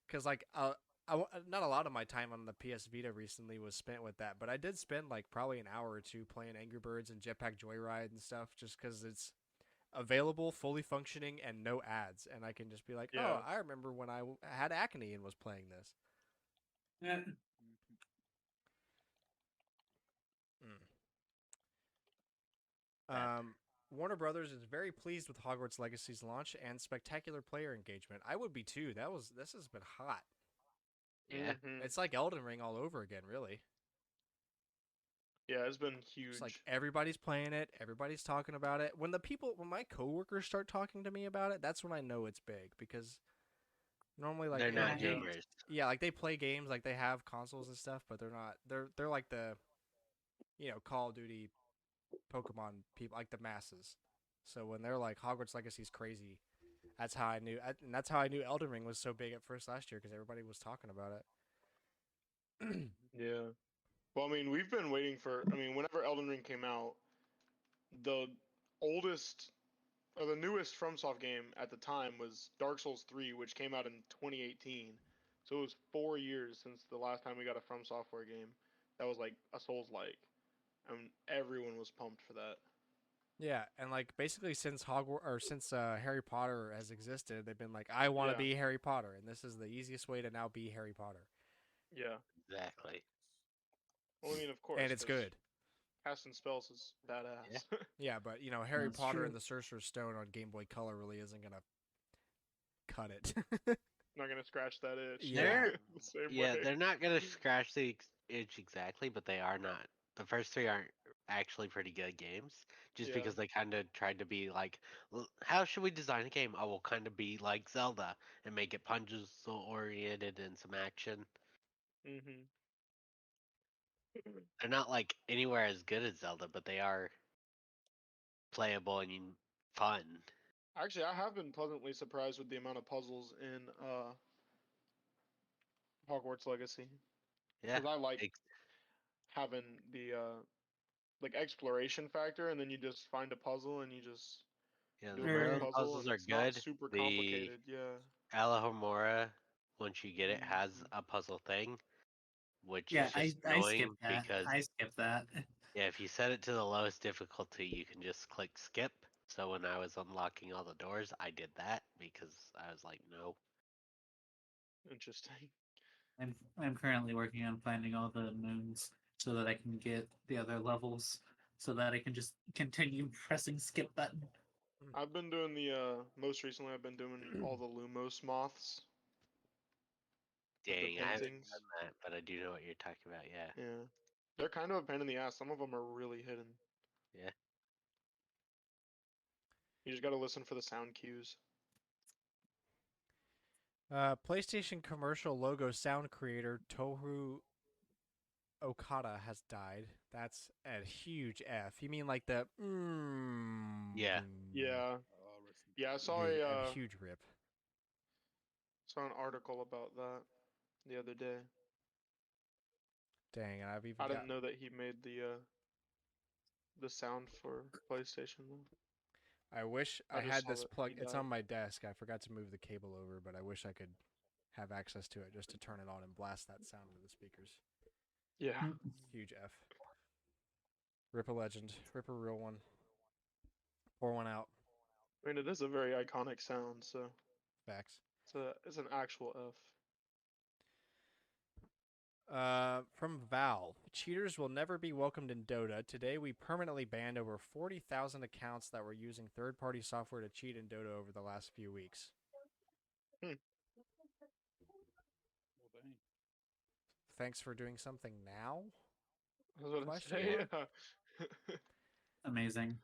S1: Because like not a lot of my time on the PS Vita recently was spent with that, but I did spend like probably an hour or two playing Angry Birds and Jetpack Joyride and stuff, just because it's available, fully functioning, and no ads, and I can just be like,
S3: Yeah.
S1: oh, I remember when I had acne and was playing this.
S2: Yeah.
S4: That-
S1: Warner Brothers is very pleased with Hogwarts Legacy's launch and spectacular player engagement. I would be too. This has been hot.
S4: Yeah.
S3: mhm.
S1: It's like Elden Ring all over again, really.
S3: Yeah, it's been huge.
S1: It's like everybody's playing it, everybody's talking about it. When my coworkers start talking to me about it, that's when I know it's big because normally like
S4: They're not
S2: Yeah.
S4: gamers.
S1: yeah, like they play games, like they have consoles and stuff, but they're not. They're like the Call of Duty, Pokemon people, like the masses. So when they're like Hogwarts Legacy's crazy, that's how I knew, and that's how I knew Elden Ring was so big at first last year because everybody was talking about it.
S3: Yeah. Well, I mean, we've been waiting for. I mean, whenever Elden Ring came out, the oldest or the newest FromSoft game at the time was Dark Souls 3, which came out in 2018. So it was 4 years since the last time we got a From Software game that was like a Souls-like, and everyone was pumped for that.
S1: Yeah, and like basically since Hogwarts or since Harry Potter has existed, they've been like, I want to
S3: Yeah.
S1: be Harry Potter, and this is the easiest way to now be Harry Potter,
S3: Yeah.
S4: Exactly.
S3: Well, I mean, of course.
S1: and it's
S3: 'cause
S1: good.
S3: Casting spells is badass.
S1: Yeah, but Harry
S2: That's
S1: Potter
S2: true.
S1: and the Sorcerer's Stone on Game Boy Color really isn't gonna cut it.
S3: Not gonna scratch that itch.
S1: Yeah.
S3: the same
S4: Yeah,
S3: way.
S4: they're not gonna scratch the itch exactly, but they are not. The first three aren't actually pretty good games, just
S3: Yeah.
S4: because they kind of tried to be like, how should we design a game? Oh, we'll kind of be like Zelda and make it puzzle oriented and some action.
S3: Mhm.
S4: They're not like anywhere as good as Zelda, but they are playable and fun.
S3: Actually, I have been pleasantly surprised with the amount of puzzles in Hogwarts Legacy,
S4: Yeah,
S3: because I like
S4: ex-
S3: having the like exploration factor, and then you just find a puzzle and you just
S4: yeah.
S3: do
S4: The
S3: a quick
S2: Very-
S4: Merlin
S3: puzzle,
S4: puzzles
S3: and
S4: are
S3: it's not
S4: good.
S3: super
S4: The
S3: complicated. Yeah.
S4: Alahomora, once you get it, has
S3: Mhm.
S4: a puzzle thing, which
S2: Yeah,
S4: is just
S2: I
S4: annoying
S2: skipped that.
S4: because
S2: I skipped that.
S4: yeah, if you set it to the lowest difficulty, you can just click skip. So when I was unlocking all the doors, I did that because I was like, no.
S3: Interesting.
S2: I'm currently working on finding all the moons so that I can get the other levels, so that I can just continue pressing skip button.
S3: I've been doing the most recently. I've been doing all the Lumos moths. With the
S4: Dang, I haven't
S3: paintings.
S4: done that, but I do know what you're talking about. Yeah,
S3: Yeah. They're kind of a pain in the ass. Some of them are really hidden.
S4: yeah.
S3: You just gotta listen for the sound cues.
S1: PlayStation commercial logo sound creator Toru Okada has died. That's a huge F. You mean like the
S4: Yeah.
S3: Yeah.
S5: Rest in
S3: Yeah, I
S5: peace.
S3: saw
S1: dude,
S3: a
S1: a huge rip.
S3: saw an article about that the other day.
S1: Dang, and I've even
S3: I
S1: got
S3: didn't know that he made the the sound for PlayStation.
S1: I wish I
S3: I just
S1: had
S3: saw
S1: this
S3: that
S1: plug.
S3: he
S1: It's
S3: died.
S1: on my desk. I forgot to move the cable over, but I wish I could have access to it just to turn it on and blast that sound into the speakers.
S3: Yeah.
S1: Huge F. Rip a legend. Rip a real one. Pour one out.
S3: I mean, it is a very iconic sound, so
S1: Facts.
S3: it's an actual F.
S1: From Valve, cheaters will never be welcomed in Dota. Today, we permanently banned over 40,000 accounts that were using third-party software to cheat in Dota over the last few weeks.
S5: Well, dang.
S1: Thanks for doing something now?
S3: I was gonna
S1: Question
S3: say.
S1: mark?
S2: Amazing.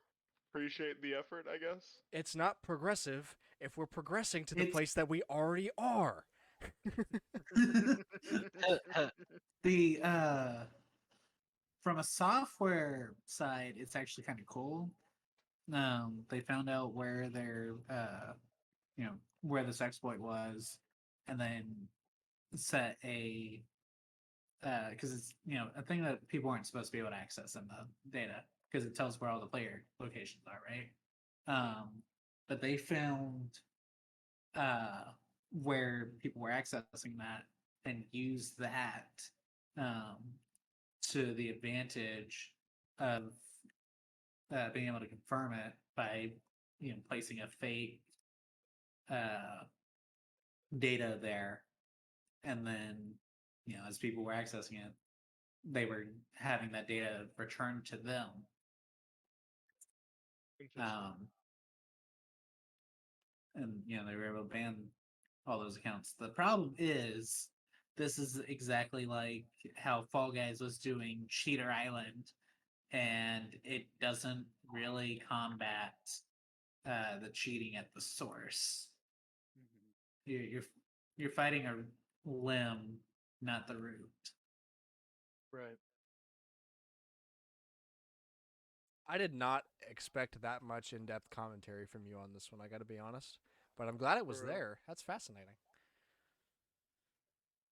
S3: Appreciate the effort, I guess.
S1: It's not progressive if we're progressing to the
S2: It's-
S1: place that we already are.
S2: the from a software side, it's actually kind of cool. They found out where their where this exploit was, and then set a because it's a thing that people aren't supposed to be able to access in the data because it tells where all the player locations are, right? But they found uh where people were accessing that and used that um to the advantage of being able to confirm it by placing a fake uh data there, and then as people were accessing it, they were having that data returned to them.
S3: Interesting.
S2: And they were able to ban all those accounts. The problem is this is exactly like how Fall Guys was doing Cheater Island, and it doesn't really combat the cheating at the source. You're fighting a limb, not the root.
S3: Right.
S1: I did not expect that much in-depth commentary from you on this one, I gotta be honest. But I'm glad it was
S3: For real.
S1: there. That's fascinating.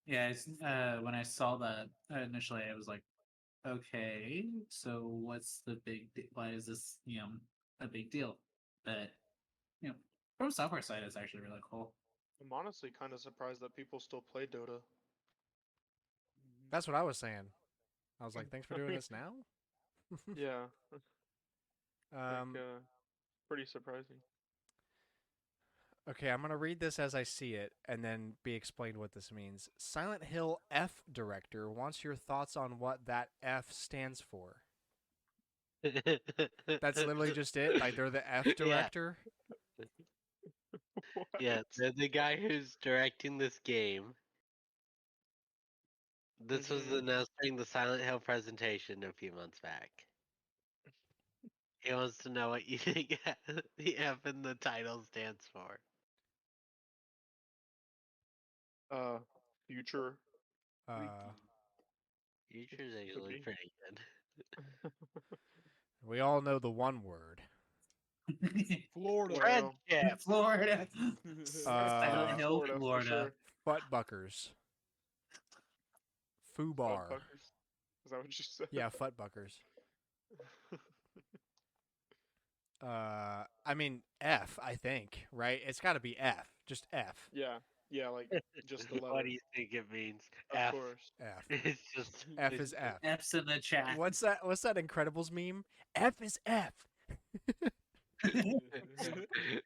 S2: Yeah, when I saw that initially, I was like, okay, so what's the big why is this a big deal? But from software side, it's actually really cool.
S3: I'm honestly kind of surprised that people still play Dota.
S1: That's what I was saying. I was like, thanks for doing this now?
S3: Yeah.
S1: Um,
S3: Pretty surprising.
S1: okay, I'm going to read this as I see it and then be explained what this means. Silent Hill F director wants your thoughts on what that F stands for. That's literally just it? Like, they're the F
S4: Yeah.
S1: director?
S3: What?
S4: Yeah, they're the guy who's directing this game. This was
S3: Mhm.
S4: announced during the Silent Hill presentation a few months back. He wants to know what you think the F in the title stands for.
S3: Future.
S1: Uh,
S4: Future's
S3: Could
S4: actually
S3: be.
S4: pretty good.
S1: we all know the one word.
S5: Florida.
S3: Well,
S4: Friendship.
S2: Florida,
S1: Uh,
S2: Silent Hill,
S3: Florida for
S2: Florida.
S3: sure.
S1: Futtbuckers. Foobar.
S3: Fuckfuckers. Is that what you said?
S1: Yeah, Futtbuckers. I mean F, I think, right? It's got to be F. Just F.
S3: Yeah. Yeah, like just the letter.
S4: What do you think it means?
S3: Of
S4: F.
S3: course.
S1: F.
S4: It's just
S1: F
S4: it's
S1: is F.
S2: F's in the chat.
S1: What's that Incredibles meme? F is F.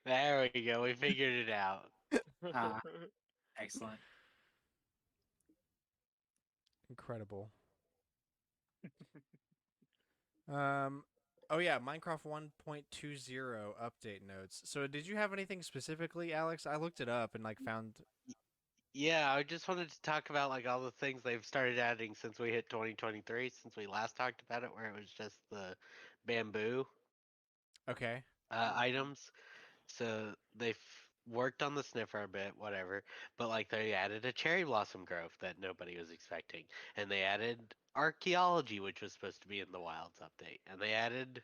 S4: There we go. We figured it out.
S2: Ah, excellent.
S1: Incredible. Oh yeah, Minecraft 1.20 update notes. So did you have anything specifically, Alex? I looked it up and found
S4: Yeah, I just wanted to talk about all the things they've started adding since we hit 2023, since we last talked about it, where it was just the bamboo
S1: okay.
S4: items. So they've worked on the sniffer a bit, whatever, but they added a cherry blossom grove that nobody was expecting, and they added archaeology, which was supposed to be in the wilds update, and they added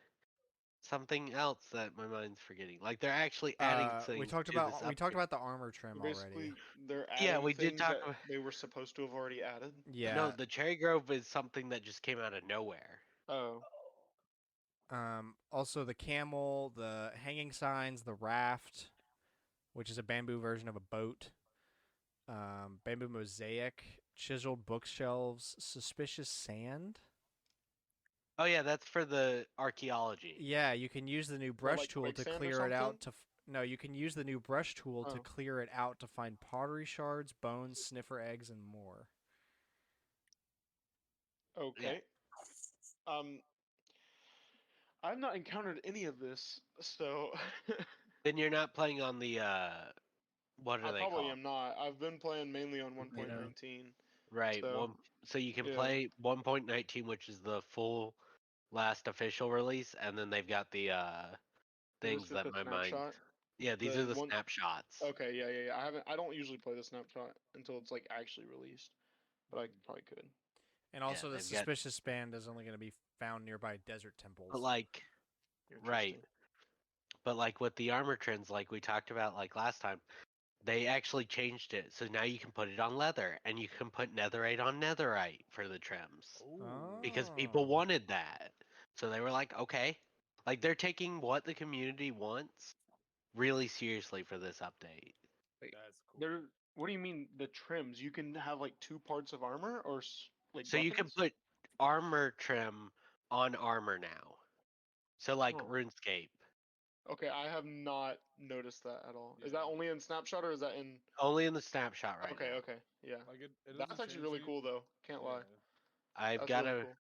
S4: something else that my mind's forgetting. They're actually adding
S1: We
S4: things
S1: talked
S4: to this
S1: about
S4: update.
S1: the armor trim already.
S3: Basically, they're
S4: Yeah,
S3: adding
S4: we did
S3: things
S4: talk
S3: that
S4: about.
S3: they were supposed to have already added.
S1: Yeah.
S4: No, the cherry grove is something that just came out of nowhere.
S3: Oh.
S1: Also the camel, the hanging signs, the raft, which is a bamboo version of a boat. Bamboo mosaic, chiseled bookshelves, suspicious sand.
S4: Oh yeah, that's for the archaeology.
S1: Yeah, you can use the new
S3: Or
S1: brush
S3: like
S1: tool to
S3: quicksand or
S1: clear it
S3: something?
S1: out. No, you can use the new brush tool to
S3: Oh.
S1: clear it out to find pottery shards, bones, sniffer eggs, and more.
S3: Okay. Um, I've not encountered any of this, so
S4: Then you're not playing on the what
S3: I
S4: are they
S3: probably
S4: called?
S3: am not. I've been playing mainly on
S2: Beta.
S3: 1.19.
S4: Right,
S3: So,
S4: so you can
S3: yeah.
S4: play 1.19, which is the full last official release, and then they've got the
S3: Is this
S4: things
S3: just
S4: that
S3: a
S4: my mind.
S3: snapshot?
S4: Yeah, these
S3: The
S4: are the
S3: one.
S4: snapshots.
S3: Okay, yeah. I don't usually play the snapshot until it's like actually released, but I probably could.
S1: And
S4: Yeah,
S1: also, the
S4: they've got,
S1: suspicious band is only going to be found nearby desert temples.
S4: but like, right,
S3: Interesting.
S4: but like with the armor trends, like we talked about like last time, they actually changed it, so now you can put it on leather, and you can put netherite on netherite for the trims. Because people
S1: Oh.
S4: wanted that. So they were like, okay. Like they're taking what the community wants really seriously for this update.
S5: That's cool.
S3: There. What do you mean the trims? You can have like two parts of armor or like
S4: So you can
S3: weapons?
S4: put armor trim on armor now. So like
S3: Huh.
S4: RuneScape.
S3: Okay, I have not noticed that at all. Is that
S5: Yeah.
S3: only in snapshot or is that in?
S4: Only in the snapshot right
S3: Okay,
S4: now.
S3: okay, yeah.
S5: Like it
S3: That's
S5: doesn't
S3: actually
S5: change
S3: really
S5: any.
S3: cool though. Can't lie.
S5: Yeah.
S4: I've
S3: That's
S4: got
S3: really
S4: to,
S3: cool.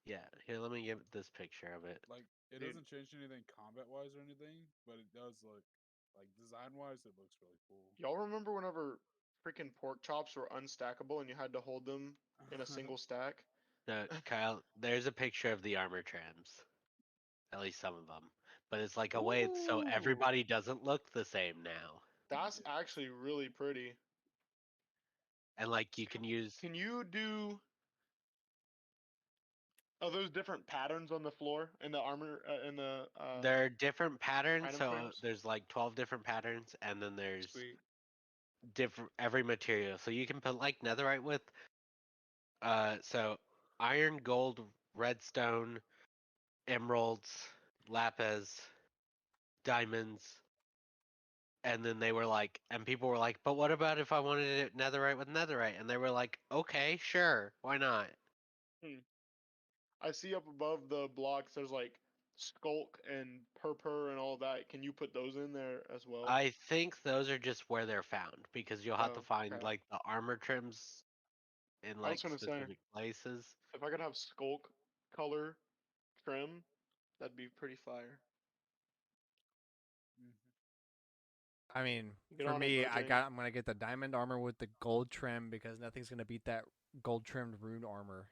S4: yeah, here, let me get this picture of it.
S5: Like it
S3: Dude,
S5: doesn't change anything combat wise or anything, but it does look like design wise it looks really cool.
S3: y'all remember whenever freaking pork chops were unstackable and you had to hold them in a single stack?
S4: No, Kyle, there's a picture of the armor trims. At least some of them. But it's like a way it's so
S3: Ooh,
S4: everybody doesn't look the same now.
S3: that's
S5: Yeah.
S3: actually really pretty.
S4: And like you can use
S3: Can you do? Are those different patterns on the floor in the armor in the
S4: there are different patterns,
S3: item
S4: so
S3: frames?
S4: there's like 12 different patterns, and then there's
S3: Sweet.
S4: different every material. So you can put like netherite with so iron, gold, redstone, emeralds, lapis, diamonds, and then they were like, and people were like, but what about if I wanted it netherite with netherite? And they were like, okay, sure, why not?
S3: Hmm. I see up above the blocks. There's like skulk and purpur and all that. Can you put those in there as well?
S4: I think those are just where they're found because you'll have to
S3: Oh,
S4: find
S3: okay.
S4: like the armor trims in
S3: I was
S4: like
S3: gonna say
S4: specific places.
S3: if I could have skulk color trim, that'd be pretty fire.
S5: Mhm.
S1: I mean,
S3: Get
S1: for
S3: on it,
S1: me,
S3: Bojang.
S1: I'm gonna get the diamond armor with the gold trim because nothing's gonna beat that gold trimmed rune armor.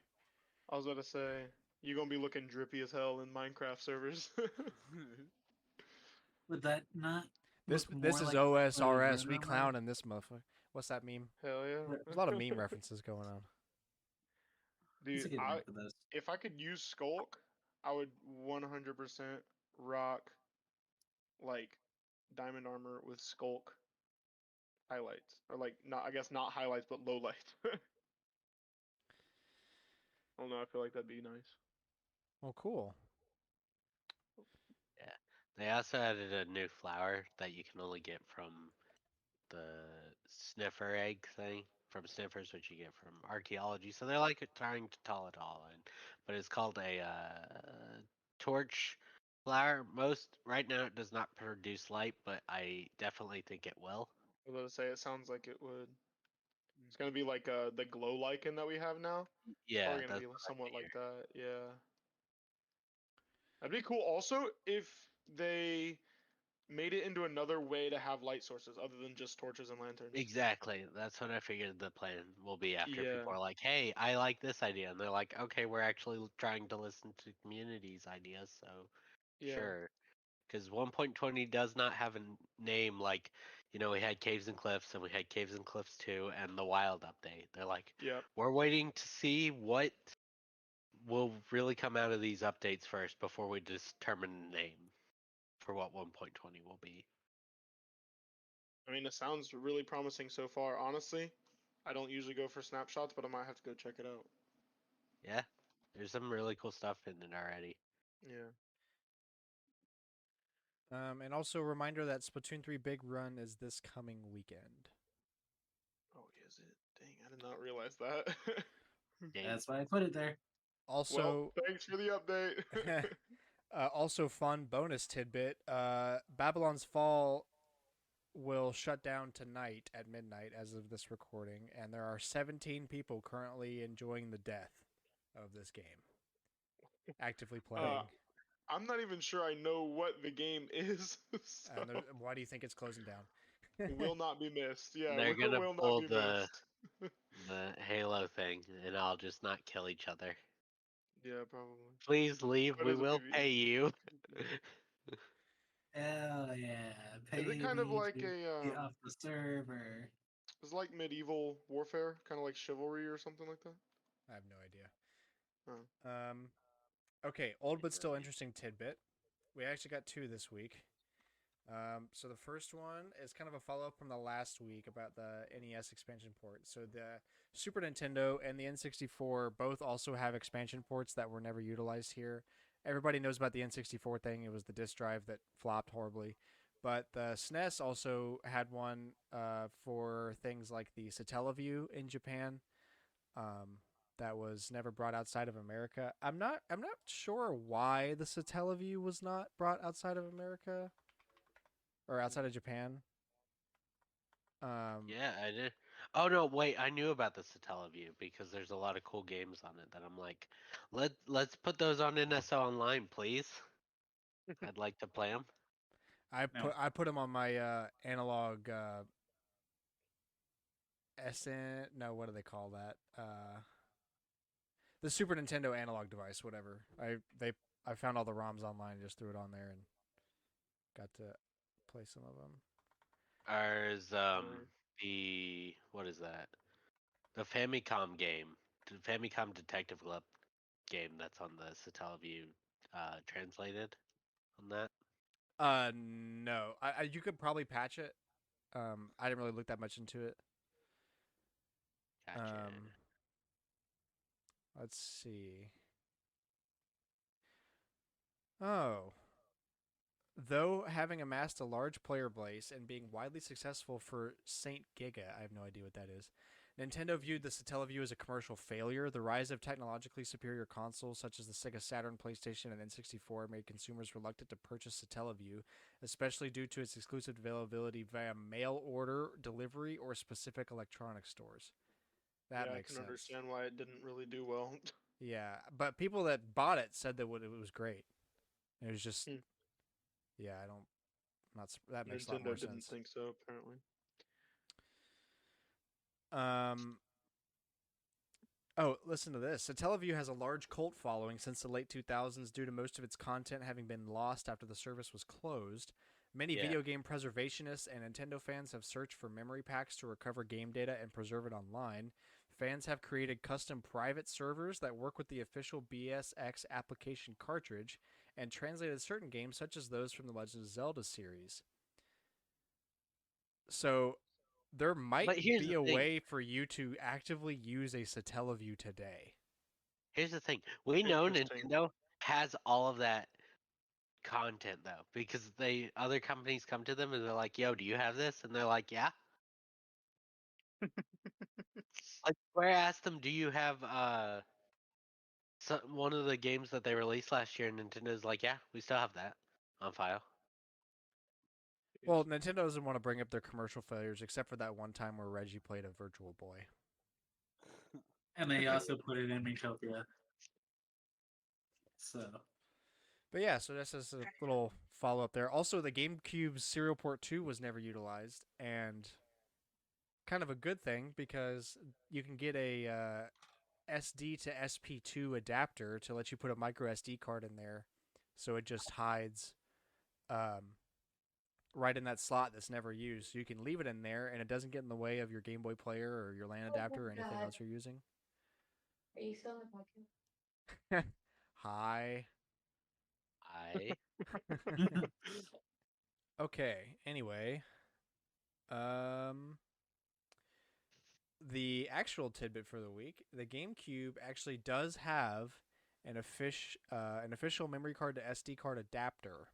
S3: I was gonna say you're gonna be looking drippy as hell in Minecraft servers.
S2: Would that not
S1: This
S2: look
S1: this
S2: more
S1: is
S2: like the
S1: OSRS.
S2: rune
S1: We
S2: armor?
S1: clowning this motherfucker. What's that meme?
S3: Hell
S1: There's
S3: yeah.
S1: a lot of meme references going on.
S2: That's
S3: Dude,
S2: a good name for this.
S3: if I could use Skulk, I would 100% rock like diamond armor with Skulk highlights, or like not, I guess not highlights, but low lights. I don't know. I feel like that'd be nice.
S1: Oh, cool.
S4: Yeah. They also added a new flower that you can only get from the sniffer egg thing from sniffers, which you get from archaeology. So they're like trying to tell it all in, but it's called a torch flower. Most right now it does not produce light, but I definitely think it will.
S3: I was gonna say it sounds like it would.
S5: Mm.
S3: It's gonna be like the glow lichen that we have now. It's
S4: Yeah,
S3: probably gonna
S4: that's
S3: be
S4: what I
S3: somewhat like
S4: figured.
S3: that. Yeah, that'd be cool. Also, if they made it into another way to have light sources other than just torches and lanterns.
S4: Exactly. That's what I figured the plan will be after
S3: Yeah,
S4: people are like, "Hey, I like this idea," and they're like, "Okay, we're actually trying to listen to community's ideas, so
S3: yeah,
S4: sure." Because 1.20 does not have a name like, we had Caves and Cliffs and we had Caves and Cliffs 2 and the Wild update. They're like,
S3: yep.
S4: we're waiting to see what will really come out of these updates first before we determine a name for what 1.20 will be.
S3: I mean, it sounds really promising so far. Honestly, I don't usually go for snapshots, but I might have to go check it out.
S4: Yeah. There's some really cool stuff in it already.
S3: Yeah.
S1: And also a reminder that Splatoon 3 Big Run is this coming weekend.
S3: Oh, is it? Dang, I did not realize that.
S4: Dang.
S2: That's why I put it there.
S1: Also,
S3: Well, thanks for the update.
S1: also fun bonus tidbit. Babylon's Fall will shut down tonight at midnight as of this recording, and there are 17 people currently enjoying the death of this game, actively playing.
S3: I'm not even sure I know what the game is, so
S1: And why do you think it's closing down?
S3: will not be missed. Yeah,
S4: They're gonna
S3: will not
S4: pull
S3: be
S4: the
S3: missed.
S4: Halo thing, and I'll just not kill each other.
S3: Yeah, probably.
S4: Please leave.
S3: But
S4: We
S3: as a
S4: will
S3: PvE.
S4: pay you.
S2: Hell yeah. Pay
S3: Is it kind of
S2: me
S3: like
S2: to
S3: a
S2: be off the server.
S3: It's like medieval warfare, kind of like chivalry or something like that?
S1: I have no idea.
S3: Oh.
S1: Okay, old but still
S4: Right.
S1: interesting tidbit. We actually got two this week. So the first one is kind of a follow up from the last week about the NES expansion port. So the Super Nintendo and the N64 both also have expansion ports that were never utilized here. Everybody knows about the N64 thing. It was the disk drive that flopped horribly. But the SNES also had one for things like the Satellaview in Japan. That was never brought outside of America. I'm not sure why the Satellaview was not brought outside of America or outside of Japan.
S4: Yeah, I did. Oh no, wait, I knew about the Satellaview because there's a lot of cool games on it that I'm like, let's put those on NSO Online, please. I'd like to play them.
S2: No.
S1: I put them on my analog SN. No, what do they call that? The Super Nintendo analog device, whatever. I found all the ROMs online, and just threw it on there, and got to play some of them.
S4: Ours,
S3: Or-
S4: the what is that? The Famicom game, the Famicom Detective Club game that's on the Satellaview, translated on that.
S1: No, you could probably patch it. I didn't really look that much into it.
S4: Gotcha.
S1: Let's see. Oh, though having amassed a large player base and being widely successful for Saint Giga, I have no idea what that is. Nintendo viewed the Satellaview as a commercial failure. The rise of technologically superior consoles such as the Sega Saturn, PlayStation, and N64 made consumers reluctant to purchase Satellaview, especially due to its exclusive availability via mail order, delivery, or specific electronics stores. That
S3: yeah, I
S1: makes
S3: can
S1: sense.
S3: understand why it didn't really do well.
S1: Yeah, but people that bought it said that it was great. It was just,
S3: Hmm.
S1: yeah, I don't, not that makes a lot more
S3: Nintendo didn't
S1: sense.
S3: think so, apparently.
S1: Oh, listen to this. Satellaview has a large cult following since the late 2000s due to most of its content having been lost after the service was closed. Many
S4: Yeah.
S1: video game preservationists and Nintendo fans have searched for memory packs to recover game data and preserve it online. Fans have created custom private servers that work with the official BSX application cartridge and translated certain games such as those from the Legend of Zelda series. So there might
S4: But here's
S1: be
S4: the
S1: a
S4: thing.
S1: way for you to actively use a Satellaview today.
S4: Here's the thing. We know
S3: Interesting.
S4: Nintendo has all of that content though, because other companies come to them and they're like, "Yo, do you have this?" And they're like, "Yeah." Like Square asked them, "Do you have one of the games that they released last year?" And Nintendo's like, "Yeah, we still have that on file."
S1: Well, Nintendo doesn't want to bring up their commercial failures, except for that one time where Reggie played a Virtual Boy.
S2: And they also put it in Miitopia. So.
S1: But yeah, so that's just a little follow up there. Also, the GameCube's Serial Port 2 was never utilized, and kind of a good thing because you can get a SD to SP2 adapter to let you put a micro SD card in there, so it just hides right in that slot that's never used. So you can leave it in there, and it doesn't get in the way of your Game Boy player or your LAN adapter or anything else you're using.
S6: Are you still on the podcast?
S1: Hi.
S4: I
S1: Okay. Anyway, the actual tidbit for the week: the GameCube actually does have an official memory card to SD card adapter.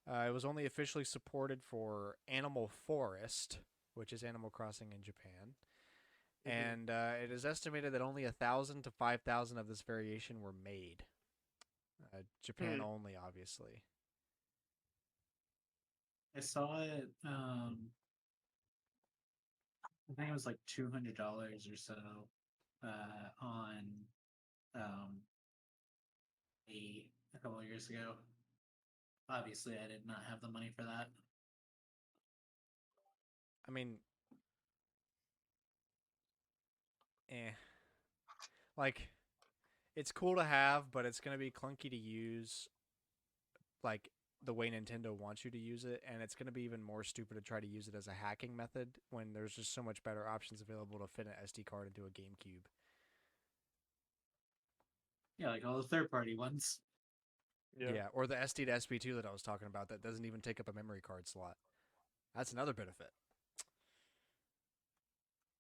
S1: It was only officially supported for Animal Forest, which is Animal Crossing in Japan. And it is estimated that only 1,000 to 5,000 of this variation were made. Japan only, obviously.
S2: I saw it. I think it was like $200 or so on a couple of years ago. Obviously, I did not have the money for that.
S1: I mean, like, it's cool to have, but it's going to be clunky to use, like, the way Nintendo wants you to use it, and it's going to be even more stupid to try to use it as a hacking method when there's just so much better options available to fit an SD card into a GameCube.
S2: Yeah, like all the third-party ones.
S1: Yeah, or the SD to SP2 that I was talking about that doesn't even take up a memory card slot. That's another benefit.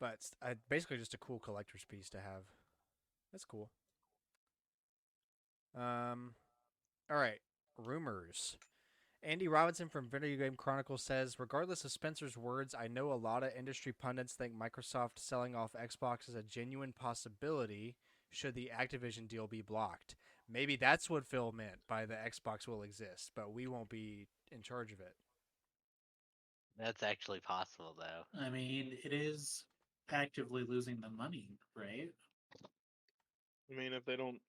S1: But it's basically just a cool collector's piece to have. That's cool. All right, rumors. Andy Robinson from Video Game Chronicle says, regardless of Spencer's words, I know a lot of industry pundits think Microsoft selling off Xbox is a genuine possibility should the Activision deal be blocked. Maybe that's what Phil meant by the Xbox will exist, but we won't be in charge of it.
S4: That's actually possible, though.
S2: I mean, it is actively losing the money, right?
S3: I mean, if they don't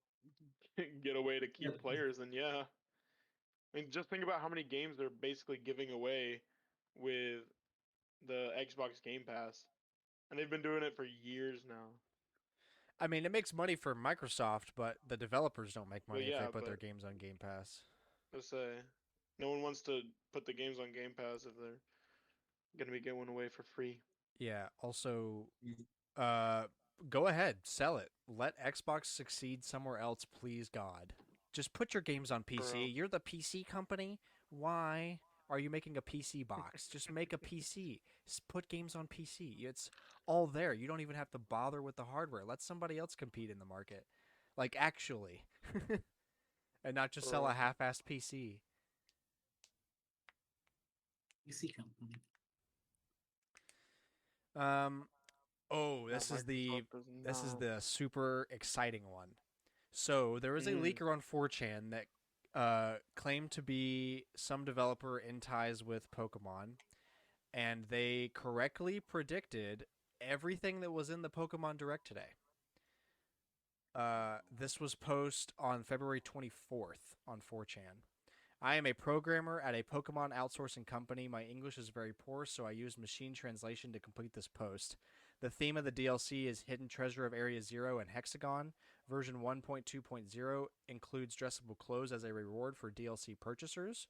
S3: get a way to keep
S2: Yeah.
S3: players, then yeah. I mean, just think about how many games they're basically giving away with the Xbox Game Pass, and they've been doing it for years now.
S1: I mean, it makes money for Microsoft, but the developers don't make
S3: Well,
S1: money if they
S3: yeah,
S1: put their
S3: but
S1: games on Game Pass.
S3: let's say no one wants to put the games on Game Pass if they're gonna be going away for free.
S1: Yeah, also, uh, go ahead, sell it. Let Xbox succeed somewhere else, please God. Just put your games on PC.
S3: Bro.
S1: You're the PC company. Why are you making a PC box? Just make a PC. Put games on PC. It's all there. You don't even have to bother with the hardware. Let somebody else compete in the market. Like, actually. And not just sell a
S3: Bro.
S1: half-assed PC.
S2: PC company.
S1: Oh,
S3: That
S1: this is the
S3: Microsoft does
S1: this is
S3: not.
S1: the super exciting one. So there was a
S3: Mm.
S1: leaker on 4chan that claimed to be some developer in ties with Pokemon, and they correctly predicted everything that was in the Pokemon Direct today. This was posted on February 24th on 4chan. I am a programmer at a Pokemon outsourcing company. My English is very poor, so I used machine translation to complete this post. The theme of the DLC is Hidden Treasure of Area Zero and Hexagon. Version 1.2.0 includes dressable clothes as a reward for DLC purchasers.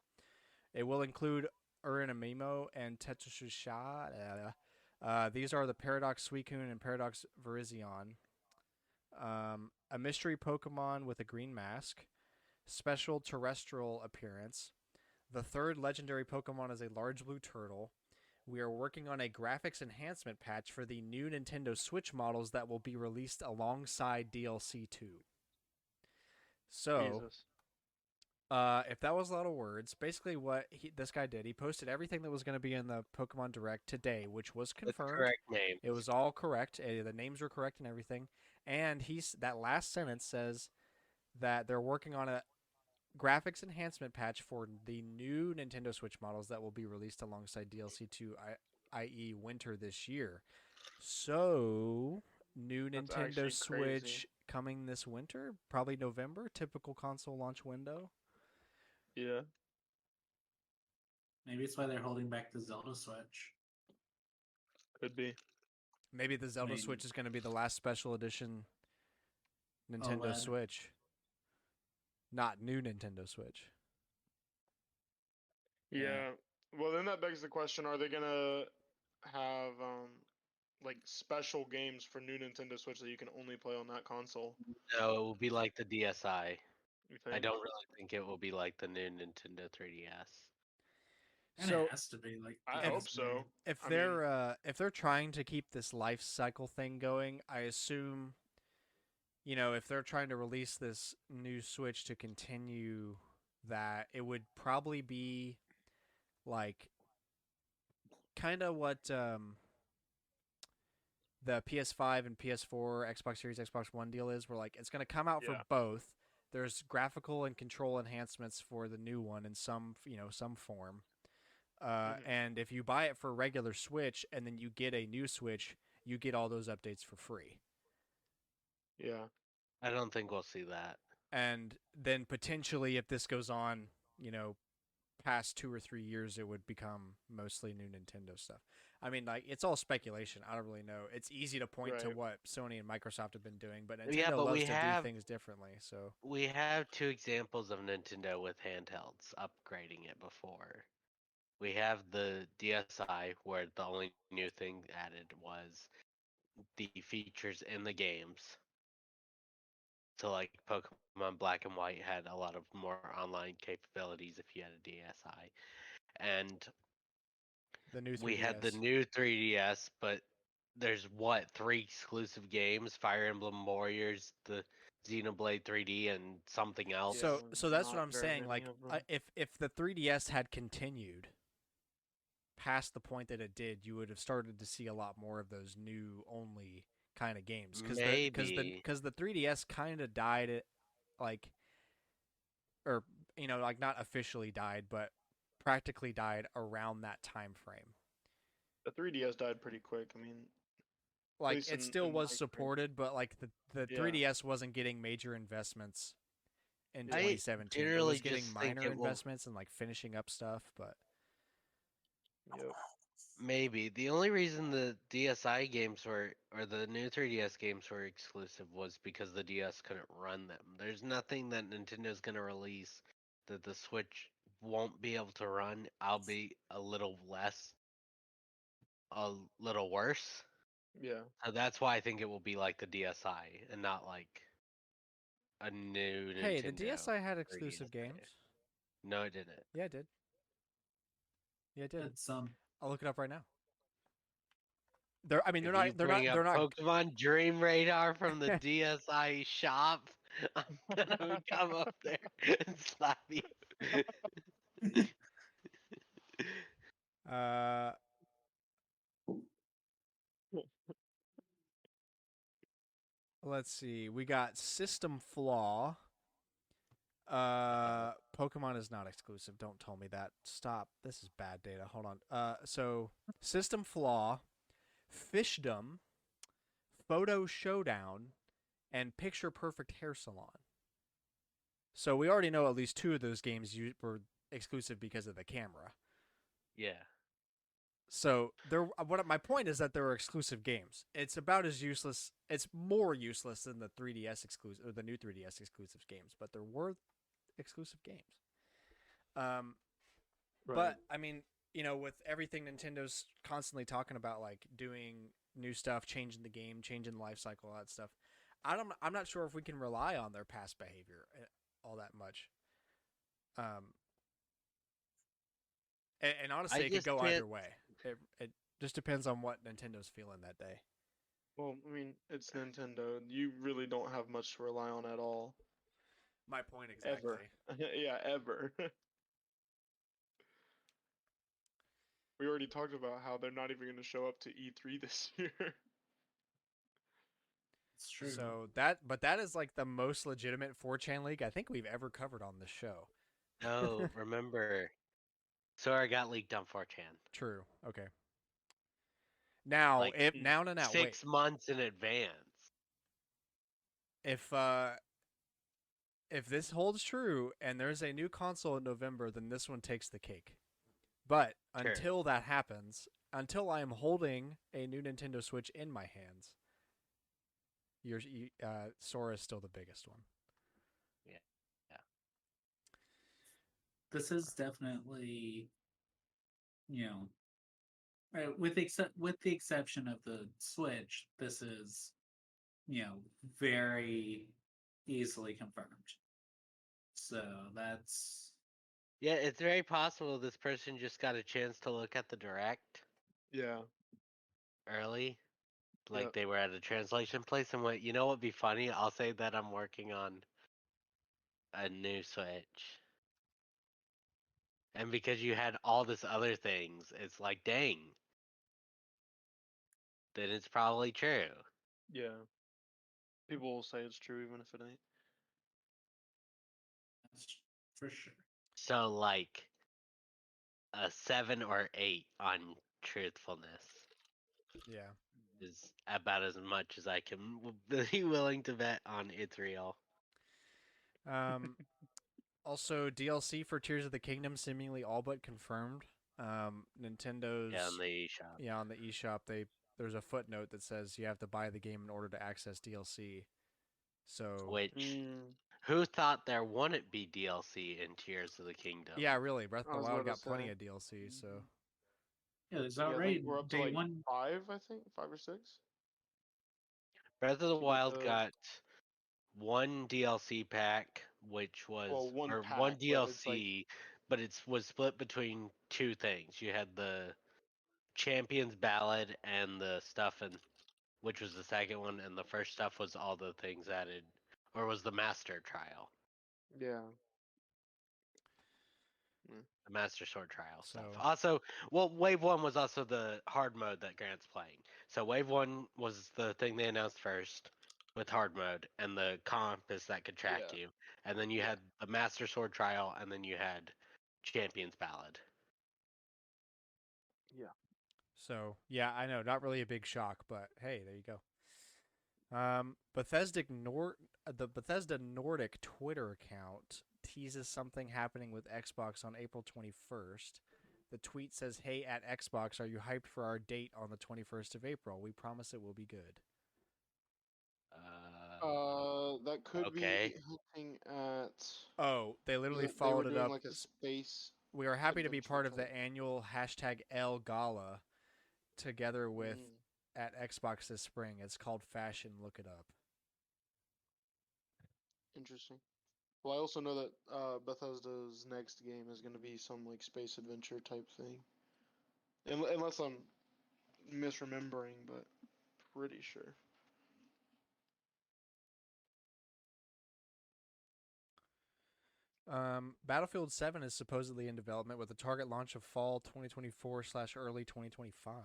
S1: It will include Urinamimo and Tetsushusha. These are the Paradox Suicune and Paradox Virizion. A mystery Pokemon with a green mask. Special terrestrial appearance. The third legendary Pokemon is a large blue turtle. We are working on a graphics enhancement patch for the new Nintendo Switch models that will be released alongside DLC 2. So,
S3: Jesus.
S1: if that was a lot of words, basically what this guy did, he posted everything that was going to be in the Pokemon Direct today, which was
S4: With
S1: confirmed.
S4: correct name.
S1: It was all correct. The names were correct and everything. And that last sentence says that they're working on a graphics enhancement patch for the new Nintendo Switch models that will be released alongside DLC 2, i.e. winter this year. So, new
S3: That's
S1: Nintendo
S3: actually
S1: Switch
S3: crazy.
S1: coming this winter, probably November, typical console launch window.
S3: Yeah.
S2: Maybe it's why they're holding back the Zelda Switch.
S3: Could be.
S1: Maybe the Zelda
S2: mean-
S1: Switch is going to be the last special edition Nintendo
S2: OLED.
S1: Switch. Not new Nintendo Switch.
S3: Yeah. Well, then that begs the question: are they gonna have like special games for new Nintendo Switch that you can only play on that console?
S4: No, it will be like the DSi.
S3: You
S4: I
S3: think?
S4: don't really think it will be like the new Nintendo 3DS.
S2: And
S1: So
S2: it has to be like.
S3: I
S1: If-
S3: hope so.
S1: if
S3: I
S1: they're trying to keep this life cycle thing going, I assume if they're trying to release this new Switch to continue that, it would probably be like kind of what the PS5 and PS4, Xbox Series, Xbox One deal is, where like it's going to come out for
S3: Yeah.
S1: both. There's graphical and control enhancements for the new one in some form. And if you buy it for regular Switch and then you get a new Switch, you get all those updates for free.
S3: Yeah.
S4: I don't think we'll see that.
S1: And then potentially, if this goes on, past 2 or 3 years, it would become mostly new Nintendo stuff. I mean, like, it's all speculation. I don't really know. It's easy to point to
S3: Right.
S1: what Sony and Microsoft have been doing, but Nintendo
S4: Yeah, but
S1: loves
S4: we
S1: to
S4: have
S1: do things differently. So
S4: we have two examples of Nintendo with handhelds upgrading it before. We have the DSi, where the only new thing added was the features in the games. So, like Pokemon Black and White had a lot of more online capabilities if you had a DSi. And
S1: the new
S4: we had the
S1: 3DS.
S4: new 3DS, but there's what, three exclusive games: Fire Emblem Warriors, the Xenoblade 3D, and something else.
S1: So that's what
S3: not
S1: I'm
S3: very
S1: saying.
S3: many
S1: Like,
S3: of them.
S1: if the 3DS had continued past the point that it did, you would have started to see a lot more of those new only kind of games because
S4: Maybe.
S1: the 3DS kind of died at like or like not officially died but practically died around that time frame.
S3: The 3DS died pretty quick. I mean, at
S1: Like
S3: least
S1: it
S3: in,
S1: still
S3: in my
S1: was
S3: experience.
S1: supported, but like the
S3: Yeah.
S1: 3DS wasn't getting major investments in
S3: Yeah.
S4: I
S1: 2017. It
S4: generally
S1: was getting
S4: just think
S1: minor
S4: it will.
S1: investments and like finishing up stuff, but
S3: Yep.
S4: Maybe. The only reason the DSi games were, or the new 3DS games were exclusive was because the DS couldn't run them. There's nothing that Nintendo's going to release that the Switch won't be able to run. I'll be a little less, a little worse.
S3: Yeah.
S4: So that's why I think it will be like the DSi and not like a new
S1: hey, the
S4: Nintendo
S1: DSi had
S4: 3DS.
S1: exclusive games.
S4: No, it didn't.
S1: Yeah, it did. Yeah, it did.
S2: It's
S1: I'll look it up right now. I mean,
S4: If you bring up
S1: they're not.
S4: Pokemon Dream Radar from the DSi shop, I'm gonna come up there and slap you.
S1: uh, let's see. We got System Flaw. Pokemon is not exclusive. Don't tell me that. Stop. This is bad data. Hold on. So System Flaw, Fishdom, Photo Showdown, and Picture Perfect Hair Salon. So we already know at least 2 of those games were exclusive because of the camera.
S4: Yeah.
S1: So what my point is that there are exclusive games. It's about as useless. It's more useless than the 3DS exclusive or the new 3DS exclusive games, but there were exclusive games.
S3: Right.
S1: But I mean, with everything Nintendo's constantly talking about, like doing new stuff, changing the game, changing the life cycle, all that stuff. I'm not sure if we can rely on their past behavior all that much. And honestly,
S4: I
S1: it could
S4: just
S1: go
S4: can't.
S1: either way. It just depends on what Nintendo's feeling that day.
S3: Well, I mean, it's Nintendo. You really don't have much to rely on at all.
S1: My point exactly.
S3: Ever. Yeah, ever. We already talked about how they're not even going to show up to E3 this year.
S2: It's true.
S1: So but that is like the most legitimate 4chan league I think we've ever covered on this show.
S4: No, remember, Sora got leaked on 4chan.
S1: True. Okay. Now,
S4: Like
S1: now, wait.
S4: 6 months in advance.
S1: If this holds true and there's a new console in November, then this one takes the cake. But
S4: Sure.
S1: until that happens, until I am holding a new Nintendo Switch in my hands, Sora is still the biggest one.
S4: Yeah.
S2: This is definitely, with the exception of the Switch, this is, very easily confirmed. So that's
S4: Yeah, it's very possible this person just got a chance to look at the direct
S3: Yeah.
S4: early Like
S3: Yep.
S4: they were at a translation place and went, you know what'd be funny? I'll say that I'm working on a new Switch. And because you had all this other things, it's like, dang. Then it's probably true.
S3: Yeah. People will say it's true even if it ain't.
S2: That's for sure.
S4: So like a 7 or 8 on truthfulness
S1: Yeah.
S4: is about as much as I can be willing to bet on it's real.
S1: Um, also, DLC for Tears of the Kingdom seemingly all but confirmed.
S4: Yeah, on
S1: Nintendo's
S4: the eShop.
S1: on the eShop there's a footnote that says you have to buy the game in order to access DLC. So
S4: Which
S3: Mm,
S4: who thought there wouldn't be DLC in Tears of the Kingdom?
S1: yeah, really, Breath of
S3: I
S1: the
S3: was
S1: Wild
S3: about to
S1: got plenty
S3: say.
S1: of DLC. So
S2: Yeah, there's
S3: Yeah, I think
S2: already
S3: we're up to
S2: day
S3: like
S2: one.
S3: 5, I think. 5 or 6.
S4: Breath of the
S3: To get
S4: Wild
S3: the
S4: got one DLC pack, which was
S3: one
S4: or one
S3: pack, but it's like
S4: DLC, but it was split between two things. You had the Champions Ballad and the stuff, and which was the second one, and the first stuff was all the things added, or was the Master Trial,
S3: yeah.
S4: the Master Sword Trial stuff.
S1: so
S4: Also, well, Wave One was also the hard mode that Grant's playing. So Wave One was the thing they announced first with hard mode and the compass that could track
S3: Yeah.
S4: you, and then you
S3: Yeah.
S4: had the Master Sword Trial, and then you had Champions Ballad.
S3: Yeah.
S1: yeah, I know, not really a big shock, but hey, there you go. The Bethesda Nordic Twitter account teases something happening with Xbox on April 21st. The tweet says, "Hey, at Xbox, are you hyped for our date on the 21st of April? We promise it will be good."
S3: That could
S4: Okay.
S3: be hinting at
S1: Oh, they literally
S3: they were
S1: followed it
S3: doing
S1: up.
S3: like a space
S1: We are happy to be
S3: adventure
S1: part of
S3: type.
S1: the annual #L Gala together with
S3: Mm,
S1: at Xbox this spring. It's called Fashion. Look it up.
S3: interesting. Well, I also know that Bethesda's next game is going to be some like space adventure type thing. Unless I'm misremembering, but pretty sure.
S1: Battlefield 7 is supposedly in development with a target launch of fall 2024 / early 2025.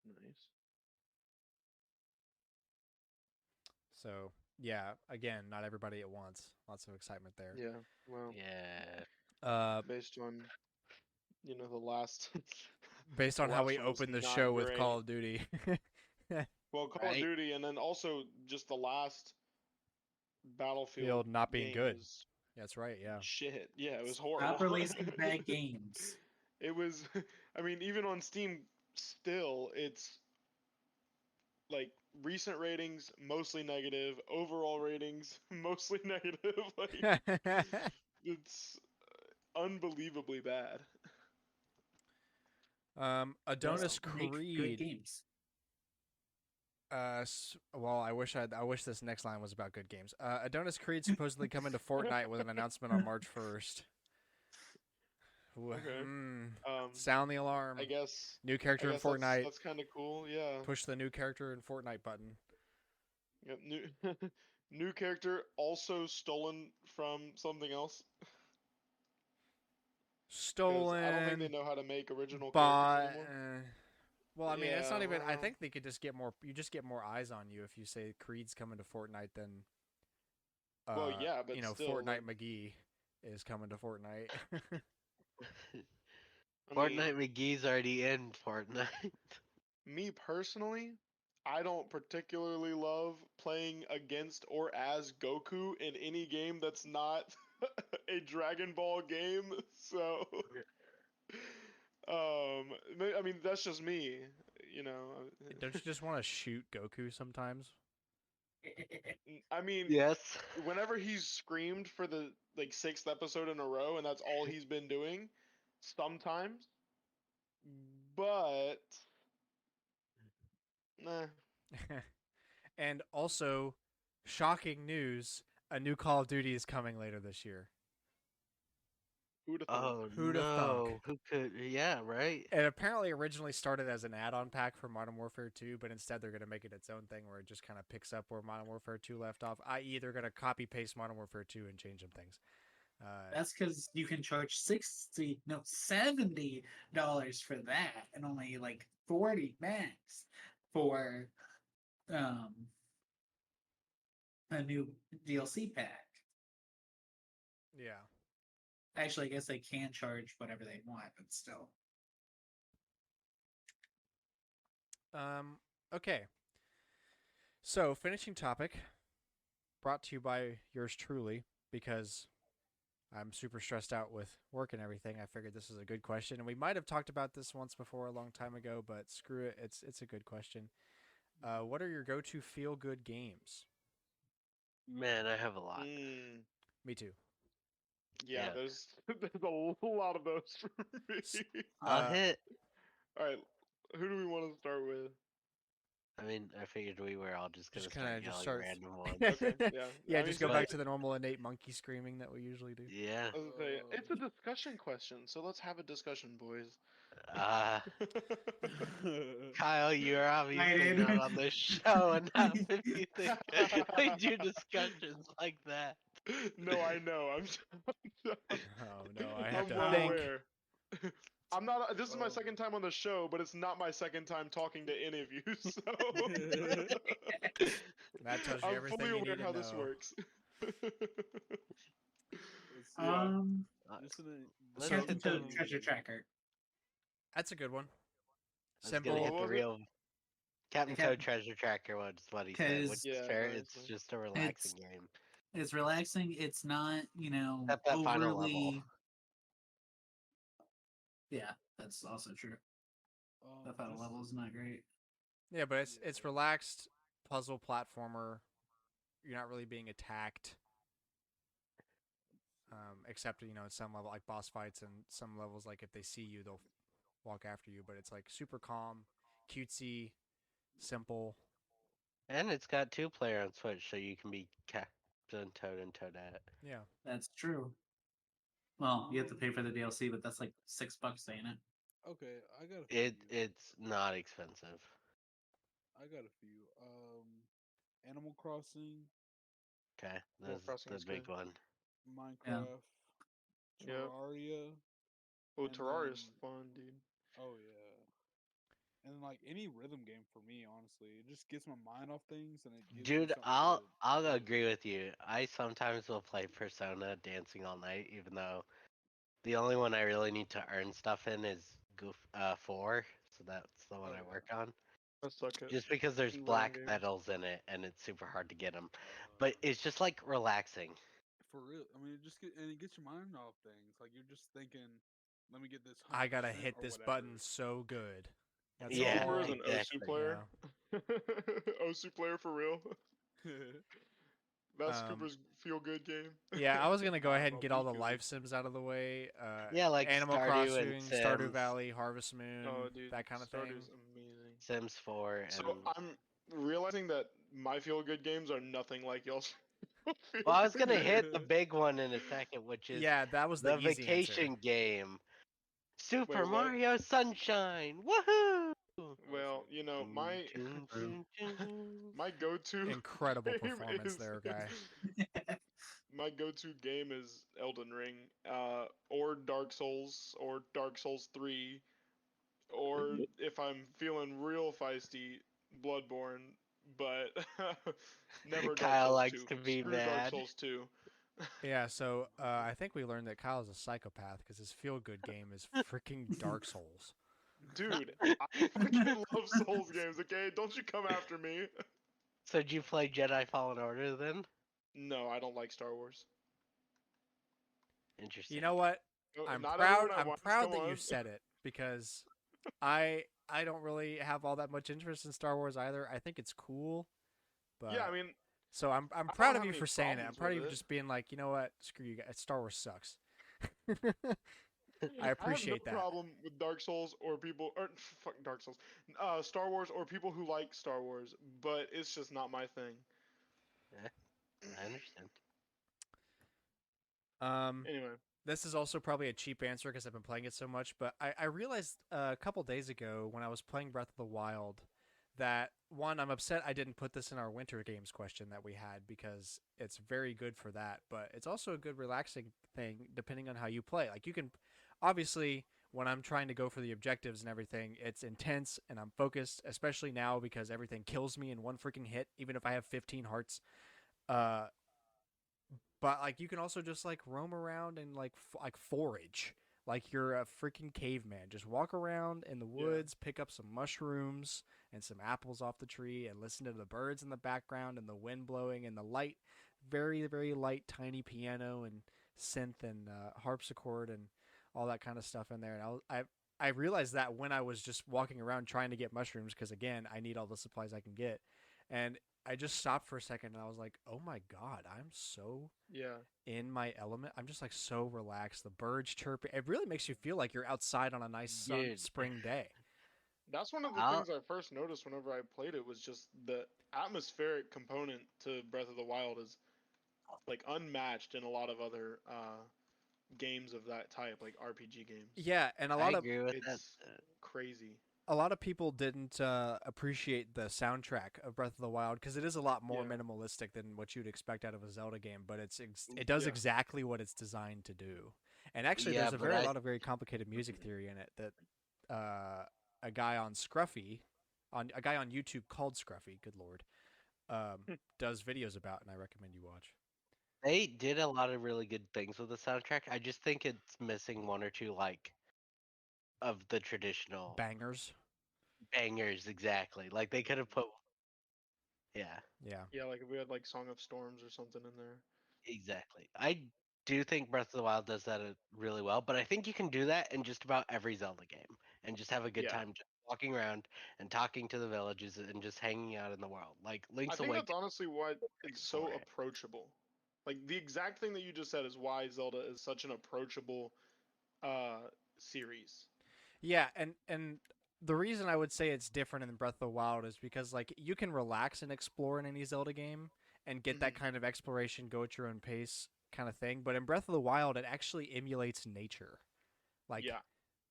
S3: Nice.
S1: So yeah, again, not everybody at once. Lots of excitement there.
S3: Yeah. Well,
S4: Yeah.
S1: Uh,
S3: based on the last
S1: based
S3: the
S1: on how
S3: last
S1: we
S3: one was
S1: opened the
S3: not
S1: show with Call
S3: great.
S1: of Duty.
S3: Well, Call of
S4: Right.
S3: Duty, and then also just the last Battlefield
S1: Field not being
S3: game
S1: good.
S3: was
S1: That's right. Yeah.
S3: shit. Yeah, it was horrible.
S2: Stop releasing bad games.
S3: It was. I mean, even on Steam, still it's like recent ratings mostly negative, overall ratings mostly negative. Like it's unbelievably bad.
S2: They also
S1: Adonis
S2: make good
S1: Creed.
S2: games.
S1: Well, I wish this next line was about good games. Adonis Creed supposedly coming to Fortnite with an announcement on March 1st.
S3: Okay.
S1: Mm,
S3: Um,
S1: sound the alarm.
S3: I guess.
S1: New
S3: I
S1: character in
S3: guess that's
S1: Fortnite.
S3: that's kind of cool. Yeah.
S1: Push the new character in Fortnite button.
S3: Yep. New new character also stolen from something else because I don't think they
S1: Stolen
S3: know how to make original characters
S1: by.
S3: anymore.
S1: Well, I mean, it's
S3: Yeah.
S1: not even. I
S3: Well.
S1: think they could just get more. You just get more eyes on you if you say Creed's coming to Fortnite than.
S3: Well, yeah, but still,
S1: Fortnite
S3: like,
S1: McGee is coming to Fortnite.
S3: I mean,
S4: Fortnite McGee's already in Fortnite.
S3: me personally, I don't particularly love playing against or as Goku in any game that's not a Dragon Ball game. So, I mean, that's just me, you know.
S1: Don't you just want to shoot Goku sometimes?
S3: I mean,
S4: Yes.
S3: whenever he's screamed for the like sixth episode in a row, and that's all he's been doing, sometimes. But, nah.
S1: And also, shocking news: a new Call of Duty is coming later this year.
S3: Who'd have thunk?
S4: Oh
S1: Who'da thunk?
S4: no! Who could? Yeah, right.
S1: It apparently originally started as an add-on pack for Modern Warfare 2, but instead they're going to make it its own thing where it just kind of picks up where Modern Warfare 2 left off, i.e. they're going to copy-paste Modern Warfare 2 and change some things.
S2: That's because you can charge $70 for that, and only like 40 max for a new DLC pack.
S1: Yeah.
S2: Actually, I guess they can charge whatever they want, but still.
S1: Okay. So, finishing topic, brought to you by yours truly, because I'm super stressed out with work and everything. I figured this is a good question, and we might have talked about this once before a long time ago, but screw it, it's a good question. What are your go-to feel-good games?
S4: Man, I have a lot.
S1: Me too.
S3: Yeah,
S4: Yeah.
S3: there's a lot of those for me.
S4: I'll
S1: Uh,
S4: hit.
S3: All right, who do we want to start with?
S4: I mean, I figured we were all just gonna
S1: Just
S4: start
S1: kind of just
S4: yelling
S1: start.
S4: random ones.
S3: Okay, yeah.
S1: Yeah,
S3: I mean,
S1: just go
S3: so
S1: back
S4: But
S1: to the normal innate monkey screaming that we usually do.
S4: yeah.
S3: I was gonna say, it's a discussion question, so let's have a discussion, boys.
S4: Uh, Kyle, you're obviously
S2: did.
S4: not on this show enough if you think we do discussions like that.
S3: No, I know.
S1: Oh no, I have
S3: I'm
S1: to
S3: well
S1: think.
S3: aware. I'm not. This is my second time on the show, but it's not my second time talking to any of you. So
S1: That tells you
S3: I'm
S1: everything
S3: fully
S1: you
S3: aware
S1: need
S3: how
S1: to
S3: this
S1: know.
S3: works.
S5: Let's see.
S3: Yeah.
S4: Uh,
S5: Just an,
S4: Let's
S2: Captain
S4: hit
S2: Toad
S4: them.
S2: Treasure Tracker.
S1: That's a good one.
S4: I was gonna
S1: Simple.
S4: hit
S3: What
S4: the
S3: was it?
S4: real Captain
S2: Cap-
S4: Code Treasure Tracker was what he said, which
S2: 'Cause
S4: is
S3: Yeah,
S4: fair.
S3: nice,
S4: It's
S3: nice.
S4: just a relaxing game.
S2: It's relaxing. It's not,
S4: Except that final level.
S2: overly. Yeah, that's also true. The final
S5: just-
S2: level is not great.
S1: Yeah, but it's relaxed puzzle platformer. You're not really being attacked. Except at some level like boss fights and some levels like if they see you they'll walk after you. But it's like super calm, cutesy, simple.
S4: And it's got 2-player on Switch, so you can be Captain Toad and Toadette.
S1: Yeah.
S2: That's true. Well, you have to pay for the DLC, but that's like $6, ain't it?
S5: Okay, I got a few.
S4: It's not expensive.
S5: I got a few. Animal Crossing,
S4: Okay,
S3: Animal
S4: that's
S3: Crossing
S4: the
S3: is
S4: big
S3: good.
S4: one.
S5: Minecraft,
S3: Yep.
S5: Terraria.
S3: Oh,
S5: and
S3: Terraria's
S5: then-
S3: fun, dude.
S5: Oh yeah. And like any rhythm game for me, honestly, it just gets my mind off things and it gives me
S4: Dude,
S5: something
S4: I'll
S5: to
S4: I'll
S5: do.
S4: agree with you. I sometimes will play Persona Dancing All Night, even though the only one I really need to earn stuff in is 4, so that's the one
S5: Oh,
S4: I
S5: yeah.
S4: work on.
S3: I suck at
S4: Just because there's
S3: rhythm
S4: black
S3: games.
S4: medals in it and it's super hard to get them. But it's just like relaxing.
S5: For real, I mean, it gets your mind off things. Like you're just thinking, let me get this. 100%
S1: I gotta hit
S5: or
S1: this
S5: whatever.
S1: button so good. That's
S4: Yeah,
S3: Cooper is
S1: all.
S3: an OSU
S4: exactly.
S3: player.
S1: Yeah.
S3: OSU player for real. That's
S1: Um,
S3: Cooper's feel good game.
S1: Yeah, I was gonna go ahead and
S5: Bro,
S1: get all the
S5: Miku.
S1: life sims out of the way.
S4: Yeah, like
S1: Animal
S4: Stardew and
S1: Crossing, Stardew
S4: Sims.
S1: Valley, Harvest Moon,
S3: Oh, dude,
S1: that kind of thing.
S3: Stardew's amazing.
S4: Sims 4 and
S3: So I'm realizing that my feel good games are nothing like y'all's.
S4: well, I was gonna
S3: feel-good
S4: hit the big one in a second, which is
S1: Yeah, that was
S4: the
S1: the easy answer.
S4: vacation game. Super
S3: Wait, what?
S4: Mario Sunshine. Woohoo!
S3: Well, my
S4: Choo, choo, choo.
S3: my go-to
S1: Incredible
S3: game
S1: performance
S3: is
S1: there, guy.
S3: my go-to game is Elden Ring, or Dark Souls, or Dark Souls 3, or if I'm feeling real feisty, Bloodborne. But never Dark
S4: Kyle
S3: Souls
S4: likes
S3: 2.
S4: to be
S3: Screw Dark
S4: mad.
S3: Souls 2.
S1: Yeah, so I think we learned that Kyle's a psychopath because his feel-good game is freaking Dark Souls.
S3: Dude, I fucking love Souls games, okay? Don't you come after me.
S4: So did you play Jedi Fallen Order then?
S3: No, I don't like Star Wars.
S4: Interesting.
S1: You know what?
S3: No,
S1: I'm
S3: not
S1: proud.
S3: everyone at
S1: I'm
S3: once,
S1: proud
S3: come
S1: that you
S3: on.
S1: said it because I don't really have all that much interest in Star Wars either. I think it's cool, but
S3: Yeah, I mean,
S1: so I'm
S3: don't
S1: proud of
S3: have
S1: you
S3: any
S1: for saying it. I'm
S3: problems
S1: proud of
S3: with
S1: you
S3: it.
S1: just being like, you know what? Screw you guys. Star Wars sucks. I
S3: I
S1: appreciate
S3: have no
S1: that.
S3: problem with Dark Souls or people, or fuck Dark Souls, Star Wars or people who like Star Wars, but it's just not my thing.
S4: Yeah, I understand.
S1: Um,
S3: Anyway,
S1: this is also probably a cheap answer because I've been playing it so much, but I realized a couple days ago when I was playing Breath of the Wild that one, I'm upset I didn't put this in our winter games question that we had because it's very good for that, but it's also a good relaxing thing depending on how you play. Like you can obviously when I'm trying to go for the objectives and everything, it's intense and I'm focused, especially now because everything kills me in one freaking hit, even if I have 15 hearts. Uh, but like you can also just like roam around and like forage like you're a freaking caveman. Just walk around in the
S3: Yeah.
S1: woods, pick up some mushrooms and some apples off the tree, and listen to the birds in the background and the wind blowing and the light, very very light tiny piano and synth and harpsichord and all that kind of stuff in there. And I realized that when I was just walking around trying to get mushrooms because again I need all the supplies I can get, and I just stopped for a second and I was like, oh my god, I'm so
S3: Yeah.
S1: in my element. I'm just like so relaxed. The birds chirping. It really makes you feel like you're outside on a nice
S4: Dude,
S1: spring day.
S3: That's one of the
S4: I'll
S3: things I first noticed whenever I played it was just the atmospheric component to Breath of the Wild is like unmatched in a lot of other games of that type, like RPG games.
S1: Yeah, and
S4: I agree with that.
S3: It's crazy.
S1: a lot of people didn't appreciate the soundtrack of Breath of the Wild because it is a lot more
S3: Yeah.
S1: minimalistic than what you'd expect out of a Zelda game, but it does
S3: Yeah.
S1: exactly what it's designed to do. And actually,
S4: Yeah,
S1: there's a
S4: but I
S1: lot of very complicated music theory in it that a guy on Scruffy, on a guy on YouTube called Scruffy, good lord, does videos about, and I recommend you watch.
S4: they did a lot of really good things with the soundtrack. I just think it's missing one or two like of the traditional
S1: Bangers,
S4: bangers exactly. Like they could have put yeah,
S1: yeah.
S3: Yeah, like if we had like Song of Storms or something in there.
S4: exactly. I do think Breath of the Wild does that really well, but I think you can do that in just about every Zelda game and just have a good
S3: Yeah.
S4: time just walking around and talking to the villages and just hanging out in the world. Like
S3: I
S4: Link's
S3: think that's
S4: Awakening,
S3: honestly why it's so
S4: for it.
S3: approachable. Like the exact thing that you just said is why Zelda is such an approachable uh series.
S1: Yeah, and the reason I would say it's different in Breath of the Wild is because like you can relax and explore in any Zelda game and get that
S3: Mhm.
S1: kind of exploration, go at your own pace kind of thing. But in Breath of the Wild, it actually emulates nature. Like
S3: Yeah.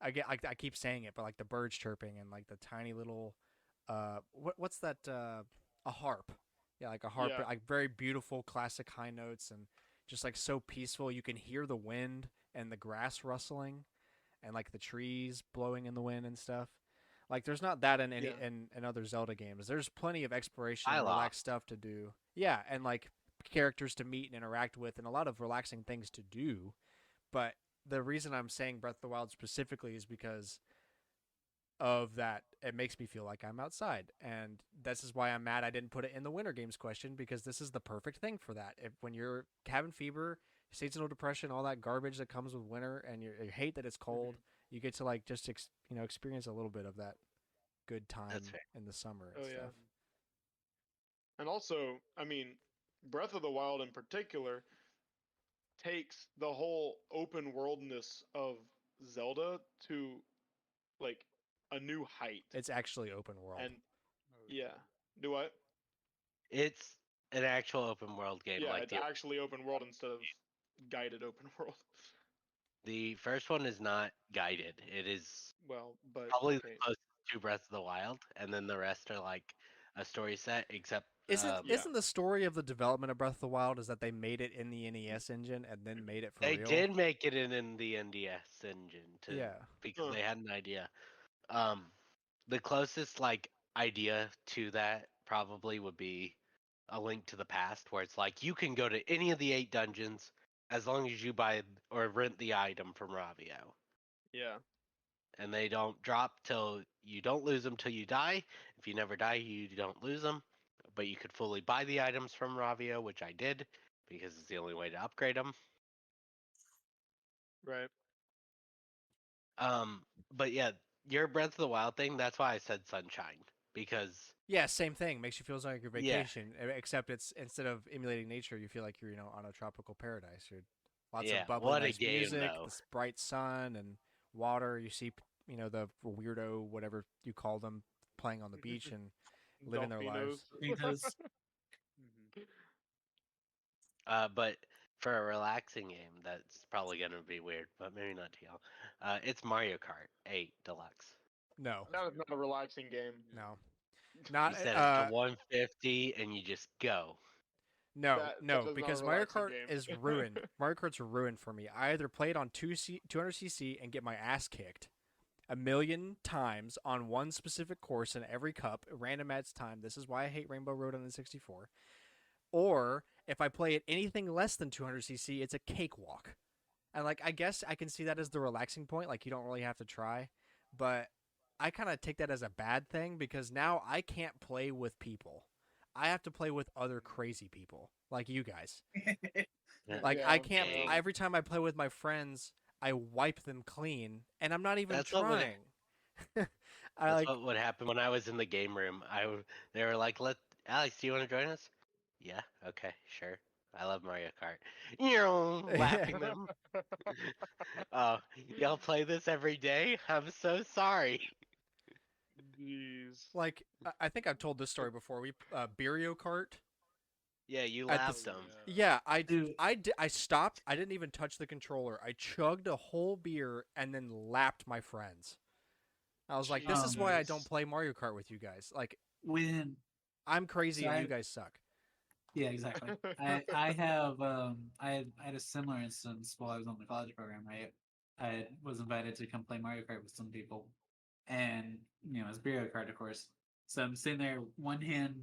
S1: I keep saying it, but like the birds chirping and like the tiny little what's that a harp. Yeah, like a harp,
S3: Yeah.
S1: but like very beautiful classic high notes and just like so peaceful. You can hear the wind and the grass rustling and like the trees blowing in the wind and stuff. Like there's not that in any
S3: Yeah.
S1: in other Zelda games. There's plenty of exploration and
S4: Hyloft.
S1: relaxed stuff to do. Yeah, and like characters to meet and interact with and a lot of relaxing things to do. But the reason I'm saying Breath of the Wild specifically is because of that. It makes me feel like I'm outside, and this is why I'm mad I didn't put it in the winter games question because this is the perfect thing for that. If when you're cabin fever, seasonal depression, all that garbage that comes with winter, and you hate that it's cold,
S3: Mhm.
S1: you get to like just experience a little bit of that good
S4: That's
S1: time
S4: fair.
S1: in the summer and
S3: Oh yeah.
S1: stuff.
S3: And also, I mean, Breath of the Wild in particular takes the whole open worldness of Zelda to like a new height.
S1: It's actually open world.
S3: And
S5: Oh,
S3: yeah. Do what?
S4: It's an actual open world game
S3: Yeah,
S4: like
S3: it's actually open world instead of guided open world.
S4: the first one is not guided. It is
S3: Well, but
S4: probably the
S3: okay.
S4: closest to Breath of the Wild, and then the rest are like a story set, except
S3: Yeah.
S1: Isn't the story of the development of Breath of the Wild is that they made it in the NES engine and then made it for
S4: they
S1: real?
S4: did make it in the NDS engine to
S1: Yeah.
S4: because
S3: Huh.
S4: they had an idea. Um, the closest like idea to that probably would be a Link to the Past, where it's like you can go to any of the 8 dungeons as long as you buy or rent the item from Ravio,
S3: Yeah.
S4: and they don't drop till you don't lose them till you die. If you never die, you don't lose them. But you could fully buy the items from Ravio, which I did because it's the only way to upgrade them.
S3: Right.
S4: Um, but yeah, your Breath of the Wild thing, that's why I said Sunshine. Because
S1: Yeah, same thing. Makes you feel like your
S4: yeah,
S1: vacation, except it's instead of emulating nature, you feel like you're on a tropical paradise. You're lots
S4: yeah,
S1: of bubbly,
S4: what a
S1: nice
S4: game
S1: music,
S4: though.
S1: this bright sun and water. You see, the weirdo whatever you call them playing on the beach and living their lives.
S3: Dolphinos.
S2: Because
S5: mhm.
S4: But For a relaxing game, that's probably gonna be weird, but maybe not to y'all. It's Mario Kart 8 Deluxe.
S1: No,
S3: That is not a relaxing game.
S1: no, not
S4: You set it to 150 and you just go.
S1: no,
S3: That
S1: no,
S3: is not a
S1: because Mario
S3: relaxing
S1: Kart
S3: game.
S1: is ruined. Mario Kart's ruined for me. I either play it on 200cc and get my ass kicked a million times on one specific course in every cup, random adds time. This is why I hate Rainbow Road on the 64. Or if I play it anything less than 200cc, it's a cakewalk. And like I guess I can see that as the relaxing point, like you don't really have to try, but I kind of take that as a bad thing because now I can't play with people. I have to play with other crazy people like you guys. Like
S3: Yeah,
S1: I can't
S4: Dang.
S1: every time I play with my friends, I wipe them clean and I'm not even
S4: That's what would
S1: trying. I
S4: That's
S1: like
S4: what would happen when I was in the game room. They were like, "Let Alex, do you want to join us?" Yeah, okay, sure. I love Mario Kart. You know, laughing them. Oh, y'all play this every day? I'm so sorry.
S3: Jeez.
S1: like I think I've told this story before. We Beerio Kart
S4: Yeah, you
S1: at the
S4: laughed them.
S1: yeah,
S2: Dude,
S1: I stopped. I didn't even touch the controller. I chugged a whole beer and then lapped my friends. I was like, this is why I don't
S3: Jeez.
S1: play Mario Kart with you guys. Like,
S2: when
S1: I'm crazy
S2: so
S1: and you
S2: I
S1: guys suck.
S2: yeah, exactly. I had a similar instance while I was on the college program, right? I was invited to come play Mario Kart with some people, and it's Mario Kart, of course. So I'm sitting there, one hand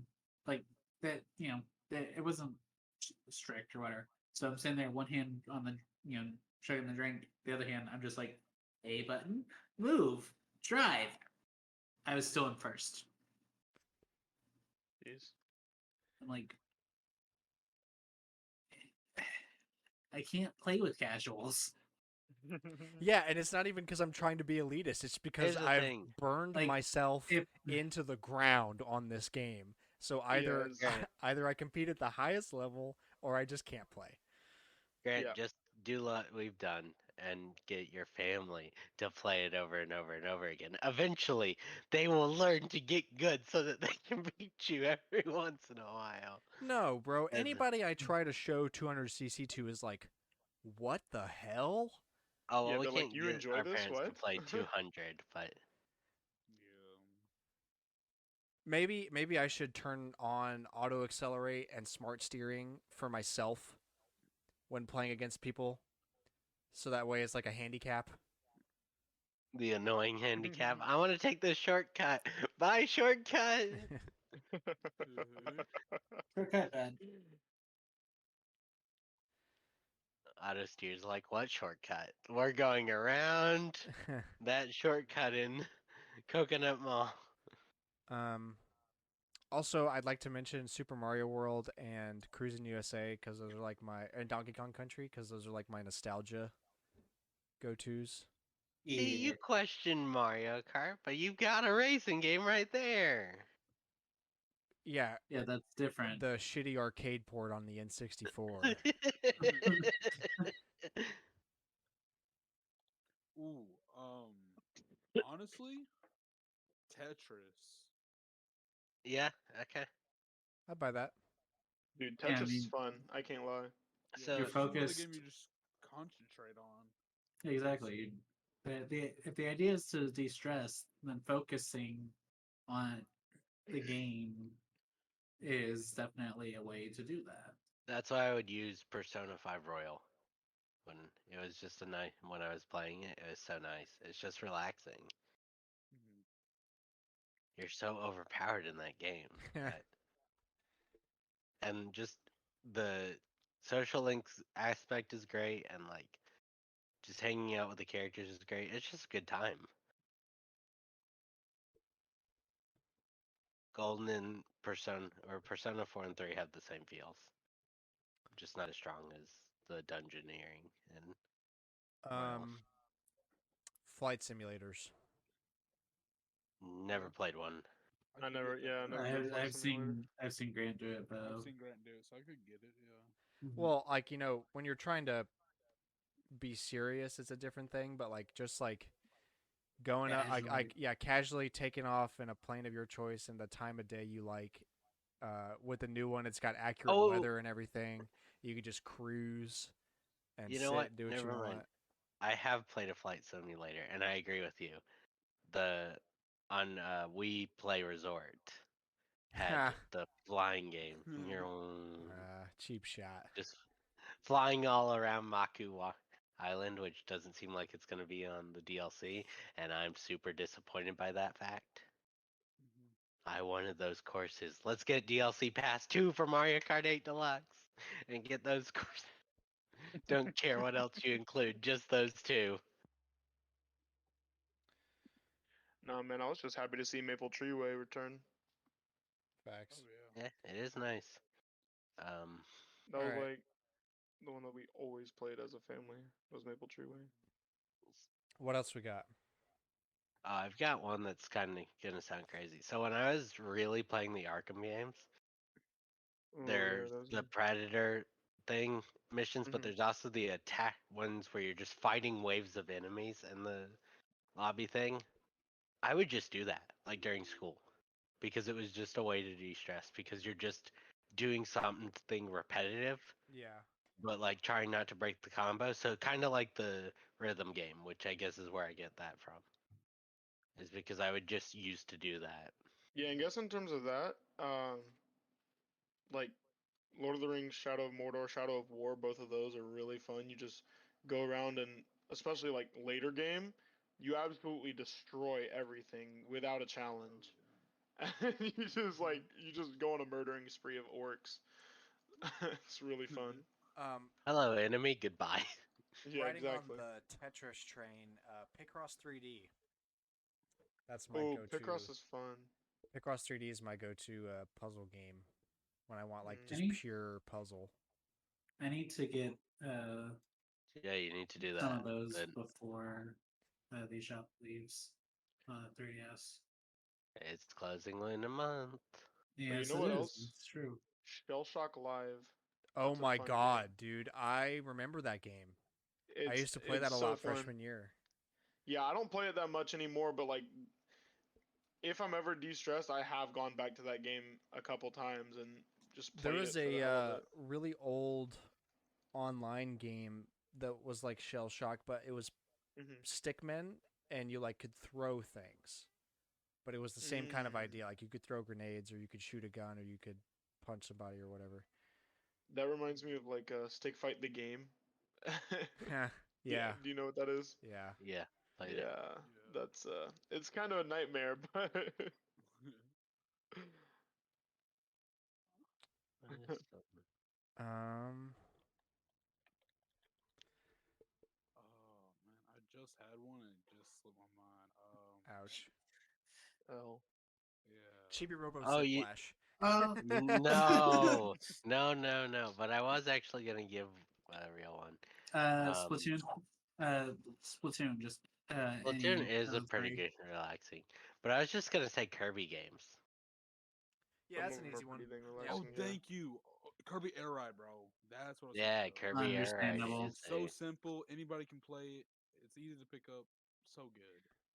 S2: like that, that it wasn't strict or whatever. So I'm sitting there, one hand on the chugging the drink, the other hand I'm just like A button, move, drive. I was still in first.
S3: Jeez.
S2: I'm like, I can't play with casuals.
S1: Yeah, and it's not even because I'm trying to be elitist. It's because
S4: Here's the
S1: I've
S4: thing.
S1: burned
S2: Like,
S1: myself
S2: if
S1: into the ground on this game. So either
S3: Yes.
S4: Grant,
S1: either I compete at the highest level or I just can't play.
S4: Grant,
S3: Yeah.
S4: just do what we've done and get your family to play it over and over and over again. Eventually, they will learn to get good so that they can beat you every once in a while.
S1: No, bro.
S4: And
S1: Anybody I try to show 200cc to is like, what the hell?
S4: oh well,
S3: Yeah,
S4: we
S3: they're like,
S4: can't
S3: you
S4: get
S3: enjoy
S4: our
S3: this?
S4: parents to
S3: What?
S4: play 200, but
S1: Maybe I should turn on auto accelerate and smart steering for myself when playing against people, so that way it's like a handicap.
S4: the annoying handicap. I want to take the shortcut. Bye, shortcut.
S2: shortcut, man.
S4: Auto steers like what shortcut? We're going around that shortcut in Coconut Mall.
S1: um, Also, I'd like to mention Super Mario World and Cruis'n USA because those are like my and Donkey Kong Country because those are like my nostalgia go tos.
S4: See,
S2: Yeah,
S4: you question Mario Kart, but you've got a racing game right there.
S1: Yeah,
S2: yeah, that's different.
S1: the shitty arcade port on the N64.
S5: Ooh, honestly, Tetris.
S4: Yeah, okay.
S1: I'd buy that.
S3: Dude,
S2: Yeah, I
S3: Tetris is
S2: mean,
S3: fun. I can't lie.
S5: Yeah,
S4: So
S2: you're
S5: it's just another game
S2: focused.
S5: you just concentrate on.
S2: Exactly. If the idea is to de-stress, then focusing on the game is definitely a way to do that.
S4: that's why I would use Persona 5 Royal when it was just a night when I was playing it. It was so nice. It's just relaxing.
S5: Mhm.
S4: You're so overpowered in that game, but and just the social links aspect is great, and like just hanging out with the characters is great. It's just a good time. Golden and Persona 4 and 3 have the same feels, just not as strong as the dungeoneering and Royals.
S1: um, Flight simulators.
S4: Never played one.
S3: I
S5: could
S3: never,
S5: get
S3: yeah, I
S5: that.
S3: never
S2: I,
S3: did Flight
S2: I've
S3: Simulator.
S2: seen Grant do it,
S5: I've
S2: but
S5: seen Grant do it, so I could get it. Yeah.
S1: Well, like when you're trying to be serious, it's a different thing. But like just like going out,
S2: casually.
S1: yeah, casually taking off in a plane of your choice and the time of day you like. With the new one, it's got accurate
S4: Oh,
S1: weather and everything. You could just cruise and
S4: You know
S1: sit
S4: what?
S1: and do what you
S4: Never mind.
S1: want.
S4: I have played a flight simulator, and I agree with you. The on We Play Resort had
S1: Ha!
S4: the flying game.
S1: Cheap shot.
S4: Just flying all around Island, which doesn't seem like it's going to be on the DLC, and I'm super disappointed by that fact. I wanted those courses. Let's get DLC Pass 2 for Mario Kart 8 Deluxe and get those courses. Don't care what else you include, just those two.
S3: Nah, man, I was just happy to see Maple Treeway return.
S1: Facts.
S5: yeah.
S4: Yeah, it is nice. Um,
S3: That was
S1: Alright.
S3: like the one that we always played as a family. Was Maple Treeway.
S1: What else we got?
S4: I've got one that's kind of gonna sound crazy. So when I was really playing the Arkham games,
S3: Oh yeah,
S4: there's
S3: those
S4: the
S3: are.
S4: Predator thing missions, but
S3: Mhm.
S4: there's also the attack ones where you're just fighting waves of enemies in the lobby thing. I would just do that, like during school, because it was just a way to de-stress. Because you're just doing something repetitive,
S1: Yeah.
S4: but like trying not to break the combo. So kind of like the rhythm game, which I guess is where I get that from. Is because I would just used to do that.
S3: Yeah, and guess in terms of that, like Lord of the Rings, Shadow of Mordor, Shadow of War, both of those are really fun. You just go around and, especially like later game, you absolutely destroy everything without a challenge. And you just go on a murdering spree of orcs. It's really fun.
S4: Hello, enemy. Goodbye.
S3: Yeah,
S1: Riding on
S3: exactly.
S1: the Tetris train, Picross 3D. That's my
S3: Oh,
S1: go-to.
S3: Picross is fun.
S1: Picross 3D is my go-to puzzle game when I want like
S3: Mm.
S1: just pure puzzle.
S2: I need to get
S4: Yeah, you need to do
S2: some
S4: that.
S2: of those
S4: But
S2: before the shop leaves 3DS.
S4: it's closing in a month.
S3: Oh, you
S2: Yes,
S3: know
S2: it
S3: what
S2: is.
S3: else?
S2: It's true.
S3: Shell Shock Live.
S1: Oh
S3: That's a
S1: my
S3: fun
S1: god,
S3: game.
S1: dude! I remember that game. I
S3: It's
S1: used to play
S3: it's
S1: that a
S3: so
S1: lot
S3: fun.
S1: freshman year.
S3: Yeah, I don't play it that much anymore, but like if I'm ever de-stressed, I have gone back to that game a couple times and just
S1: There
S3: played
S1: was
S3: it for the hell of
S1: a
S3: it.
S1: really old online game that was like Shell Shock, but it was
S3: Hmm.
S1: stickmen, and you like could throw things. But it was the same kind of
S3: Mm.
S1: idea. Like you could throw grenades, or you could shoot a gun, or you could punch somebody, or whatever.
S3: That reminds me of like Stick Fight the game.
S1: Yeah,
S3: Do you know what that is?
S1: yeah.
S4: Yeah, played it.
S3: Yeah,
S5: Yeah.
S3: that's it's kind of a nightmare, but
S1: Um,
S5: Oh man, I just had one and it just slipped my mind.
S1: ouch.
S3: oh,
S5: Yeah.
S1: Chibi Robo
S4: Oh, you
S1: Ziplash.
S2: Oh,
S4: no, no. But I was actually gonna give a real one. Um,
S2: Splatoon. Splatoon. Just
S4: Splatoon
S2: any
S4: is
S2: of
S4: a
S2: the
S4: pretty
S2: three.
S4: good relaxing. But I was just gonna say Kirby games.
S1: Yeah,
S3: some
S1: that's
S3: of
S1: an
S3: them are
S1: easy one.
S3: pretty dang
S1: Yeah.
S5: Oh,
S3: relaxing. Yeah.
S5: thank you. Kirby Air Ride, bro. That's what I was thinking
S4: Yeah,
S5: of.
S4: Kirby Air Ride
S2: Understandable.
S4: is
S5: It's so
S4: a.
S5: simple. Anybody can play it. It's easy to pick up. So good.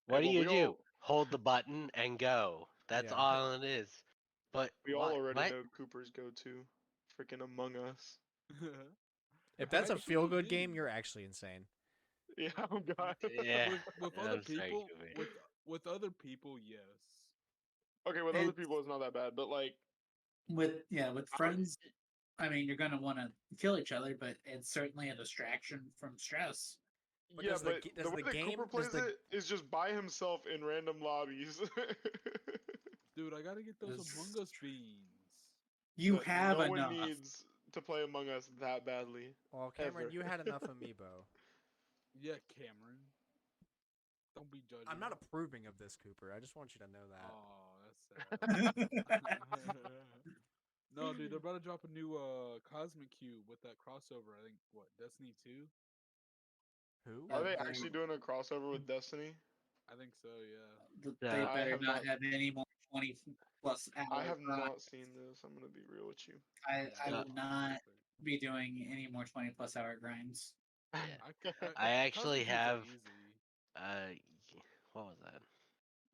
S3: Hey,
S4: What do
S3: but
S4: you do? Hold the button and go. That's
S1: Yeah.
S4: all it is. But
S3: we all
S4: what?
S3: already
S4: What?
S3: know Cooper's go-to, freaking Among Us.
S1: If
S5: I
S1: that's a
S5: actually
S1: feel-good
S5: do.
S1: game, you're actually insane.
S3: Yeah, oh god.
S4: Yeah,
S5: With other
S4: I'm sorry,
S5: people,
S4: Kirby.
S5: with other people, yes.
S3: Okay, with other
S2: It's
S3: people it's not that bad, but like
S2: with
S3: I,
S2: friends. I mean, you're gonna want to kill each other, but it's certainly a distraction from stress.
S1: But
S3: yeah, but the
S1: does
S3: way
S1: the
S3: that Cooper
S1: game does
S3: plays
S1: the
S3: it is just by himself in random lobbies.
S5: Dude, I gotta get those
S2: It's-
S5: Among Us beans.
S2: You have
S3: No one
S2: enough.
S3: needs to play Among Us that badly.
S1: Well, Cameron,
S3: Ever.
S1: you had enough amiibo.
S5: Yeah, Cameron. Don't be judging.
S1: I'm not approving of this, Cooper. I just want you to know that.
S5: Oh, that's sad. No, dude, they're about to drop a new Cosmic Cube with that crossover. I think what Destiny 2.
S1: Who?
S3: Are they
S2: They
S3: actually doing a crossover with Destiny?
S5: I think so. Yeah.
S2: they
S4: Uh,
S3: I
S2: better
S3: have
S2: not
S3: not.
S2: have any more 20+
S3: I
S2: hour
S3: have
S2: grind.
S3: not seen this. I'm gonna be real with you.
S2: I
S5: Yeah,
S4: uh,
S2: will
S5: I'm
S2: not
S5: perfect.
S2: be doing any more 20+ hour grinds.
S4: yeah.
S5: I
S4: I actually
S5: Cosmic Cubes are
S4: have.
S5: easy.
S4: Uh, what was that?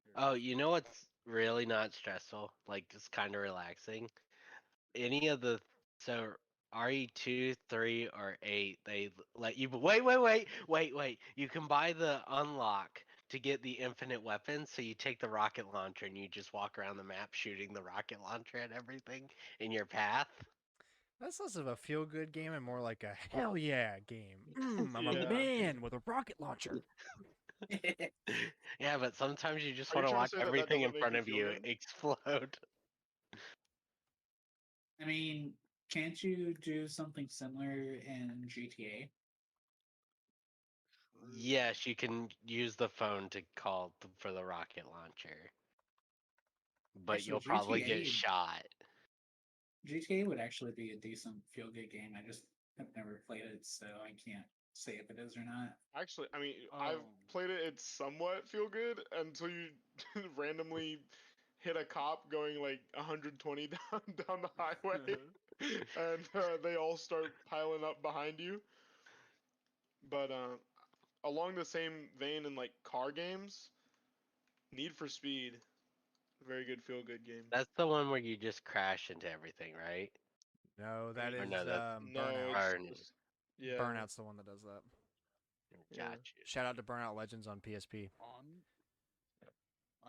S5: Here,
S4: Oh, you know what's really not stressful? Like just kind of relaxing. Any of the so RE2, 3, or 8, they let you. Wait. You can buy the unlock to get the infinite weapons. So you take the rocket launcher and you just walk around the map shooting the rocket launcher at everything in your path.
S1: That's less of a feel good game and more like a hell yeah game. I'm a
S3: Yeah.
S1: man with a rocket launcher.
S4: Yeah, but sometimes you just
S3: Are you
S4: want to
S3: trying to
S4: watch
S3: say that
S4: everything in
S3: doesn't make
S4: front
S3: you
S4: of
S3: feel
S4: you
S3: good?
S4: explode.
S2: I mean, can't you do something similar in GTA?
S4: Yes, you can use the phone to call for the rocket launcher, but
S2: Actually,
S4: you'll probably get
S2: GTA
S4: shot.
S2: GTA would actually be a decent feel good game. I just have never played it, so I can't say if it is or not.
S3: Actually, I mean, I've played it. It's somewhat feel good until you randomly hit a cop going like 120 down the highway, and they all start piling up behind you. But along the same vein in like car games, Need for Speed, very good feel good game.
S4: That's the one where you just crash into everything, right?
S1: No,
S3: I
S1: that
S3: mean,
S4: Or
S1: is
S4: no, that's
S3: no,
S1: Burnout.
S3: it's
S4: Burn.
S3: just yeah,
S1: Burnout's the one that does that.
S3: yeah.
S4: Got you.
S1: Shout out to Burnout Legends on PSP.
S5: On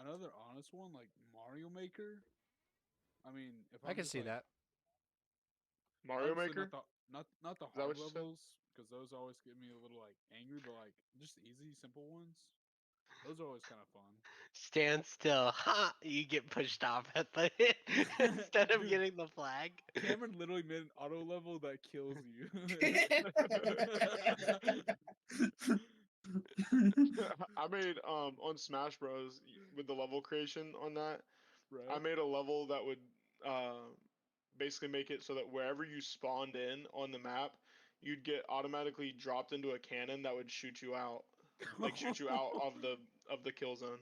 S5: another honest one, like Mario Maker. I mean, if
S1: I
S5: I'm
S1: can
S5: just
S1: see
S5: like,
S1: that.
S3: Mario
S5: obviously
S3: Maker.
S5: not the
S3: Is that
S5: hard
S3: what you said?
S5: levels, because those always get me a little like angry, but like just easy, simple ones. Those are always kind of fun.
S4: Stand still. Ha! You get pushed off at the instead of
S5: Dude,
S4: getting the flag.
S5: Cameron literally made an auto level that kills you.
S3: I made on Smash Bros with the level creation on that. I
S5: Right?
S3: made a level that would basically make it so that wherever you spawned in on the map, you'd get automatically dropped into a cannon that would shoot you out, like shoot you out of the kill zone,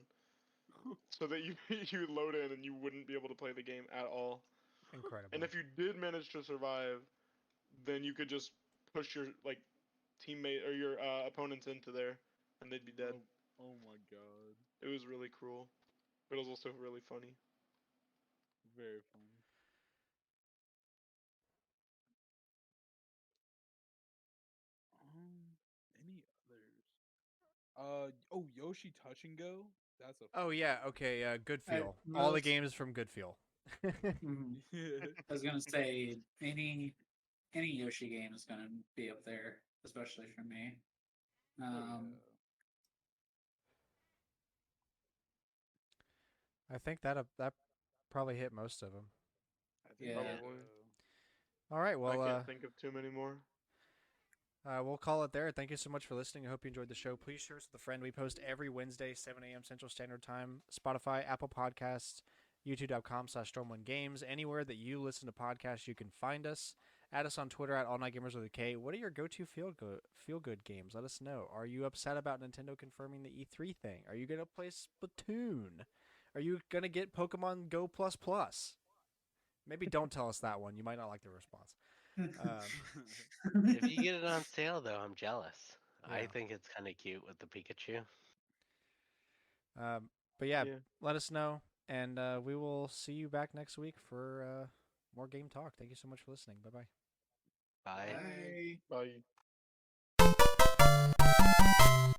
S3: so that you you would load in and you wouldn't be able to play the game at all. And
S1: Incredible.
S3: if you did manage to survive, then you could just push your like teammate or your opponents into there, and they'd be dead.
S5: Oh my god.
S3: It was really cruel, but it was also really funny.
S5: Very fun. Any others? Oh, Yoshi Touch and Go. That's a
S1: Oh
S5: fun
S1: yeah, okay, Good
S2: I,
S1: Feel. All the
S2: most,
S1: games from Good Feel.
S2: mhm.
S5: one.
S2: I was gonna say any Yoshi game is gonna be up there, especially for me.
S5: Oh
S2: Um,
S1: I think that probably hit most of them.
S3: I think
S2: Yeah.
S3: probably.
S1: All right,
S3: I
S1: well,
S3: can't think of too many more.
S1: we'll call it there. Thank you so much for listening. I hope you enjoyed the show. Please share us with a friend. We post every Wednesday, 7 a.m. Central Standard Time. Spotify, Apple Podcasts, youtube.com/StormwindGames. Anywhere that you listen to podcasts, you can find us. Add us on Twitter at AllNightGamers with a K. What are your go-to feel-good games? Let us know. Are you upset about Nintendo confirming the E3 thing? Are you going to play Splatoon? Are you going to get Pokemon Go Plus Plus? Maybe don't tell us that one. You might not like the response.
S4: If you get it on sale, though, I'm jealous. I
S1: Yeah.
S4: think it's kind of cute with the Pikachu.
S1: Um, but yeah,
S3: Yeah.
S1: let us know, and we will see you back next week for more game talk. Thank you so much for listening. Bye bye.
S4: Bye.
S2: Bye.
S3: Bye.